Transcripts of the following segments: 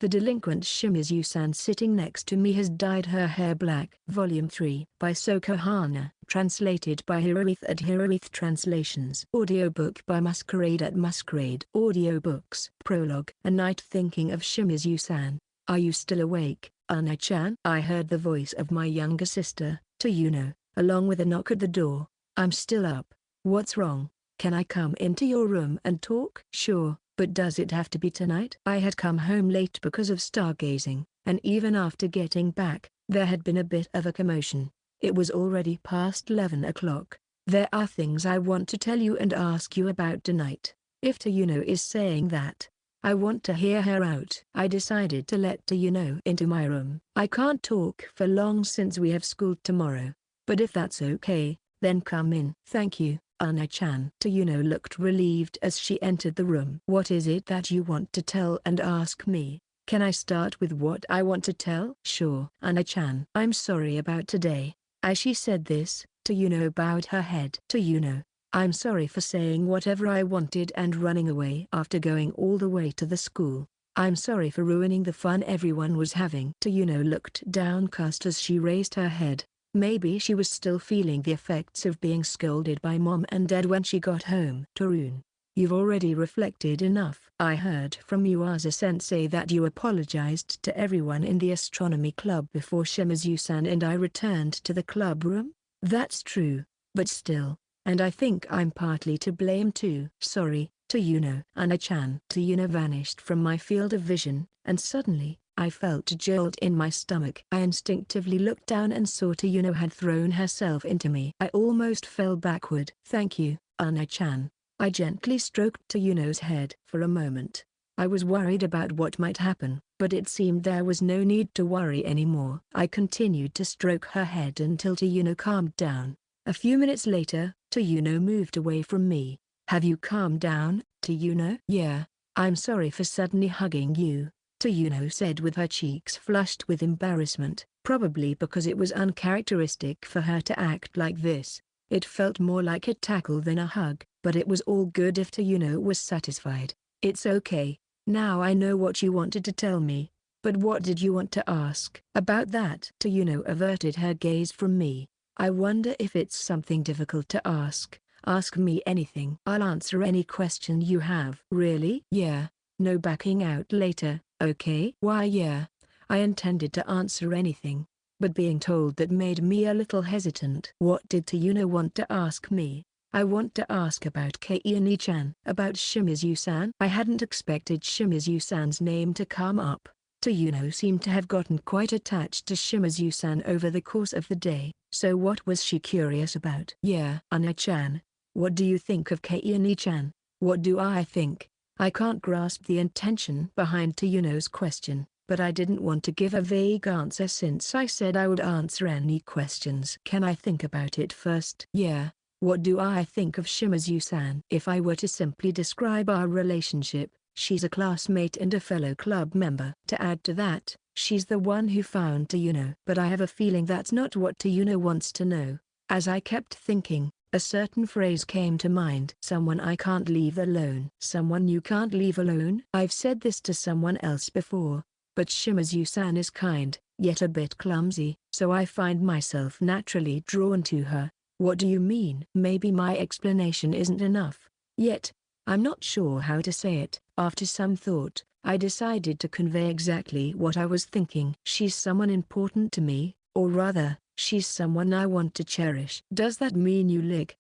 The delinquent Shimizu-san sitting next to me has dyed her hair black. Volume 3 by Soko Hana, translated by Hiroeth at Hiroeth Translations. Audiobook by Masquerade at Masquerade. Audiobooks. Prologue. A night thinking of Shimizu-san. Are you still awake, Ana-chan? I heard the voice of my younger sister, Tayuno, along with a knock at the door. I'm still up. What's wrong? Can I come into your room and talk? Sure. But does it have to be tonight? I had come home late because of stargazing, and even after getting back, there had been a bit of a commotion. It was already past 11 o'clock. There are things I want to tell you and ask you about tonight. If Tayuno is saying that, I want to hear her out. I decided to let Tayuno into my room. I can't talk for long since we have school tomorrow. But if that's okay, then come in. Thank you, Ana-chan. Tayuno looked relieved as she entered the room. What is it that you want to tell and ask me? Can I start with what I want to tell? Sure. Ana-chan. I'm sorry about today. As she said this, Tayuno bowed her head. Tayuno, I'm sorry for saying whatever I wanted and running away after going all the way to the school. I'm sorry for ruining the fun everyone was having. Tayuno looked downcast as she raised her head. Maybe she was still feeling the effects of being scolded by mom and dad when she got home. Tarun, you've already reflected enough. I heard from Yuasa-sensei that you apologized to everyone in the astronomy club before Shimizu-san and I returned to the club room. That's true, but still, and I think I'm partly to blame too. Sorry, Tayuno. Ana-chan. Tayuno vanished from my field of vision, and suddenly, I felt a jolt in my stomach. I instinctively looked down and saw Tayuno had thrown herself into me. I almost fell backward. Thank you, Ana-chan. I gently stroked Tayuno's head. For a moment, I was worried about what might happen, but it seemed there was no need to worry anymore. I continued to stroke her head until Tayuno calmed down. A few minutes later, Tayuno moved away from me. Have you calmed down, Tayuno? Yeah. I'm sorry for suddenly hugging you, Tayuno said with her cheeks flushed with embarrassment, probably because it was uncharacteristic for her to act like this. It felt more like a tackle than a hug, but it was all good if Tayuno was satisfied. It's okay. Now I know what you wanted to tell me. But what did you want to ask? About that? Tayuno averted her gaze from me. I wonder if it's something difficult to ask. Ask me anything. I'll answer any question you have. Really? Yeah. No backing out later, okay? Why yeah. I intended to answer anything, but being told that made me a little hesitant. What did Tayuno want to ask me? I want to ask about Kaini-chan. About Shimizu-san? I hadn't expected Shimizu-san's name to come up. Tayuno seemed to have gotten quite attached to Shimizu-san over the course of the day, so what was she curious about? Yeah. Ana-chan, what do you think of Kaini-chan? What do I think? I can't grasp the intention behind Tayuno's question, but I didn't want to give a vague answer since I said I would answer any questions. Can I think about it first? Yeah. What do I think of Shimizu-san? If I were to simply describe our relationship, she's a classmate and a fellow club member. To add to that, she's the one who found Tayuno. But I have a feeling that's not what Tayuno wants to know. As I kept thinking, a certain phrase came to mind. Someone I can't leave alone. Someone you can't leave alone? I've said this to someone else before, but Shimizu-san is kind, yet a bit clumsy, so I find myself naturally drawn to her. What do you mean? Maybe my explanation isn't enough. Yet, I'm not sure how to say it. After some thought, I decided to convey exactly what I was thinking. She's someone important to me, or rather, she's someone I want to cherish. Does that mean you lick?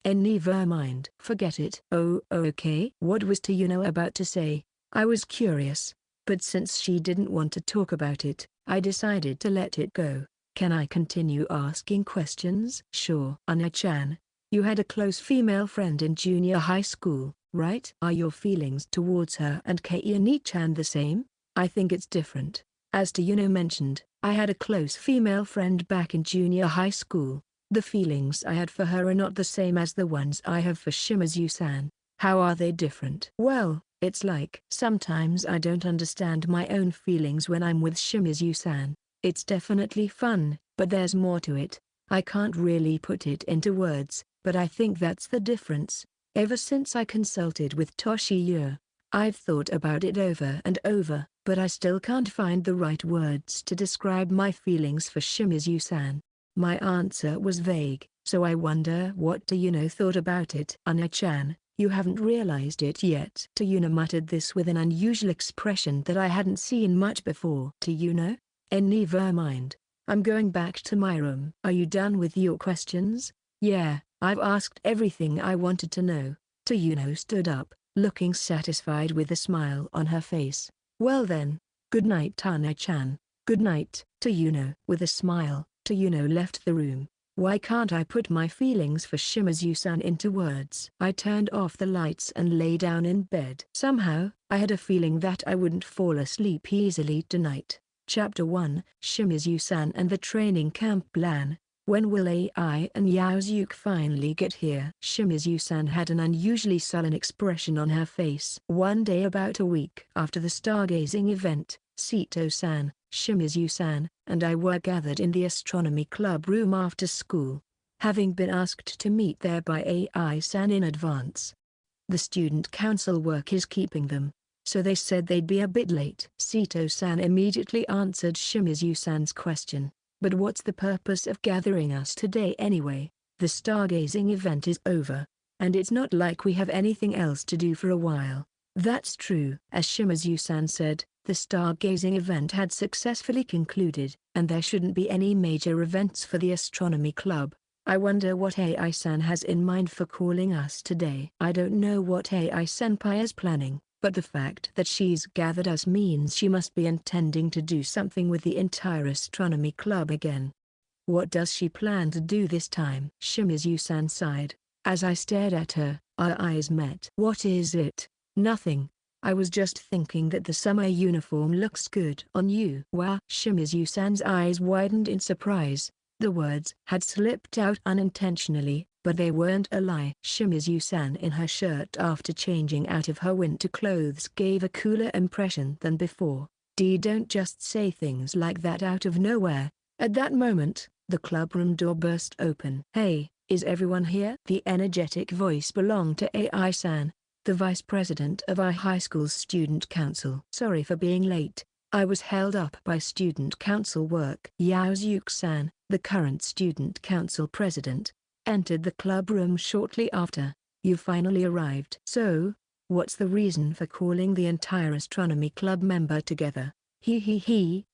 Never mind. Forget it. Oh, okay. What was Tayuno about to say? I was curious, but since she didn't want to talk about it, I decided to let it go. Can I continue asking questions? Sure. Ana-chan, you had a close female friend in junior high school, right? Are your feelings towards her and Kaini-chan the same? I think it's different. As Tayuno mentioned, I had a close female friend back in junior high school. The feelings I had for her are not the same as the ones I have for Shimizu-san. How are they different? Well, it's like sometimes I don't understand my own feelings when I'm with Shimizu-san. It's definitely fun, but there's more to it. I can't really put it into words, but I think that's the difference. Ever since I consulted with Toshiya, I've thought about it over and over. but I still can't find the right words to describe my feelings for Shimizu-san. My answer was vague, so I wonder what Tayuno thought about it. Ana-chan, you haven't realized it yet. Tayuno muttered this with an unusual expression that I hadn't seen much before. Tayuno? Never mind. I'm going back to my room. Are you done with your questions? Yeah, I've asked everything I wanted to know. Tayuno stood up, looking satisfied with a smile on her face. Well then, good night Tana-chan. Good night. Tayuno. With a smile, Tayuno left the room. Why can't I put my feelings for Shimizu-san into words? I turned off the lights and lay down in bed. Somehow, I had a feeling that I wouldn't fall asleep easily tonight. Chapter 1, Shimizu-san and the Training Camp Plan. When will AI and Yaozuke finally get here? Shimizu-san had an unusually sullen expression on her face. One day about a week after the stargazing event, Sito-san, Shimizu-san, and I were gathered in the astronomy club room after school, having been asked to meet there by AI-san in advance. The student council work is keeping them, so they said they'd be a bit late. Sito-san immediately answered Shimizu-san's question. But what's the purpose of gathering us today anyway? The stargazing event is over, and it's not like we have anything else to do for a while. That's true. As Shimizu-san said, the stargazing event had successfully concluded, and there shouldn't be any major events for the astronomy club. I wonder what AI-san has in mind for calling us today. I don't know what AI-senpai is planning, but the fact that she's gathered us means she must be intending to do something with the entire astronomy club again. What does she plan to do this time? Shimizu-san sighed. As I stared at her, our eyes met. What is it? Nothing. I was just thinking that the summer uniform looks good on you. Wow. Shimizu-san's eyes widened in surprise. The words had slipped out unintentionally, but they weren't a lie. Shimizu-san in her shirt after changing out of her winter clothes gave a cooler impression than before. Don't just say things like that out of nowhere. At that moment, the clubroom door burst open. Hey, is everyone here? The energetic voice belonged to AI-san, the vice president of our high school's student council. Sorry for being late. I was held up by student council work. Yaozuke-san, the current student council president, entered the clubroom shortly after. You finally arrived. So, what's the reason for calling the entire astronomy club member together?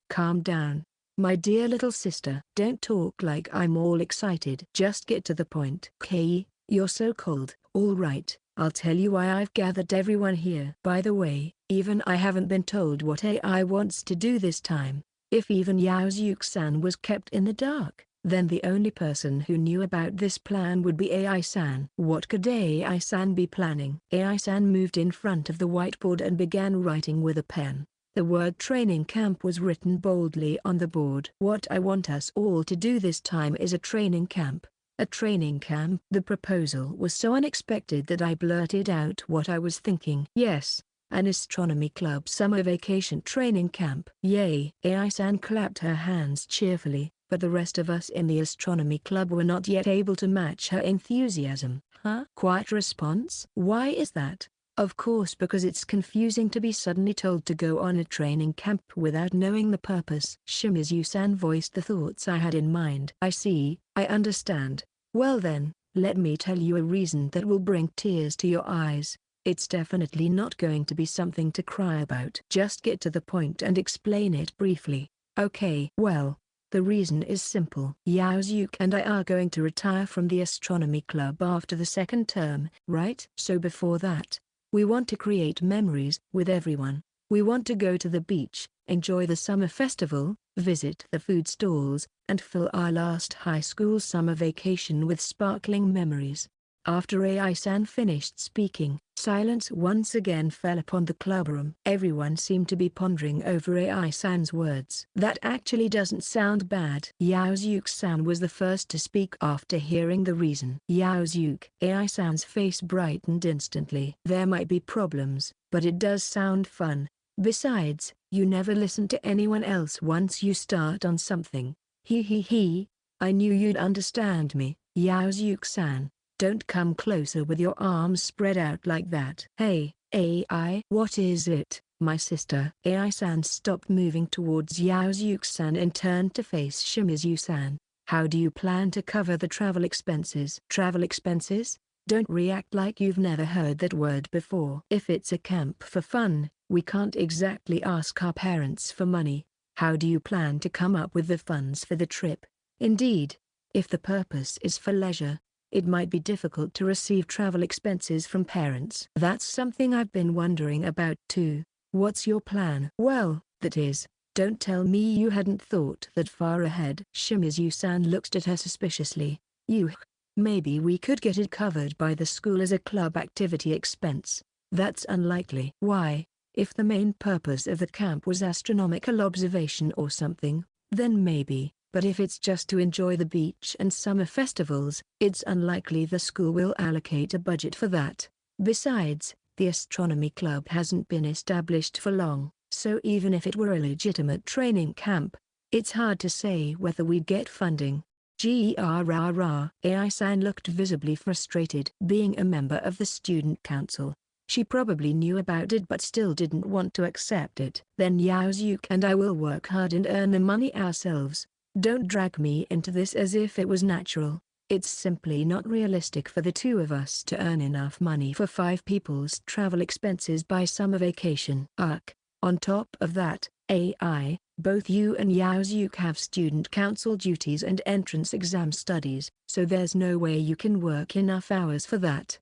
Calm down. My dear little sister. Don't talk like I'm all excited. Just get to the point. Okay, you're so cold. All right, I'll tell you why I've gathered everyone here. By the way, even I haven't been told what AI wants to do this time. If even Yaozuke-san was kept in the dark, then the only person who knew about this plan would be AI-san. What could AI-san be planning? AI-san moved in front of the whiteboard and began writing with a pen. The word training camp was written boldly on the board. What I want us all to do this time is a training camp. A training camp? The proposal was so unexpected that I blurted out what I was thinking. Yes, an astronomy club summer vacation training camp. Yay! AI-san clapped her hands cheerfully, but the rest of us in the astronomy club were not yet able to match her enthusiasm. Huh? Quiet response? Why is that? Of course, because it's confusing to be suddenly told to go on a training camp without knowing the purpose. Shimizu-san voiced the thoughts I had in mind. I see, I understand. Well then, let me tell you a reason that will bring tears to your eyes. It's definitely not going to be something to cry about. Just get to the point and explain it briefly. Okay. Well, the reason is simple. Yaozuke and I are going to retire from the astronomy club after the second term, right? So before that, we want to create memories with everyone. We want to go to the beach, enjoy the summer festival, visit the food stalls, and fill our last high school summer vacation with sparkling memories. After AI-san finished speaking, silence once again fell upon the clubroom. Everyone seemed to be pondering over AI-san's words. That actually doesn't sound bad. Yaozuke-san was the first to speak after hearing the reason. Yaozuke. AI-san's face brightened instantly. There might be problems, but it does sound fun. Besides, you never listen to anyone else once you start on something. I knew you'd understand me, Yaozuke-san. Don't come closer with your arms spread out like that. Hey, AI. What is it, my sister? AI-san stopped moving towards Yaozuke-san and turned to face Shimizu-san. How do you plan to cover the travel expenses? Travel expenses? Don't react like you've never heard that word before. If it's a camp for fun, we can't exactly ask our parents for money. How do you plan to come up with the funds for the trip? Indeed, if the purpose is for leisure, it might be difficult to receive travel expenses from parents. That's something I've been wondering about too. What's your plan? Well, that is, don't tell me you hadn't thought that far ahead. Shimizu-san looked at her suspiciously. Maybe we could get it covered by the school as a club activity expense. That's unlikely. Why? If the main purpose of the camp was astronomical observation or something, then maybe. But if it's just to enjoy the beach and summer festivals, it's unlikely the school will allocate a budget for that. Besides, the astronomy club hasn't been established for long, so even if it were a legitimate training camp, it's hard to say whether we'd get funding. AI-san looked visibly frustrated. Being a member of the student council, she probably knew about it but still didn't want to accept it. Then Yaozuke and I will work hard and earn the money ourselves. Don't drag me into this as if it was natural. It's simply not realistic for the two of us to earn enough money for 5 people's travel expenses by summer vacation. On top of that, AI, both you and Yaozuke have student council duties and entrance exam studies, so there's no way you can work enough hours for that.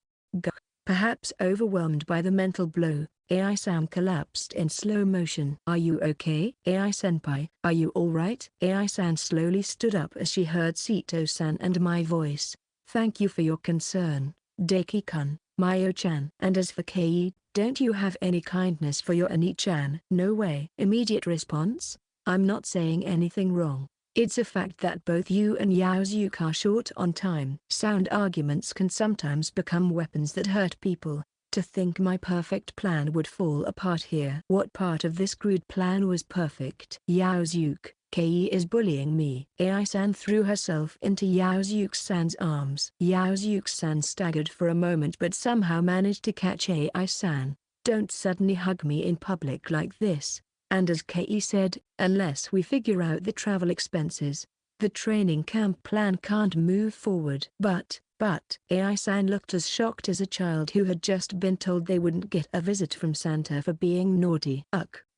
Perhaps overwhelmed by the mental blow, AI-san collapsed in slow motion. Are you okay? AI-senpai, are you alright? AI-san slowly stood up as she heard Sito-san and my voice. Thank you for your concern, Deki-kun, Mayo-chan. And as for Kei, don't you have any kindness for your Ani-chan? No way. Immediate response? I'm not saying anything wrong. It's a fact that both you and Yaozuke are short on time. Sound arguments can sometimes become weapons that hurt people. To think my perfect plan would fall apart here. What part of this crude plan was perfect? Yaozuke, Kei is bullying me. AI-san threw herself into Yaozuke-san's arms. Yaozuke-san staggered for a moment but somehow managed to catch AI-san. Don't suddenly hug me in public like this. And as Kei said, unless we figure out the travel expenses, the training camp plan can't move forward. But, AI-san looked as shocked as a child who had just been told they wouldn't get a visit from Santa for being naughty.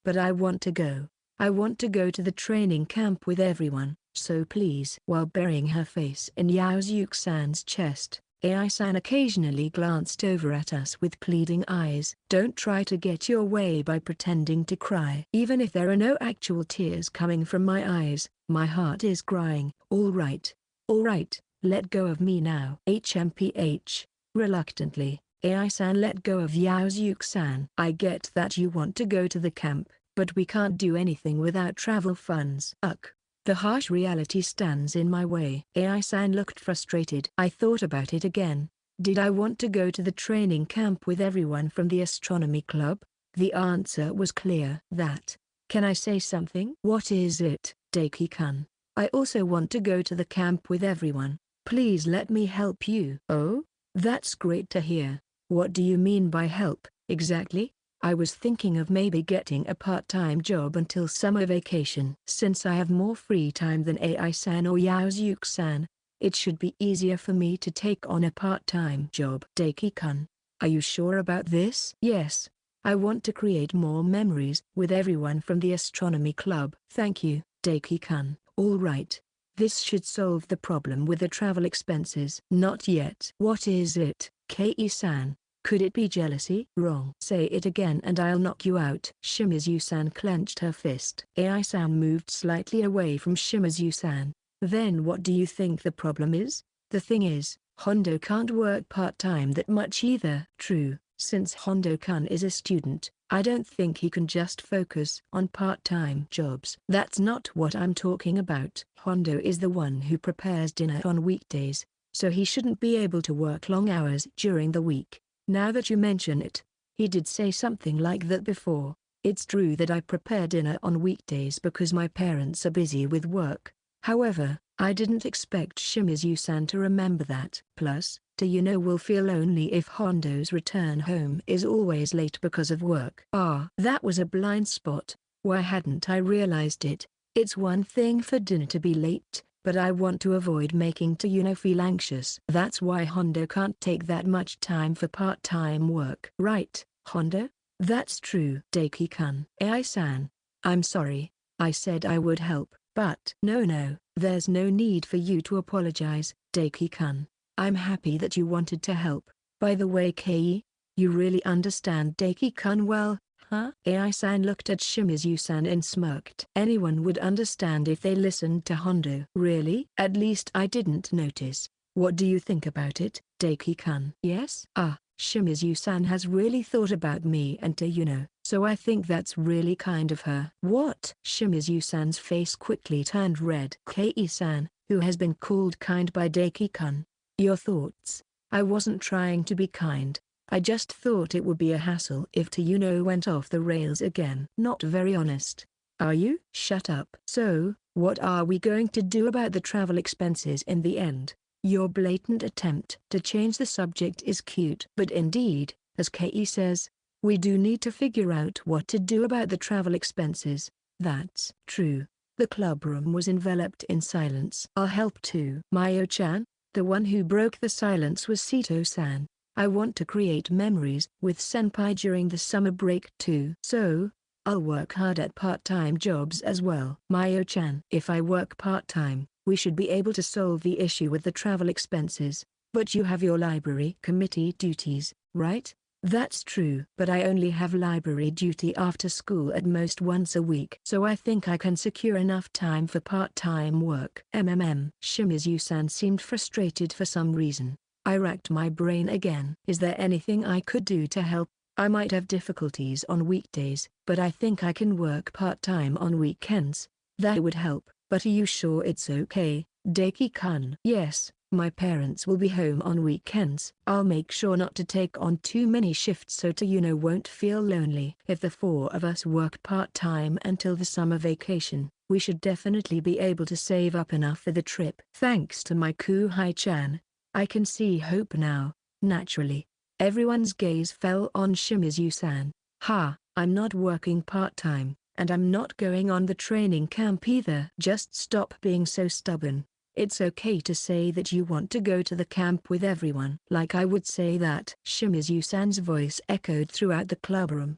But I want to go. I want to go to the training camp with everyone, so please. While burying her face in Yaozuke-san's chest, AI-san occasionally glanced over at us with pleading eyes. Don't try to get your way by pretending to cry. Even if there are no actual tears coming from my eyes, my heart is crying. All right, let go of me now. HMPH. Reluctantly, AI-san let go of Yaozuke-san. I get that you want to go to the camp, but we can't do anything without travel funds. The harsh reality stands in my way. AI-san looked frustrated. I thought about it again. Did I want to go to the training camp with everyone from the astronomy club? The answer was clear. Can I say something? What is it, Deki-kun? I also want to go to the camp with everyone. Please let me help you. Oh? That's great to hear. What do you mean by help, exactly? I was thinking of maybe getting a part-time job until summer vacation. Since I have more free time than AI-san or Yaozuke-san, it should be easier for me to take on a part-time job. Deki-kun, are you sure about this? Yes. I want to create more memories with everyone from the astronomy club. Thank you, Deki-kun. All right. This should solve the problem with the travel expenses. Not yet. What is it, Kei-san? Could it be jealousy? Wrong. Say it again and I'll knock you out. Shimizu-san clenched her fist. AI-san moved slightly away from Shimizu-san. Then what do you think the problem is? The thing is, Hondo can't work part-time that much either. True, since Hondo-kun is a student, I don't think he can just focus on part-time jobs. That's not what I'm talking about. Hondo is the one who prepares dinner on weekdays, so he shouldn't be able to work long hours during the week. Now that you mention it, he did say something like that before. It's true that I prepare dinner on weekdays because my parents are busy with work. However, I didn't expect Shimizu-san to remember that. Plus, will feel lonely if Hondo's return home is always late because of work. Ah, that was a blind spot. Why hadn't I realized it? It's one thing for dinner to be late, but I want to avoid making feel anxious. That's why Hondo can't take that much time for part-time work. Right, Hondo? That's true. Daiki-kun. Ai-san. I'm sorry. I said I would help, but no, there's no need for you to apologize, Daiki-kun. I'm happy that you wanted to help. By the way, Kei, you really understand Daiki-kun well, huh? Ai-san looked at Shimizu-san and smirked. Anyone would understand if they listened to Hondo. Really? At least I didn't notice. What do you think about it, Daiki-kun? Yes? Shimizu-san has really thought about me and so I think that's really kind of her. What? Shimizu-san's face quickly turned red. Kei-san, who has been called kind by Daiki-kun. Your thoughts? I wasn't trying to be kind. I just thought it would be a hassle if went off the rails again. Not very honest. Are you? Shut up. So, what are we going to do about the travel expenses in the end? Your blatant attempt to change the subject is cute. But indeed, as Kei says, we do need to figure out what to do about the travel expenses. That's true. The clubroom was enveloped in silence. I'll help too. Mayo-chan? The one who broke the silence was Sito-san. I want to create memories with Senpai during the summer break too. So, I'll work hard at part-time jobs as well. Mayo-chan. If I work part-time, we should be able to solve the issue with the travel expenses. But you have your library committee duties, right? That's true. But I only have library duty after school at most once a week. So I think I can secure enough time for part-time work. Shimizu-san seemed frustrated for some reason. I racked my brain again. Is there anything I could do to help? I might have difficulties on weekdays, but I think I can work part-time on weekends. That would help. But are you sure it's okay, Daiki-kun? Yes, my parents will be home on weekends. I'll make sure not to take on too many shifts so won't feel lonely. If the four of us work part-time until the summer vacation, we should definitely be able to save up enough for the trip. Thanks to my Kuhai-chan, I can see hope now. Naturally, everyone's gaze fell on Shimizu-san. I'm not working part-time. And I'm not going on the training camp either. Just stop being so stubborn. It's okay to say that you want to go to the camp with everyone. Like I would say that. Shimizu-san's voice echoed throughout the clubroom.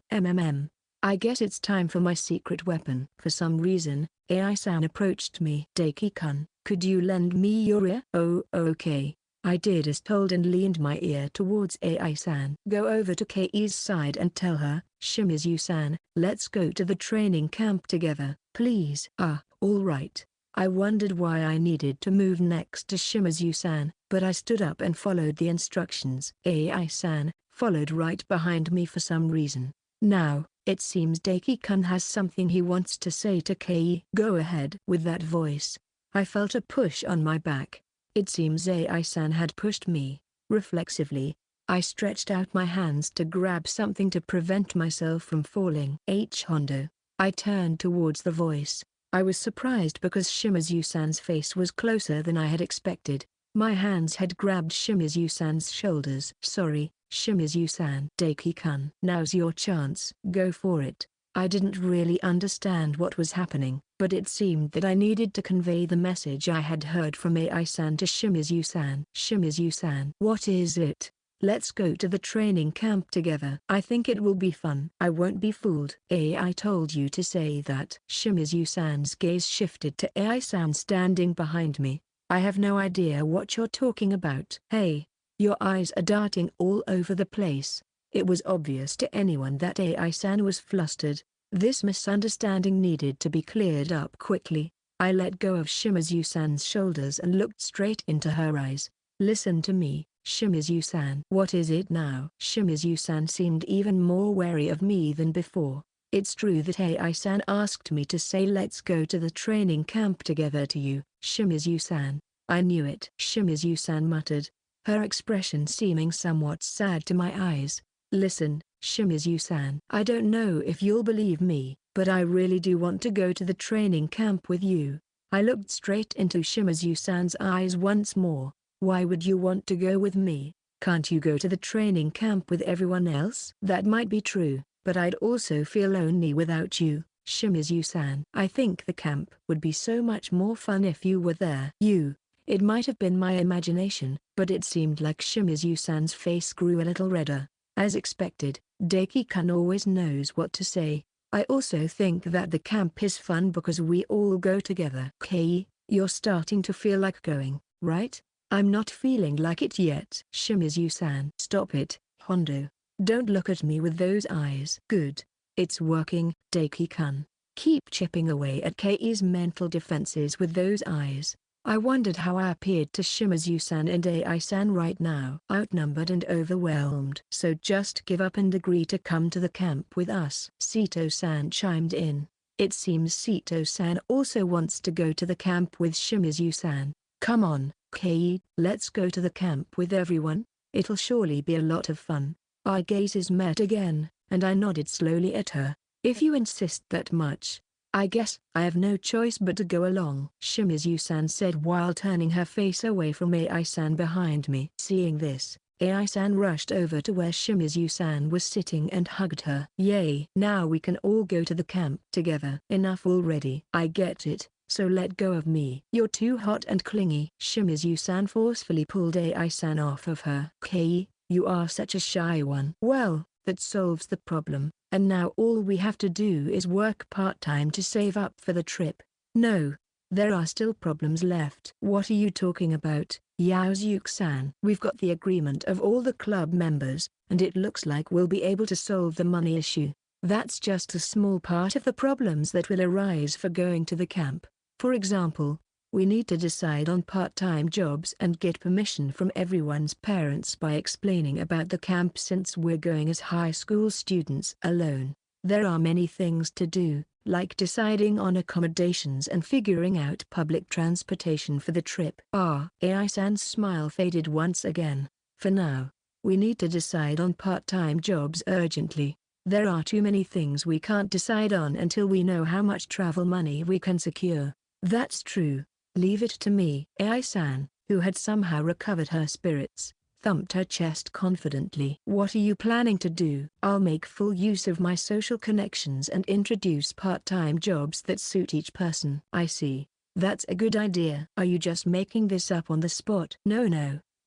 I guess it's time for my secret weapon. For some reason, Ai-san approached me. Daiki-kun, could you lend me your ear? Oh, okay. I did as told and leaned my ear towards Ai-san. Go over to Kei's side and tell her, Shimizu-san, let's go to the training camp together, please. All right. I wondered why I needed to move next to Shimizu-san, but I stood up and followed the instructions. Ai-san followed right behind me for some reason. Now, it seems Daiki-kun has something he wants to say to Kei. Go ahead. With that voice, I felt a push on my back. It seems Ai-san had pushed me. Reflexively, I stretched out my hands to grab something to prevent myself from falling. Hondo. I turned towards the voice. I was surprised because Shimizu-san's face was closer than I had expected. My hands had grabbed Shimizu-san's shoulders. Sorry, Shimizu-san. Daiki-kun. Now's your chance. Go for it. I didn't really understand what was happening, but it seemed that I needed to convey the message I had heard from Ai-san to Shimizu-san. Shimizu-san. What is it? Let's go to the training camp together. I think it will be fun. I won't be fooled. I told you to say that. Shimizu-san's gaze shifted to Ai-san standing behind me. I have no idea what you're talking about. Hey, your eyes are darting all over the place. It was obvious to anyone that Ai-san was flustered. This misunderstanding needed to be cleared up quickly. I let go of Shimizu-san's shoulders and looked straight into her eyes. Listen to me, Shimizu-san. What is it now? Shimizu-san seemed even more wary of me than before. It's true that Ai-san asked me to say let's go to the training camp together to you, Shimizu-san. I knew it. Shimizu-san muttered, her expression seeming somewhat sad to my eyes. Listen, Shimizu-san. I don't know if you'll believe me, but I really do want to go to the training camp with you. I looked straight into Shimizu-san's eyes once more. Why would you want to go with me? Can't you go to the training camp with everyone else? That might be true, but I'd also feel lonely without you, Shimizu-san. I think the camp would be so much more fun if you were there. It might have been my imagination, but it seemed like Shimizu-san's face grew a little redder. As expected, Daki-kun always knows what to say. I also think that the camp is fun because we all go together. Kei, you're starting to feel like going, right? I'm not feeling like it yet. Shimizu-san. Stop it, Hondo. Don't look at me with those eyes. Good. It's working, Daki-kun. Keep chipping away at Kei's mental defenses with those eyes. I wondered how I appeared to Shimizu-san and Ai-san right now. Outnumbered and overwhelmed. So just give up and agree to come to the camp with us. Sito-san chimed in. It seems Sito-san also wants to go to the camp with Shimizu-san. Come on, Kei, let's go to the camp with everyone. It'll surely be a lot of fun. Our gazes met again, and I nodded slowly at her. If you insist that much, I guess I have no choice but to go along, Shimizu-san said while turning her face away from Ai-san behind me. Seeing this, Ai-san rushed over to where Shimizu-san was sitting and hugged her. Yay! Now we can all go to the camp together. Enough already. I get it, so let go of me. You're too hot and clingy. Shimizu-san forcefully pulled Ai-san off of her. Kei, you are such a shy one. Well, that solves the problem. And now all we have to do is work part-time to save up for the trip. No, there are still problems left. What are you talking about, Yaozuke-san? We've got the agreement of all the club members, and it looks like we'll be able to solve the money issue. That's just a small part of the problems that will arise for going to the camp. For example, we need to decide on part-time jobs and get permission from everyone's parents by explaining about the camp since we're going as high school students alone. There are many things to do, like deciding on accommodations and figuring out public transportation for the trip. Ai-san's smile faded once again. For now, we need to decide on part-time jobs urgently. There are too many things we can't decide on until we know how much travel money we can secure. That's true. Leave it to me. Ai-san, who had somehow recovered her spirits, thumped her chest confidently. What are you planning to do? I'll make full use of my social connections and introduce part-time jobs that suit each person. I see. That's a good idea. Are you just making this up on the spot? No,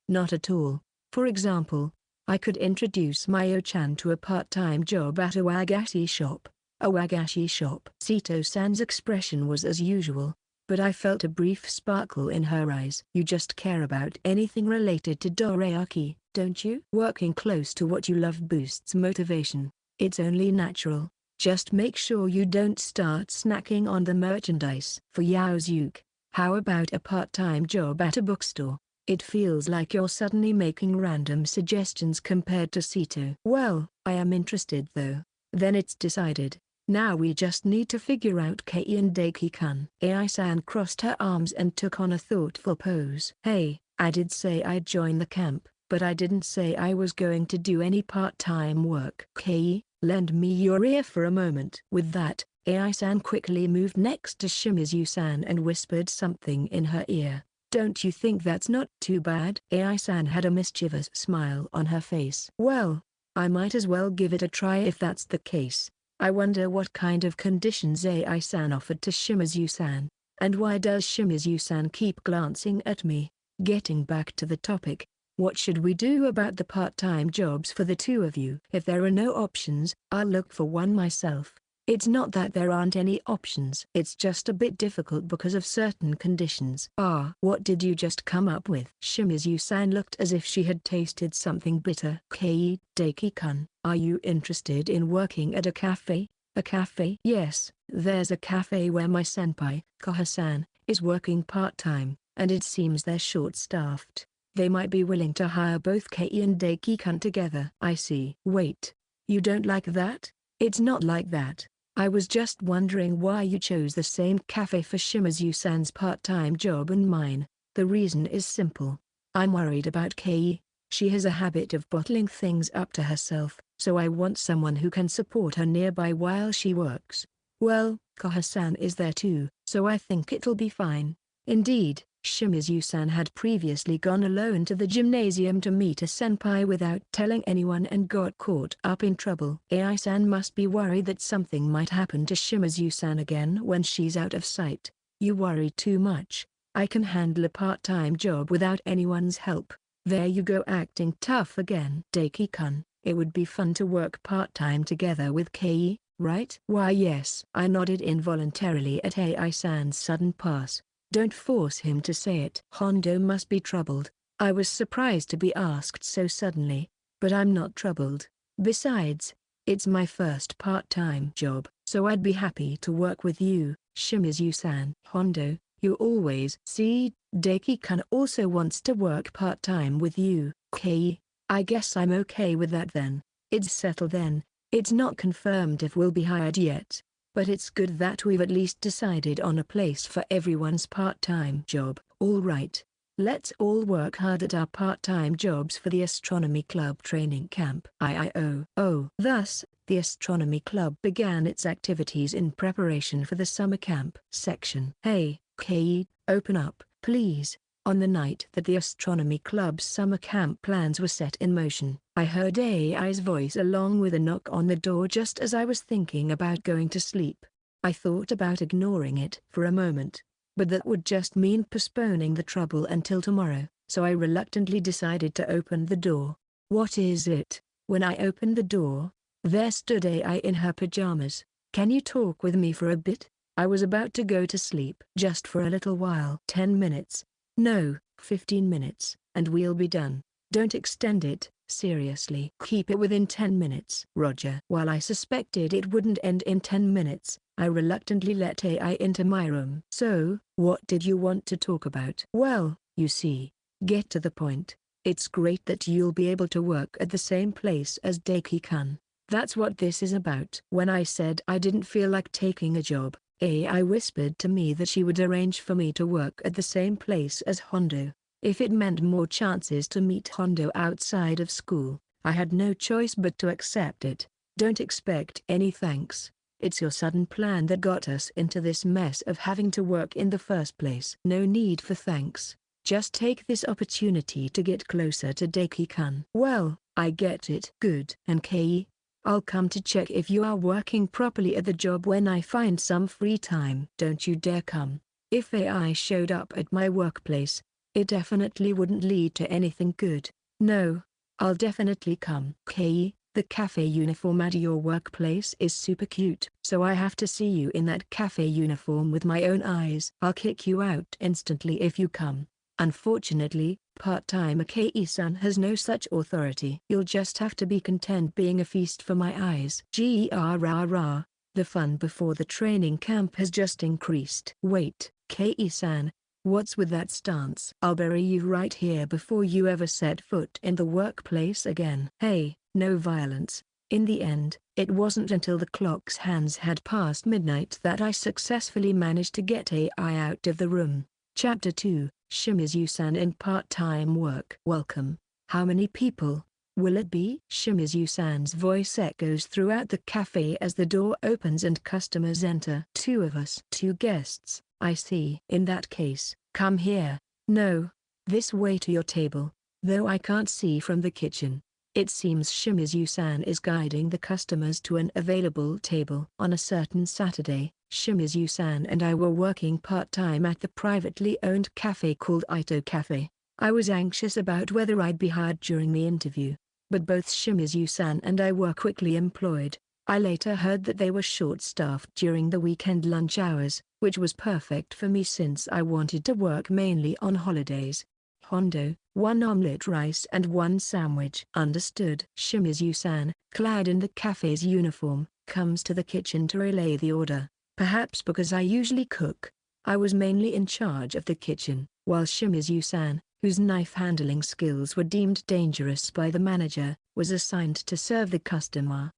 not at all. For example, I could introduce Mayo-chan to a part-time job at a wagashi shop. A wagashi shop? Sito-san's expression was as usual, but I felt a brief sparkle in her eyes. You just care about anything related to dorayaki, don't you? Working close to what you love boosts motivation. It's only natural. Just make sure you don't start snacking on the merchandise. For Yaozuke, how about a part-time job at a bookstore? It feels like you're suddenly making random suggestions compared to Sito. Well, I am interested though. Then it's decided. Now we just need to figure out Kei and Daki-kun. Ai-san crossed her arms and took on a thoughtful pose. Hey, I did say I'd join the camp, but I didn't say I was going to do any part-time work. Kei, lend me your ear for a moment. With that, Ai-san quickly moved next to Shimizu-san and whispered something in her ear. Don't you think that's not too bad? Ai-san had a mischievous smile on her face. Well, I might as well give it a try if that's the case. I wonder what kind of conditions Ai-san offered to Shimizu-san. And why does Shimizu-san keep glancing at me? Getting back to the topic, what should we do about the part-time jobs for the two of you? If there are no options, I'll look for one myself. It's not that there aren't any options. It's just a bit difficult because of certain conditions. What did you just come up with? Shimizu-san looked as if she had tasted something bitter. Kei, Daki-kun, are you interested in working at a cafe? A cafe? Yes, there's a cafe where my senpai, Koha-san, is working part-time, and it seems they're short-staffed. They might be willing to hire both Kei and Daki-kun together. I see. Wait, you don't like that? It's not like that. I was just wondering why you chose the same cafe for Shimizu-san's part-time job and mine. The reason is simple. I'm worried about Kei. She has a habit of bottling things up to herself, so I want someone who can support her nearby while she works. Well, Koha-san is there too, so I think it'll be fine. Indeed, Shimizu-san had previously gone alone to the gymnasium to meet a senpai without telling anyone and got caught up in trouble. AI-san must be worried that something might happen to Shimizu-san again when she's out of sight. You worry too much. I can handle a part-time job without anyone's help. There you go, acting tough again. Daki-kun, it would be fun to work part-time together with Kei, right? Why yes. I nodded involuntarily at AI-san's sudden pass. Don't force him to say it. Hondo must be troubled. I was surprised to be asked so suddenly, but I'm not troubled. Besides, it's my first part-time job, so I'd be happy to work with you, Shimizu-san. Hondo, you always see, Daki-kun also wants to work part-time with you. Kei, I guess I'm okay with that then. It's settled then. It's not confirmed if we'll be hired yet, but it's good that we've at least decided on a place for everyone's part-time job. All right. Let's all work hard at our part-time jobs for the Astronomy Club training camp. Thus, the Astronomy Club began its activities in preparation for the summer camp section. Hey, Kei, open up, please. On the night that the Astronomy Club's summer camp plans were set in motion, I heard AI's voice along with a knock on the door just as I was thinking about going to sleep. I thought about ignoring it for a moment, but that would just mean postponing the trouble until tomorrow, so I reluctantly decided to open the door. What is it? When I opened the door, there stood AI in her pajamas. Can you talk with me for a bit? I was about to go to sleep. Just for a little while. 10 minutes. No, 15 minutes, and we'll be done. Don't extend it, seriously. Keep it within 10 minutes. Roger. While I suspected it wouldn't end in 10 minutes, I reluctantly let AI into my room. So, what did you want to talk about? Well, you see, get to the point. It's great that you'll be able to work at the same place as Daki-kun. That's what this is about. When I said I didn't feel like taking a job, AI whispered to me that she would arrange for me to work at the same place as Hondo. If it meant more chances to meet Hondo outside of school, I had no choice but to accept it. Don't expect any thanks. It's your sudden plan that got us into this mess of having to work in the first place. No need for thanks. Just take this opportunity to get closer to Daki-kun. Well, I get it. Good. And Kei, I'll come to check if you are working properly at the job when I find some free time. Don't you dare come. If AI showed up at my workplace, it definitely wouldn't lead to anything good. No, I'll definitely come. Kei, the cafe uniform at your workplace is super cute. So I have to see you in that cafe uniform with my own eyes. I'll kick you out instantly if you come. Unfortunately, part-time Kei-san has no such authority. You'll just have to be content being a feast for my eyes. Gyaru, the fun before the training camp has just increased. Wait, Kei-san, what's with that stance? I'll bury you right here before you ever set foot in the workplace again. Hey, no violence. In the end, it wasn't until the clock's hands had passed midnight that I successfully managed to get AI out of the room. Chapter 2, Shimizu-san in part-time work. Welcome. How many people will it be? Shimizu-san's voice echoes throughout the cafe as the door opens and customers enter. 2 of us. 2 guests, I see. In that case, come here. No, this way to your table, though I can't see from the kitchen. It seems Shimizu-san is guiding the customers to an available table. On a certain Saturday, Shimizu-san and I were working part-time at the privately owned cafe called Ito Cafe. I was anxious about whether I'd be hired during the interview, but both Shimizu-san and I were quickly employed. I later heard that they were short-staffed during the weekend lunch hours, which was perfect for me since I wanted to work mainly on holidays. Hondo, 1 omelette rice and 1 sandwich. Understood. Shimizu-san, clad in the cafe's uniform, comes to the kitchen to relay the order. Perhaps because I usually cook, I was mainly in charge of the kitchen, while Shimizu-san, whose knife-handling skills were deemed dangerous by the manager, was assigned to serve the customer.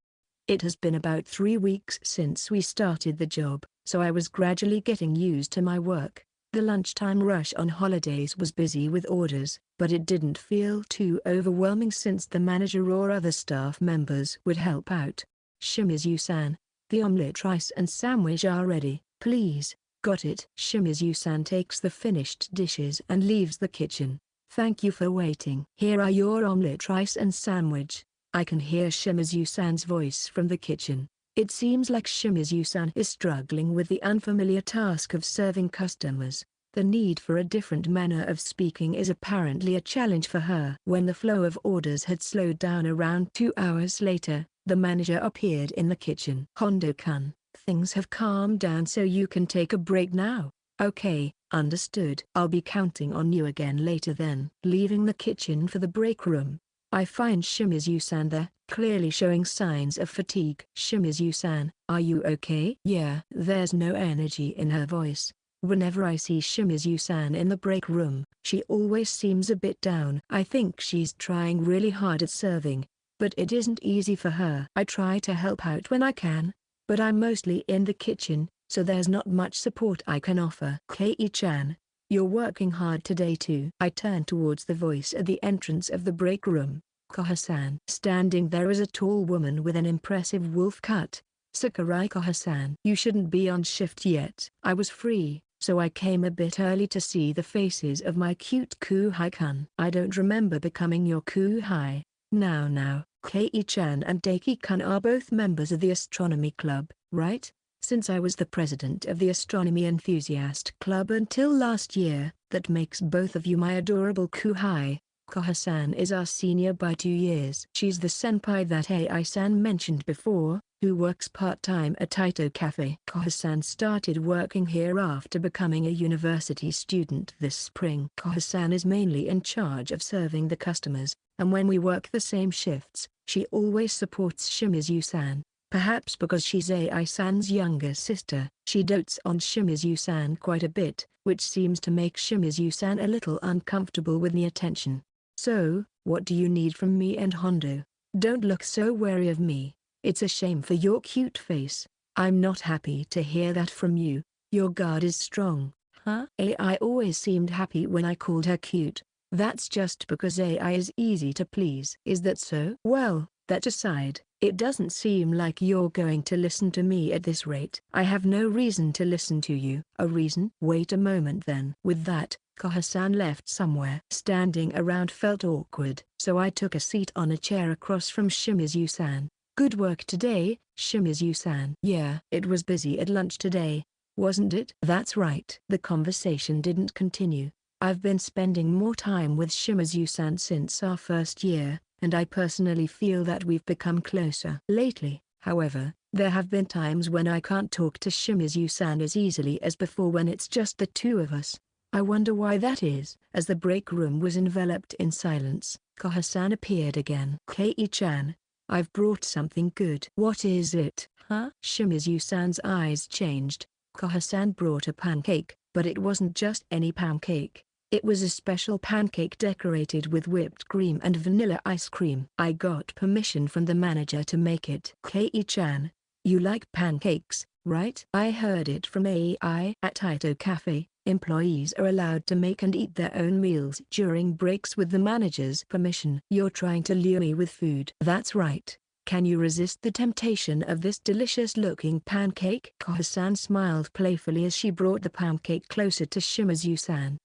It has been about 3 weeks since we started the job, so I was gradually getting used to my work. The lunchtime rush on holidays was busy with orders, but it didn't feel too overwhelming since the manager or other staff members would help out. Shimizu-san, the omelette rice and sandwich are ready, please. Got it. Shimizu-san takes the finished dishes and leaves the kitchen. Thank you for waiting. Here are your omelette, rice and sandwich. I can hear Shimizu-san's voice from the kitchen. It seems like Shimizu-san is struggling with the unfamiliar task of serving customers. The need for a different manner of speaking is apparently a challenge for her. When the flow of orders had slowed down around 2 hours later, the manager appeared in the kitchen. Hondo-kun, things have calmed down so you can take a break now. Okay, understood. I'll be counting on you again later then. Leaving the kitchen for the break room, I find Shimizu-san there, clearly showing signs of fatigue. Shimizu-san, are you okay? Yeah. There's no energy in her voice. Whenever I see Shimizu-san in the break room, she always seems a bit down. I think she's trying really hard at serving, but it isn't easy for her. I try to help out when I can, but I'm mostly in the kitchen, so there's not much support I can offer. Kei-chan, you're working hard today too. I turn towards the voice at the entrance of the break room. Koha-san. Standing there is a tall woman with an impressive wolf cut. Sakurai Koha-san. You shouldn't be on shift yet. I was free, so I came a bit early to see the faces of my cute Kuhai-kun. I don't remember becoming your Kuhai. Now, Kei-chan and Daiki-kun are both members of the astronomy club, right? Since I was the president of the astronomy enthusiast club until last year, that makes both of you my adorable Kuhai. Koha-san is our senior by 2 years. She's the senpai that Ai-san mentioned before, who works part-time at Taito Cafe. Koha-san started working here after becoming a university student this spring. Koha-san is mainly in charge of serving the customers, and when we work the same shifts, she always supports Shimizu-san. Perhaps because she's Ai-san's younger sister, she dotes on Shimizu-san quite a bit, which seems to make Shimizu-san a little uncomfortable with the attention. So, what do you need from me and Hondo? Don't look so wary of me. It's a shame for your cute face. I'm not happy to hear that from you. Your guard is strong, huh? AI always seemed happy when I called her cute. That's just because AI is easy to please. Is that so? Well, that aside, it doesn't seem like you're going to listen to me at this rate. I have no reason to listen to you. A reason? Wait a moment then. With that, Koha-san left somewhere. Standing around felt awkward, so I took a seat on a chair across from Shimizu-san. Good work today, Shimizu-san. Yeah, it was busy at lunch today, wasn't it? That's right. The conversation didn't continue. I've been spending more time with Shimizu-san since our first year, and I personally feel that we've become closer. Lately, however, there have been times when I can't talk to Shimizu-san as easily as before when it's just the two of us. I wonder why that is. As the break room was enveloped in silence, Koha-san appeared again. Kei-chan, I've brought something good. What is it, huh? Shimizu-san's eyes changed. Koha-san brought a pancake, but it wasn't just any pancake. It was a special pancake decorated with whipped cream and vanilla ice cream. I got permission from the manager to make it. Kei-chan, you like pancakes, right? I heard it from AI at Taito Cafe. Employees are allowed to make and eat their own meals during breaks with the manager's permission. You're trying to lure me with food. That's right. Can you resist the temptation of this delicious-looking pancake? Koha-san smiled playfully as she brought the pancake closer to Shimizu-san.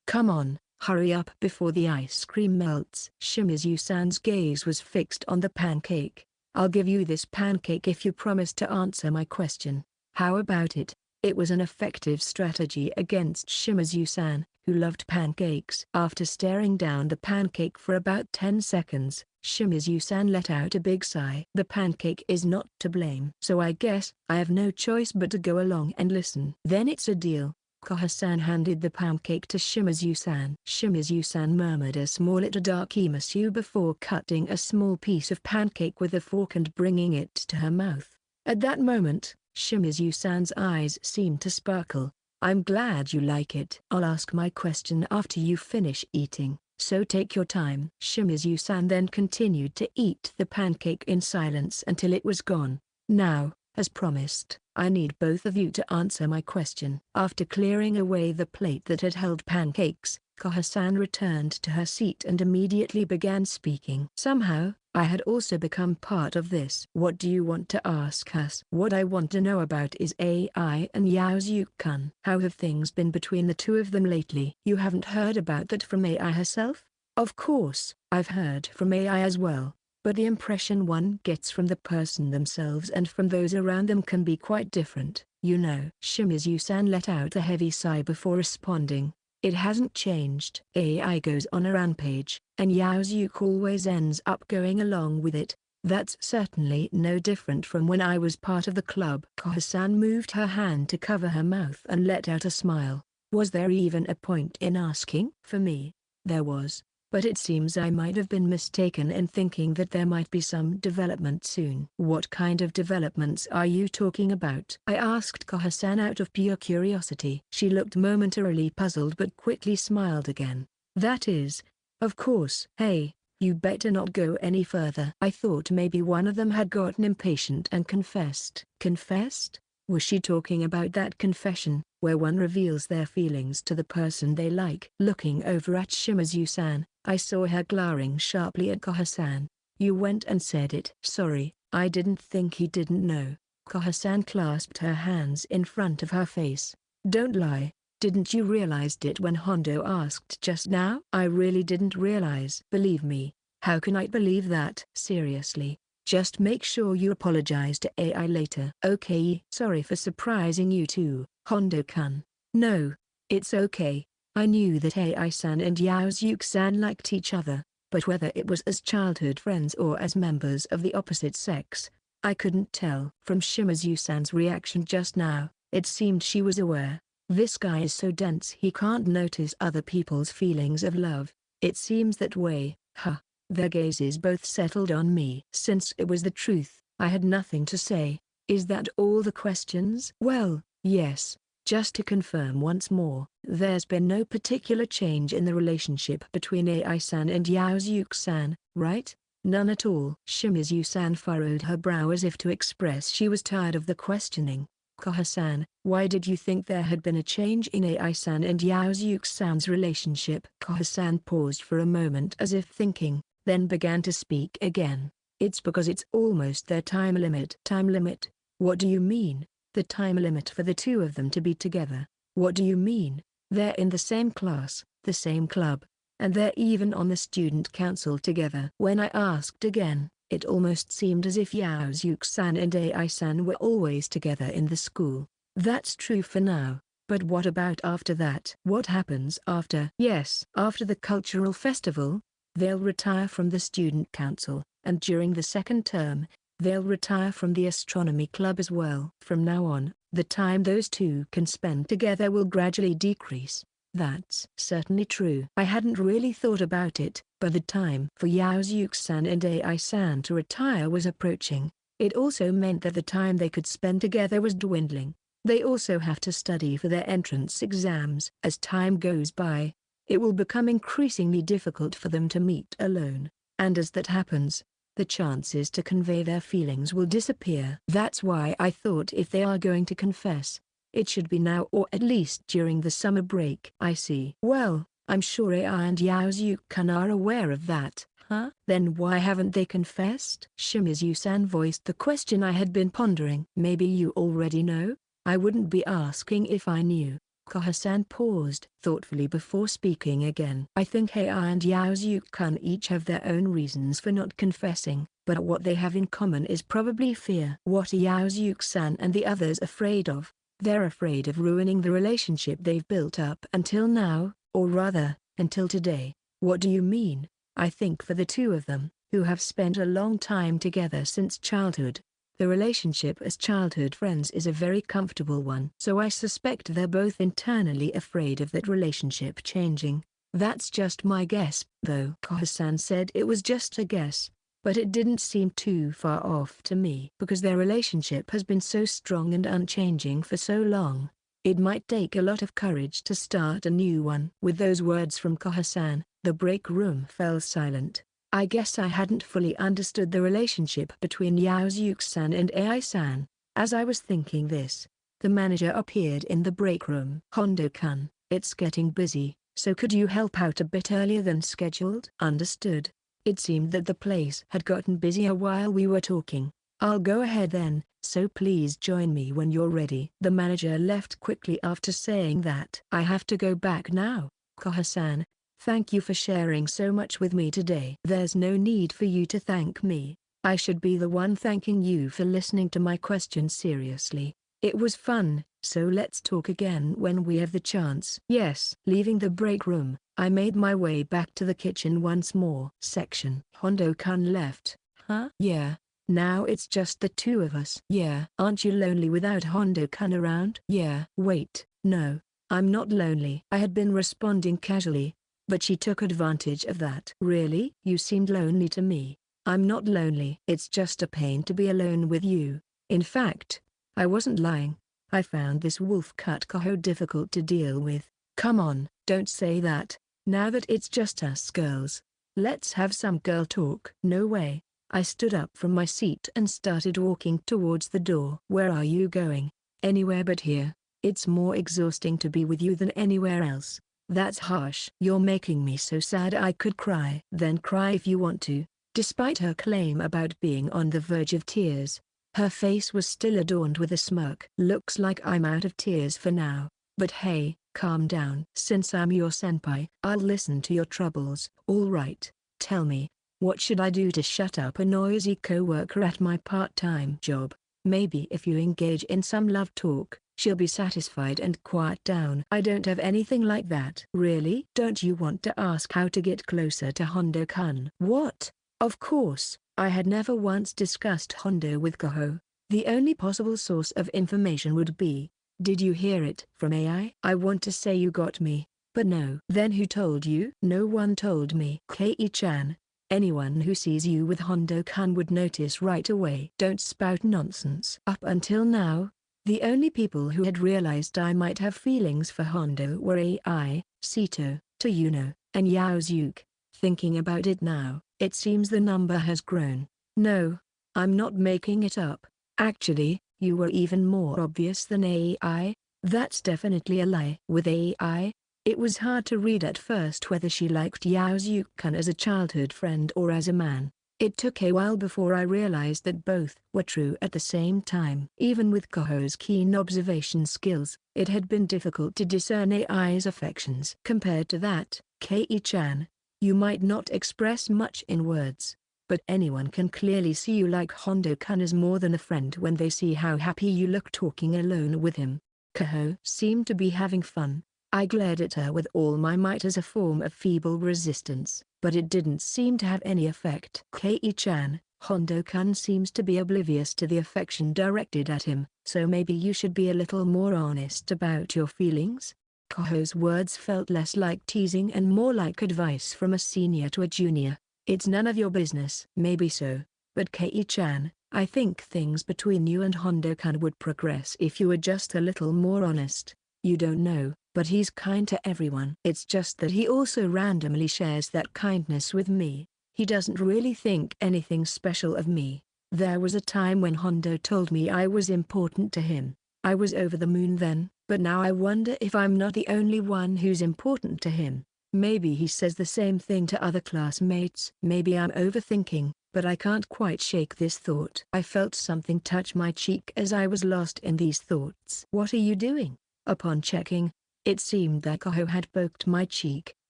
Come on, hurry up before the ice cream melts. Shimizu-san's gaze was fixed on the pancake. I'll give you this pancake if you promise to answer my question. How about it? It was an effective strategy against Shimizu-san, who loved pancakes. After staring down the pancake for about 10 seconds, Shimizu-san let out a big sigh. The pancake is not to blame. So I guess I have no choice but to go along and listen. Then it's a deal. Koha-san handed the pancake to Shimizu-san. Shimizu-san murmured a small itadakimasu before cutting a small piece of pancake with a fork and bringing it to her mouth. At that moment, Shimizu-san's eyes seemed to sparkle. I'm glad you like it. I'll ask my question after you finish eating, so take your time. Shimizu-san then continued to eat the pancake in silence until it was gone. Now, as promised, I need both of you to answer my question. After clearing away the plate that had held pancakes, Koha-san returned to her seat and immediately began speaking. Somehow, I had also become part of this. What do you want to ask us? What I want to know about is AI and Yaozu-kun. How have things been between the two of them lately? You haven't heard about that from AI herself? Of course, I've heard from AI as well, but the impression one gets from the person themselves and from those around them can be quite different. You know. Shimizu-san let out a heavy sigh before responding. It hasn't changed. AI goes on a rampage, and Yaozuke always ends up going along with it. That's certainly no different from when I was part of the club. Koha-san moved her hand to cover her mouth and let out a smile. Was there even a point in asking? For me, there was. But it seems I might have been mistaken in thinking that there might be some development soon. What kind of developments are you talking about? I asked Koha-san out of pure curiosity. She looked momentarily puzzled but quickly smiled again. That is, of course. Hey, you better not go any further. I thought maybe one of them had gotten impatient and confessed. Confessed? Was she talking about that confession, where one reveals their feelings to the person they like? Looking over at Shimizu-san, I saw her glaring sharply at Koha-san. You went and said it. Sorry, I didn't think he didn't know. Koha-san clasped her hands in front of her face. Don't lie, didn't you realize it when Hondo asked just now? I really didn't realize. Believe me, how can I believe that? Seriously. Just make sure you apologize to AI later. Okay. Sorry for surprising you too, Hondo-kun. No, it's okay. I knew that AI-san and Yaozuke-san liked each other, but whether it was as childhood friends or as members of the opposite sex, I couldn't tell. From Shimizu-san's reaction just now, it seemed she was aware. This guy is so dense he can't notice other people's feelings of love. It seems that way. Huh. Their gazes both settled on me. Since it was the truth, I had nothing to say. Is that all the questions? Well, yes. Just to confirm once more, there's been no particular change in the relationship between AI-san and Yaozuke-san, right? None at all. Shimizu-san furrowed her brow as if to express she was tired of the questioning. Koha-san, why did you think there had been a change in AI-san and Yaozuke-san's relationship? Koha-san paused for a moment as if thinking, then began to speak again. It's because it's almost their time limit. Time limit? What do you mean? The time limit for the two of them to be together. What do you mean? They're in the same class, the same club, and they're even on the student council together. When I asked again, it almost seemed as if Yaozuke-san and AI-san were always together in the school. That's true for now, but what about after that? What happens after? Yes, after the cultural festival, they'll retire from the student council, and during the second term, they'll retire from the astronomy club as well. From now on, the time those two can spend together will gradually decrease. That's certainly true. I hadn't really thought about it, but the time for Yaozuke-san and AI-san to retire was approaching. It also meant that the time they could spend together was dwindling. They also have to study for their entrance exams. As time goes by, it will become increasingly difficult for them to meet alone, and as that happens, the chances to convey their feelings will disappear. That's why I thought if they are going to confess, it should be now or at least during the summer break. I see. Well, I'm sure AI and Yaozuke-kun are aware of that. Huh? Then why haven't they confessed? Shimizu-san voiced the question I had been pondering. Maybe you already know? I wouldn't be asking if I knew. Koha-san paused thoughtfully before speaking again. I think AI and Yaozuke-kun each have their own reasons for not confessing, but what they have in common is probably fear. What are Yaozuke-san and the others afraid of? They're afraid of ruining the relationship they've built up until now, or rather, until today. What do you mean? I think for the two of them, who have spent a long time together since childhood, the relationship as childhood friends is a very comfortable one. So I suspect they're both internally afraid of that relationship changing. That's just my guess, though. Koha-san said it was just a guess, but it didn't seem too far off to me. Because their relationship has been so strong and unchanging for so long, it might take a lot of courage to start a new one. With those words from Koha-san, the break room fell silent. I guess I hadn't fully understood the relationship between Yaozuke-san and AI-san. As I was thinking this, the manager appeared in the break room. Hondo-kun, it's getting busy, so could you help out a bit earlier than scheduled? Understood. It seemed that the place had gotten busier while we were talking. I'll go ahead then, so please join me when you're ready. The manager left quickly after saying that. I have to go back now. Kaho-san, thank you for sharing so much with me today. There's no need for you to thank me. I should be the one thanking you for listening to my questions seriously. It was fun, so let's talk again when we have the chance. Yes. Leaving the break room, I made my way back to the kitchen once more. Section. Hondo-kun left. Huh? Yeah. Now it's just the two of us. Yeah. Aren't you lonely without Hondo-kun around? Yeah. Wait, no, I'm not lonely. I had been responding casually, but she took advantage of that. Really? You seemed lonely to me. I'm not lonely. It's just a pain to be alone with you. In fact, I wasn't lying. I found this wolf-cut Kaho difficult to deal with. Come on, don't say that. Now that it's just us girls, let's have some girl talk. No way. I stood up from my seat and started walking towards the door. Where are you going? Anywhere but here. It's more exhausting to be with you than anywhere else. That's harsh. You're making me so sad I could cry. Then cry if you want to. Despite her claim about being on the verge of tears, her face was still adorned with a smirk. Looks like I'm out of tears for now. But hey, calm down. Since I'm your senpai, I'll listen to your troubles. All right, tell me, what should I do to shut up a noisy co-worker at my part-time job? Maybe if you engage in some love talk, she'll be satisfied and quiet down. I don't have anything like that. Really? Don't you want to ask how to get closer to Hondo-kun? What? Of course, I had never once discussed Hondo with Kaho. The only possible source of information would be, did you hear it from AI? I want to say you got me, but no. Then who told you? No one told me. Kei-chan, anyone who sees you with Hondo-kun would notice right away. Don't spout nonsense. Up until now, the only people who had realized I might have feelings for Hondo were AI, Sito, Toyuno, and Yaozuke. Thinking about it now, it seems the number has grown. No, I'm not making it up. Actually, you were even more obvious than AI. That's definitely a lie. With AI, it was hard to read at first whether she liked Yaozuke-kun as a childhood friend or as a man. It took a while before I realized that both were true at the same time. Even with Kaho's keen observation skills, it had been difficult to discern AI's affections. Compared to that, Kei-chan, you might not express much in words, but anyone can clearly see you like Hondo-kun as more than a friend when they see how happy you look talking alone with him. Kaho seemed to be having fun. I glared at her with all my might as a form of feeble resistance, but it didn't seem to have any effect. Kei-chan, Hondo-kun seems to be oblivious to the affection directed at him, so maybe you should be a little more honest about your feelings? Kaho's words felt less like teasing and more like advice from a senior to a junior. It's none of your business. Maybe so, but Kei-chan, I think things between you and Hondo-kun would progress if you were just a little more honest. You don't know, but he's kind to everyone. It's just that he also randomly shares that kindness with me. He doesn't really think anything special of me. There was a time when Hondo told me I was important to him. I was over the moon then, but now I wonder if I'm not the only one who's important to him. Maybe he says the same thing to other classmates. Maybe I'm overthinking, but I can't quite shake this thought. I felt something touch my cheek as I was lost in these thoughts. What are you doing? Upon checking, it seemed that Kaho had poked my cheek.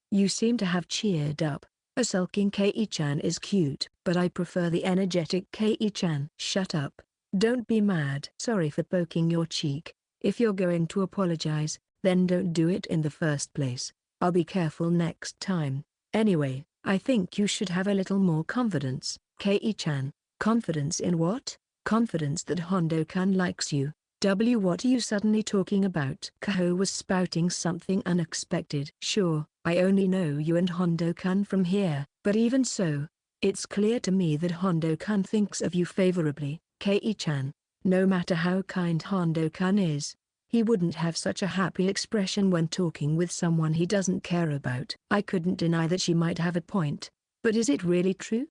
You seem to have cheered up. A sulking Kei-chan is cute, but I prefer the energetic Kei-chan. Shut up. Don't be mad. Sorry for poking your cheek. If you're going to apologize, then don't do it in the first place. I'll be careful next time. Anyway, I think you should have a little more confidence, Kei-chan. Confidence in what? Confidence that Hondo-kun likes you. What are you suddenly talking about? Kaho was spouting something unexpected. Sure, I only know you and Hondo-kun from here, but even so, it's clear to me that Hondo-kun thinks of you favorably. Kei-chan, no matter how kind Hondo-kun is, he wouldn't have such a happy expression when talking with someone he doesn't care about. I couldn't deny that she might have a point, but is it really true?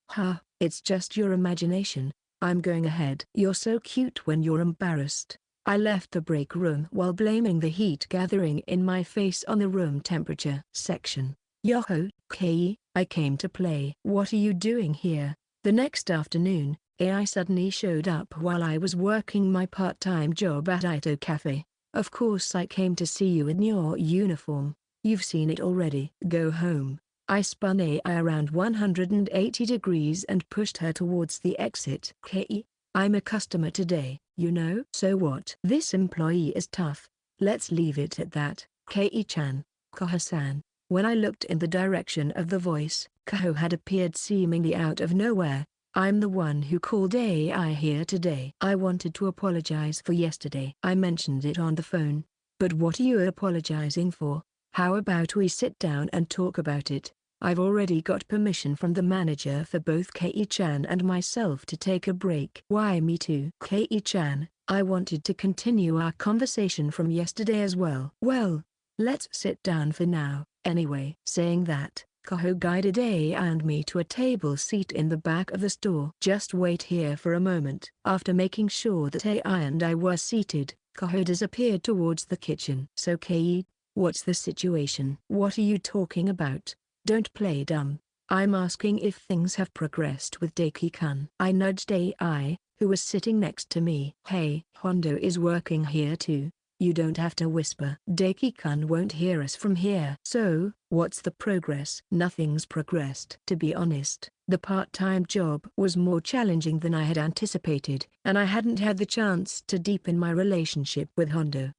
It's just your imagination. I'm going ahead. You're so cute when you're embarrassed. I left the break room while blaming the heat gathering in my face on the room temperature. Section. Yoho, Kei, I came to play. What are you doing here? The next afternoon, AI suddenly showed up while I was working my part-time job at Ito Cafe. Of course I came to see you in your uniform. You've seen it already. Go home. I spun AI around 180 degrees and pushed her towards the exit. Kei, I'm a customer today, you know. So what? This employee is tough. Let's leave it at that. Kei-chan. Kaho-san. When I looked in the direction of the voice, Kaho had appeared seemingly out of nowhere. I'm the one who called AI here today. I wanted to apologize for yesterday. I mentioned it on the phone. But what are you apologizing for? How about we sit down and talk about it? I've already got permission from the manager for both Kei-chan and myself to take a break. Why me too? Kei-chan, I wanted to continue our conversation from yesterday as well. Well, let's sit down for now, anyway. Saying that, Kaho guided AI and me to a table seat in the back of the store. Just wait here for a moment. After making sure that AI and I were seated, Kaho disappeared towards the kitchen. So Kei, what's the situation? What are you talking about? Don't play dumb. I'm asking if things have progressed with Deki-kun. I nudged AI, who was sitting next to me. Hey, Hondo is working here too. You don't have to whisper. Deki-kun won't hear us from here. So, what's the progress? Nothing's progressed. To be honest, the part-time job was more challenging than I had anticipated, and I hadn't had the chance to deepen my relationship with Hondo.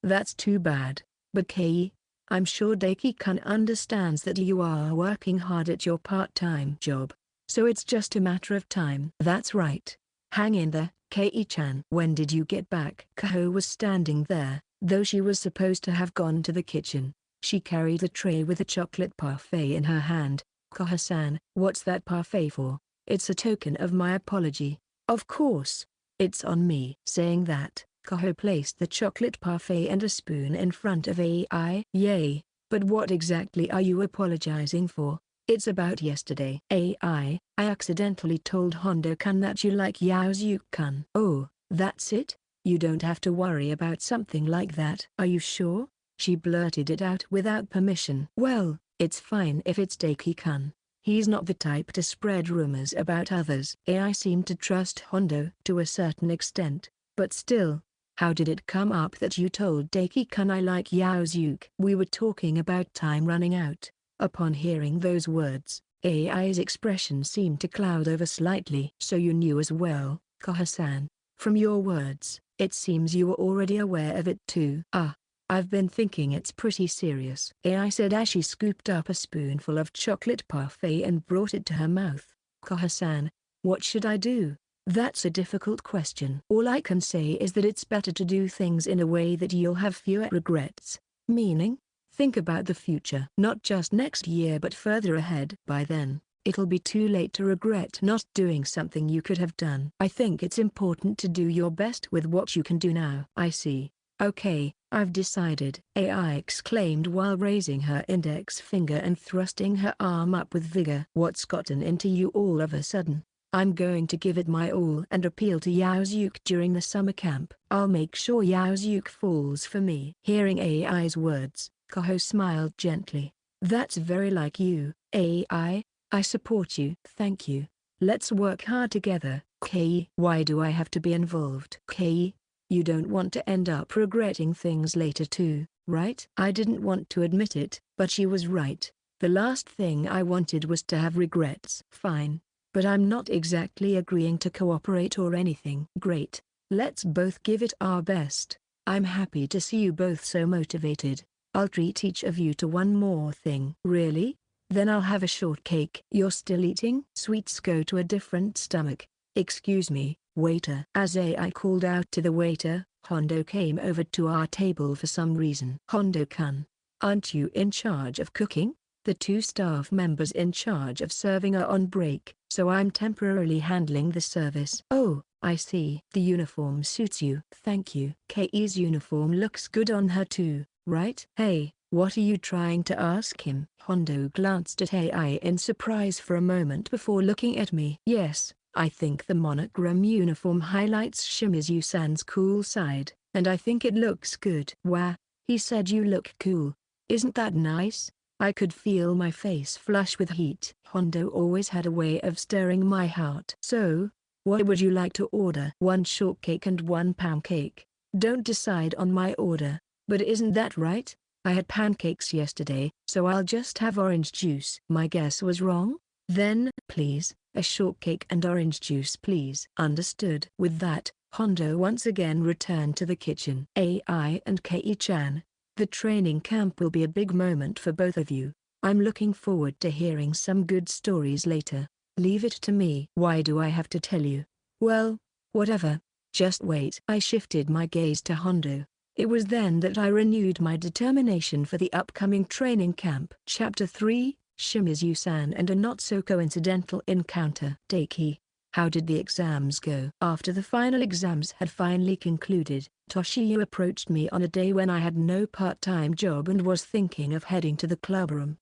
That's too bad. But Kei, I'm sure Deki-kun understands that you are working hard at your part-time job. So it's just a matter of time. That's right. Hang in there, Kei-chan. When did you get back? Kaho was standing there, though she was supposed to have gone to the kitchen. She carried a tray with a chocolate parfait in her hand. Kaho-san, what's that parfait for? It's a token of my apology. Of course. It's on me. Saying that, Kaho placed the chocolate parfait and a spoon in front of AI. Yay, but what exactly are you apologizing for? It's about yesterday. AI, I accidentally told Hondo-kun that you like Yaozu-kun. Oh, that's it? You don't have to worry about something like that. Are you sure? She blurted it out without permission. Well, it's fine if it's Deki-kun. He's not the type to spread rumors about others. AI seemed to trust Hondo to a certain extent, but still. How did it come up that you told Deki-kun I like Yaozu? We were talking about time running out. Upon hearing those words, AI's expression seemed to cloud over slightly. So you knew as well, Kaho-san. From your words, it seems you were already aware of it too. I've been thinking it's pretty serious, AI said as she scooped up a spoonful of chocolate parfait and brought it to her mouth. Kaho-san, what should I do? That's a difficult question. All I can say is that it's better to do things in a way that you'll have fewer regrets. Meaning? Think about the future. Not just next year but further ahead. By then, it'll be too late to regret not doing something you could have done. I think it's important to do your best with what you can do now. I see. Okay, I've decided, AI exclaimed while raising her index finger and thrusting her arm up with vigor. What's gotten into you all of a sudden? I'm going to give it my all and appeal to Yaozu during the summer camp. I'll make sure Yaozu falls for me. Hearing AI's words, Kaho smiled gently. That's very like you, AI. I support you. Thank you. Let's work hard together. Kei, why do I have to be involved? Kei, you don't want to end up regretting things later too, right? I didn't want to admit it, but she was right. The last thing I wanted was to have regrets. Fine. But I'm not exactly agreeing to cooperate or anything. Great. Let's both give it our best. I'm happy to see you both so motivated. I'll treat each of you to one more thing. Really? Then I'll have a shortcake. You're still eating? Sweets go to a different stomach. Excuse me, waiter. As AI called out to the waiter, Hondo came over to our table for some reason. Hondo-kun, aren't you in charge of cooking? The two staff members in charge of serving are on break, so I'm temporarily handling the service. Oh, I see. The uniform suits you. Thank you. Kei's uniform looks good on her too, right? Hey, what are you trying to ask him? Hondo glanced at AI in surprise for a moment before looking at me. Yes, I think the monogram uniform highlights Shimizu-san's cool side, and I think it looks good. Wow, he said you look cool. Isn't that nice? I could feel my face flush with heat. Hondo always had a way of stirring my heart. So, what would you like to order? 1 shortcake and 1 pancake. Don't decide on my order. But isn't that right? I had pancakes yesterday, so I'll just have orange juice. My guess was wrong? Then, please, a shortcake and orange juice please. Understood. With that, Hondo once again returned to the kitchen. AI and Kei-chan, the training camp will be a big moment for both of you. I'm looking forward to hearing some good stories later. Leave it to me. Why do I have to tell you? Well, whatever. Just wait. I shifted my gaze to Hondo. It was then that I renewed my determination for the upcoming training camp. Chapter 3, Shimizu-san and a not-so-coincidental encounter. Daiki, how did the exams go? After the final exams had finally concluded, Toshio approached me on a day when I had no part-time job and was thinking of heading to the clubroom.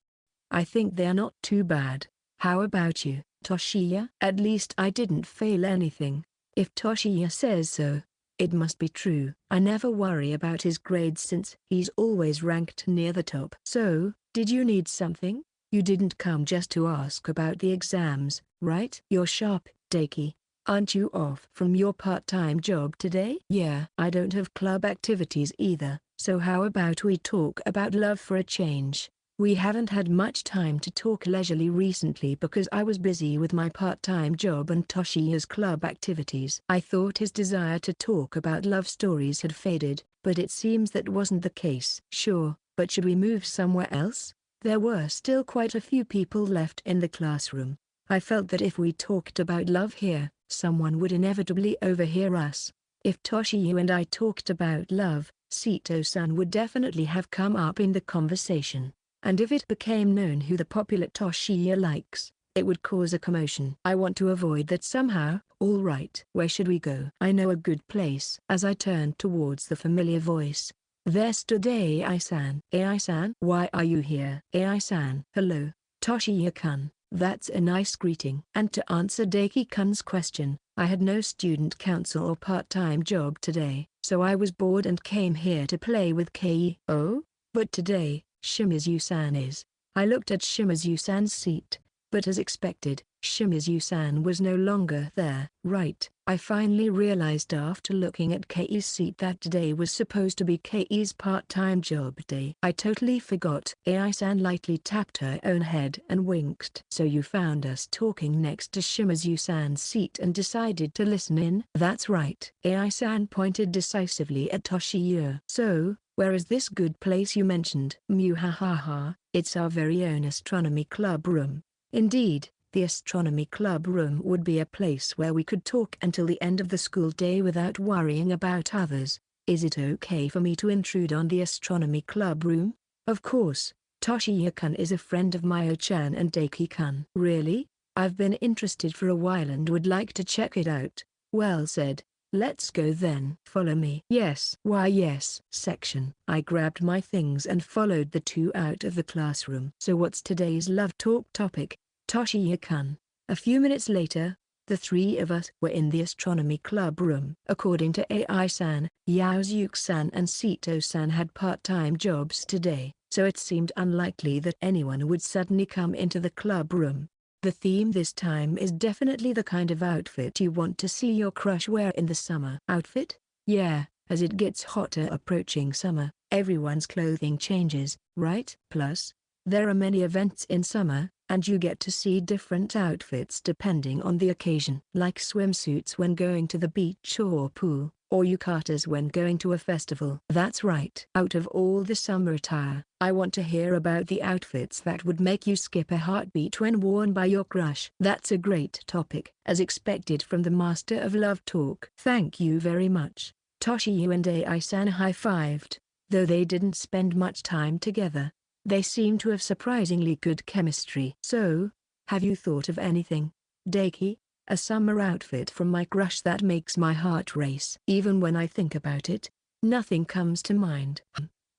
I think they are not too bad. How about you, Toshio? At least I didn't fail anything. If Toshio says so, it must be true. I never worry about his grades since he's always ranked near the top. So, did you need something? You didn't come just to ask about the exams, right? You're sharp, Daiki. Aren't you off from your part-time job today? Yeah. I don't have club activities either, so how about we talk about love for a change? We haven't had much time to talk leisurely recently because I was busy with my part-time job and Toshio's club activities. I thought his desire to talk about love stories had faded, but it seems that wasn't the case. Sure, but should we move somewhere else? There were still quite a few people left in the classroom. I felt that if we talked about love here, someone would inevitably overhear us. If Toshio and I talked about love, Sito-san would definitely have come up in the conversation. And if it became known who the popular Toshio likes, it would cause a commotion. I want to avoid that somehow. All right. Where should we go? I know a good place. As I turned towards the familiar voice, there stood AI-san. AI-san? Why are you here? AI-san. Hello, Toshio-kun. That's a nice greeting. And to answer Daiki-kun's question, I had no student council or part-time job today, so I was bored and came here to play with Kei. Oh? But today, Shimizu-san is. I looked at Shimizu-san's seat, but as expected, Shimizu-san was no longer there. Right. I finally realized after looking at Kei's seat that today was supposed to be Kei's part-time job day. I totally forgot. AI-san lightly tapped her own head and winked. So you found us talking next to Shimizu-san's seat and decided to listen in? That's right. AI-san pointed decisively at Toshio. So, where is this good place you mentioned? Muhahaha, it's our very own astronomy club room. Indeed, the astronomy club room would be a place where we could talk until the end of the school day without worrying about others. Is it okay for me to intrude on the astronomy club room? Of course. Toshio-kun is a friend of Mio-chan and Daiki-kun. Really? I've been interested for a while and would like to check it out. Well said. Let's go then. Follow me. Yes. Why yes. Section. I grabbed my things and followed the two out of the classroom. So what's today's love talk topic? Toshio-kun. A few minutes later, the three of us were in the astronomy club room. According to AI-san, Yaozuki-san and Sito-san had part-time jobs today, so it seemed unlikely that anyone would suddenly come into the club room. The theme this time is definitely the kind of outfit you want to see your crush wear in the summer. Outfit? Yeah, as it gets hotter approaching summer, everyone's clothing changes, right? Plus, there are many events in summer, and you get to see different outfits depending on the occasion. Like swimsuits when going to the beach or pool, or yukatas when going to a festival. That's right. Out of all the summer attire, I want to hear about the outfits that would make you skip a heartbeat when worn by your crush. That's a great topic, as expected from the master of love talk. Thank you very much. Toshio and AI-san high-fived, though they didn't spend much time together. They seem to have surprisingly good chemistry. So, have you thought of anything, Daiki? A summer outfit from my crush that makes my heart race. Even when I think about it, nothing comes to mind.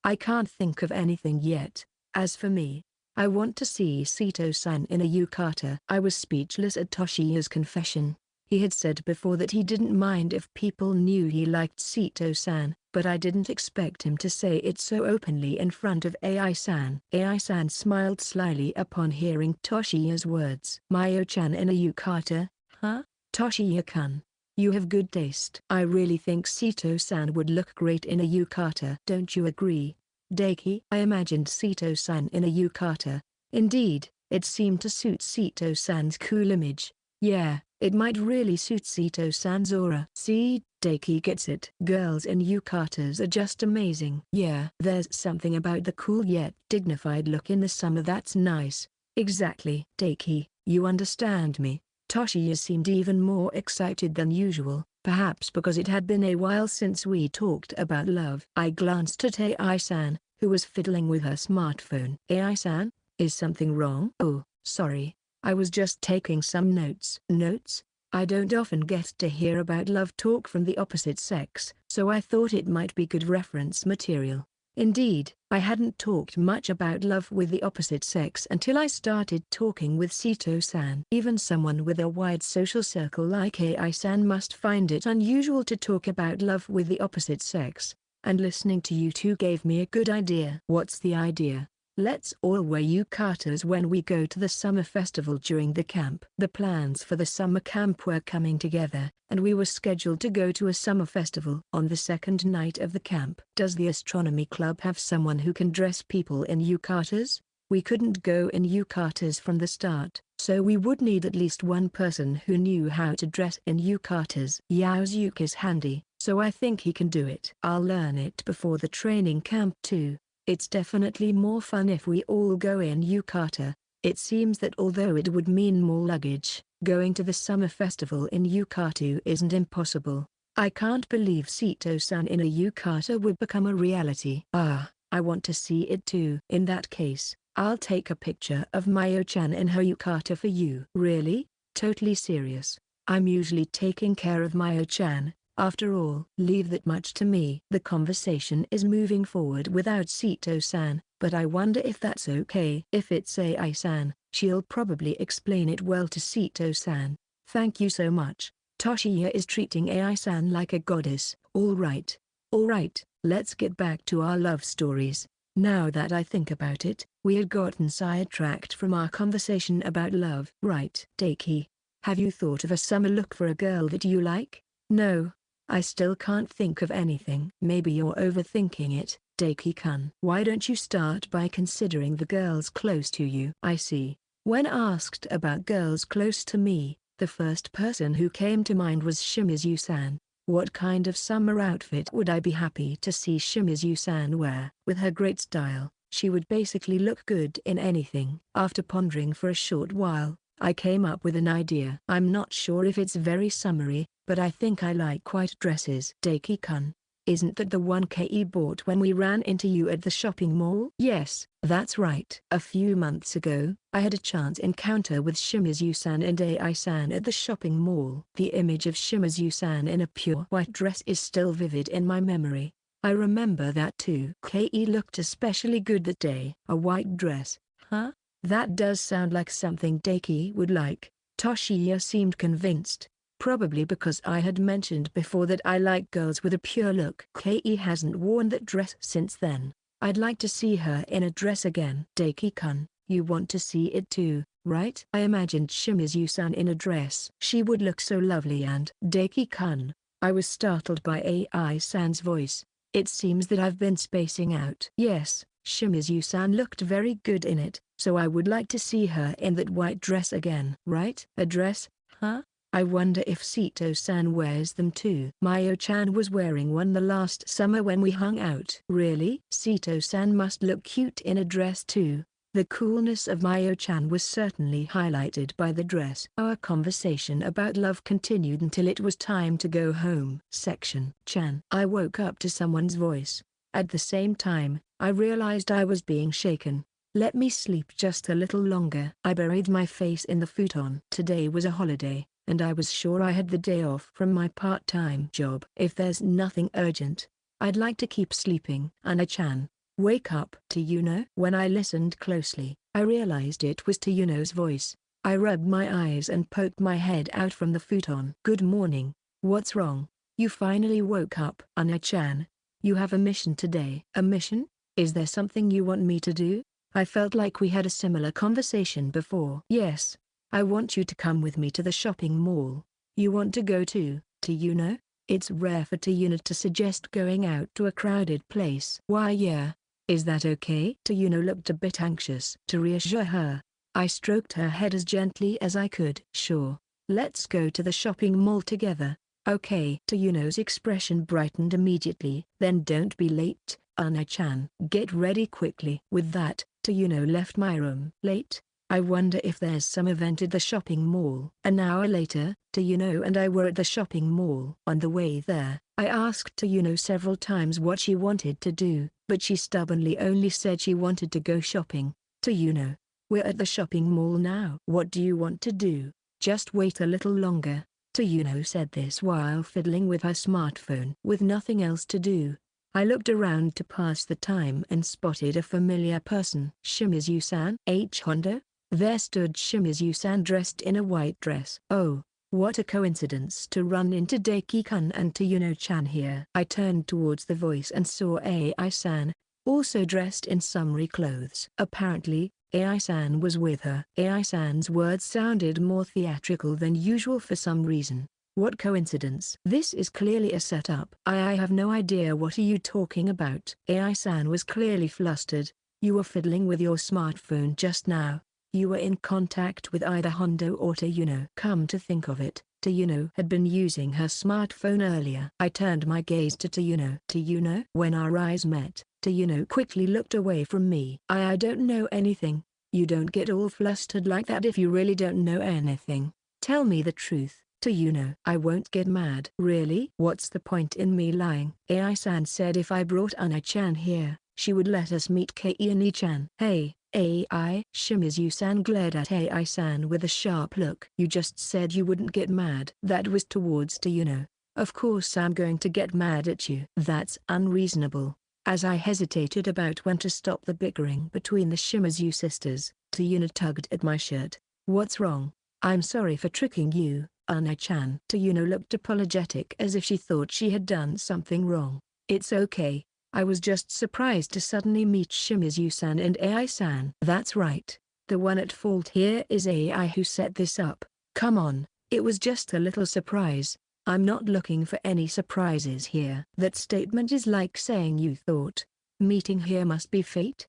I can't think of anything yet. As for me, I want to see Sito-san in a yukata. I was speechless at Toshio's confession. He had said before that he didn't mind if people knew he liked Sito-san, but I didn't expect him to say it so openly in front of AI-san. AI-san smiled slyly upon hearing Toshiya's words. Mayo-chan in a yukata, huh? Toshiya-kun, you have good taste. I really think Sito-san would look great in a yukata. Don't you agree, Daiki? I imagined Sito-san in a yukata. Indeed, it seemed to suit Sito-san's cool image. Yeah, it might really suit Sito-san's aura. See, Daiki gets it. Girls in yukatas are just amazing. Yeah, there's something about the cool yet dignified look in the summer that's nice. Exactly. Daiki, you understand me. Toshiya seemed even more excited than usual, perhaps because it had been a while since we talked about love. I glanced at AI-san, who was fiddling with her smartphone. AI-san, is something wrong? Oh, sorry. I was just taking some notes. Notes? I don't often get to hear about love talk from the opposite sex, so I thought it might be good reference material. Indeed, I hadn't talked much about love with the opposite sex until I started talking with Sito-san. Even someone with a wide social circle like AI-san must find it unusual to talk about love with the opposite sex, and listening to you two gave me a good idea. What's the idea? Let's all wear yukatas when we go to the summer festival during the camp. The plans for the summer camp were coming together, and we were scheduled to go to a summer festival on the second night of the camp. Does the astronomy club have someone who can dress people in yukatas? We couldn't go in yukatas from the start, so we would need at least one person who knew how to dress in yukatas. Yaozuke is handy, so I think he can do it. I'll learn it before the training camp too. It's definitely more fun if we all go in yukata. It seems that although it would mean more luggage, going to the summer festival in yukata isn't impossible. I can't believe Sito-san in a yukata would become a reality. Ah, I want to see it too. In that case, I'll take a picture of Mayo-chan in her yukata for you. Really? Totally serious. I'm usually taking care of Mayo-chan. After all, leave that much to me. The conversation is moving forward without Sito-san, but I wonder if that's okay. If it's AI-san, she'll probably explain it well to Sito-san. Thank you so much. Toshiya is treating AI-san like a goddess. All right, let's get back to our love stories. Now that I think about it, we had gotten sidetracked from our conversation about love. Right. Daiki, have you thought of a summer look for a girl that you like? No. I still can't think of anything. Maybe you're overthinking it, Daiki-kun. Why don't you start by considering the girls close to you? I see. When asked about girls close to me, the first person who came to mind was Shimizu-san. What kind of summer outfit would I be happy to see Shimizu-san wear? With her great style, she would basically look good in anything. After pondering for a short while, I came up with an idea. I'm not sure if it's very summery, but I think I like white dresses. Daiki-kun, isn't that the one Ke bought when we ran into you at the shopping mall? Yes, that's right. A few months ago, I had a chance encounter with Shimizu-san and AI-san at the shopping mall. The image of Shimizu-san in a pure white dress is still vivid in my memory. I remember that too. Ke looked especially good that day. A white dress, huh? That does sound like something Daiki would like. Toshiya seemed convinced, probably because I had mentioned before that I like girls with a pure look. Ke hasn't worn that dress since then. I'd like to see her in a dress again. Daiki-kun, you want to see it too, right? I imagined Shimizu-san in a dress. She would look so lovely. And Daiki-kun, I was startled by AI-san's voice. It seems that I've been spacing out. Yes, Shimizu-san looked very good in it, so I would like to see her in that white dress again. Right? A dress, huh? I wonder if Sito-san wears them too. Mayo-chan was wearing one the last summer when we hung out. Really? Sito-san must look cute in a dress too. The coolness of Mayo-chan was certainly highlighted by the dress. Our conversation about love continued until it was time to go home. Section. Chan. I woke up to someone's voice. At the same time, I realized I was being shaken. Let me sleep just a little longer. I buried my face in the futon. Today was a holiday, and I was sure I had the day off from my part-time job. If there's nothing urgent, I'd like to keep sleeping. Ana-chan, wake up. Tayuno? When I listened closely, I realized it was Tayuno's voice. I rubbed my eyes and poked my head out from the futon. Good morning. What's wrong? You finally woke up. Ana-chan, You have a mission today. A mission? Is there something you want me to do? I felt like we had a similar conversation before. Yes. I want you to come with me to the shopping mall. You want to go to Yuno? It's rare for Yuno to suggest going out to a crowded place. Why yeah. Is that okay? Yuno looked a bit anxious. To reassure her, I stroked her head as gently as I could. Sure. Let's go to the shopping mall together. Okay. Yuno's expression brightened immediately. Then don't be late, Ana-chan. Get ready quickly. With that, Yuno left my room. Late? I wonder if there's some event at the shopping mall. An hour later, Yuno and I were at the shopping mall. On the way there, I asked Yuno several times what she wanted to do, but she stubbornly only said she wanted to go shopping. Yuno, we're at the shopping mall now. What do you want to do? Just wait a little longer. Yuno said this while fiddling with her smartphone. With nothing else to do, I looked around to pass the time and spotted a familiar person. Shimizu-san? Hondo? There stood Shimizu-san dressed in a white dress. Oh, what a coincidence to run into Daiki-kun and Yuno-chan here. I turned towards the voice and saw Ai-san, also dressed in summery clothes. Apparently, Ai-san was with her. Ai-san's words sounded more theatrical than usual for some reason. What coincidence? This is clearly a setup. I have no idea what are you talking about. Ai-san was clearly flustered. You were fiddling with your smartphone just now. You were in contact with either Hondo or Yuno. Come to think of it, Yuno had been using her smartphone earlier. I turned my gaze to Yuno. Yuno? When our eyes met, Yuno quickly looked away from me. I don't know anything. You don't get all flustered like that if you really don't know anything. Tell me the truth. Yuno. I won't get mad. Really? What's the point in me lying? Ai-san said if I brought Ana-chan here, she would let us meet Kei-ni-chan. Hey, Ai. Shimizu-san glared at Ai-san with a sharp look. You just said you wouldn't get mad. That was towards Yuno. Of course I'm going to get mad at you. That's unreasonable. As I hesitated about when to stop the bickering between the Shimizu sisters, Yuno tugged at my shirt. What's wrong? I'm sorry for tricking you, Ana-chan. Yuno looked apologetic as if she thought she had done something wrong. It's okay. I was just surprised to suddenly meet Shimizu-san and Ai-san. That's right. The one at fault here is Ai who set this up. Come on, it was just a little surprise. I'm not looking for any surprises here. That statement is like saying you thought meeting here must be fate?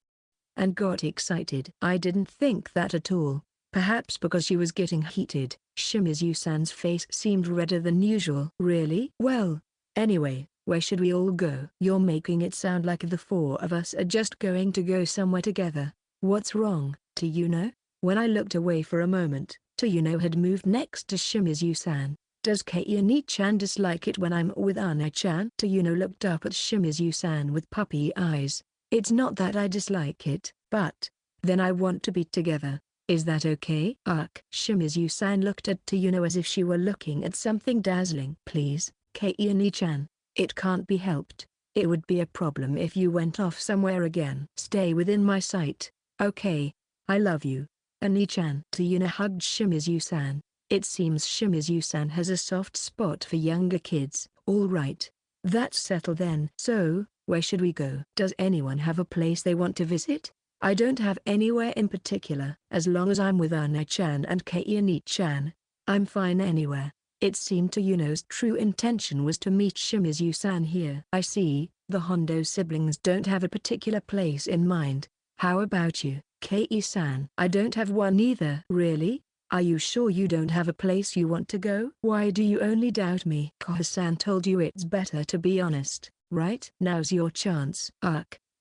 And got excited. I didn't think that at all. Perhaps because she was getting heated, Shimizu-san's face seemed redder than usual. Really? Well, anyway. Where should we all go? You're making it sound like the four of us are just going to go somewhere together. What's wrong, Yuno? When I looked away for a moment, Yuno had moved next to Shimizu-san. Does Kei-ni-chan dislike it when I'm with Ana-chan? Yuno looked up at Shimizu-san with puppy eyes. It's not that I dislike it, but then I want to be together. Is that okay? Shimizu-san looked at Yuno as if she were looking at something dazzling. Please, Kei-ni-chan. It can't be helped. It would be a problem if you went off somewhere again. Stay within my sight. Okay. I love you. Ani-chan. Yuno hugged Shimizu-san. It seems Shimizu-san has a soft spot for younger kids. All right. That's settled then. So, where should we go? Does anyone have a place they want to visit? I don't have anywhere in particular. As long as I'm with Ana-chan and Kei-ni-chan, I'm fine anywhere. It seemed Yuno's true intention was to meet Shimizu-san here. I see, the Hondo siblings don't have a particular place in mind. How about you, Kei-san? I don't have one either. Really? Are you sure you don't have a place you want to go? Why do you only doubt me? Koha-san told you it's better to be honest, right? Now's your chance.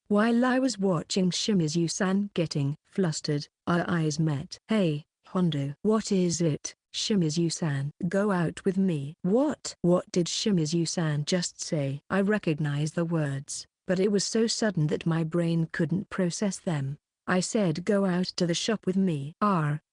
While I was watching Shimizu-san getting flustered, our eyes met. Hey, Hondo. What is it? Shimizu-san. Go out with me. What? What did Shimizu-san just say? I recognized the words, but it was so sudden that my brain couldn't process them. I said go out to the shop with me.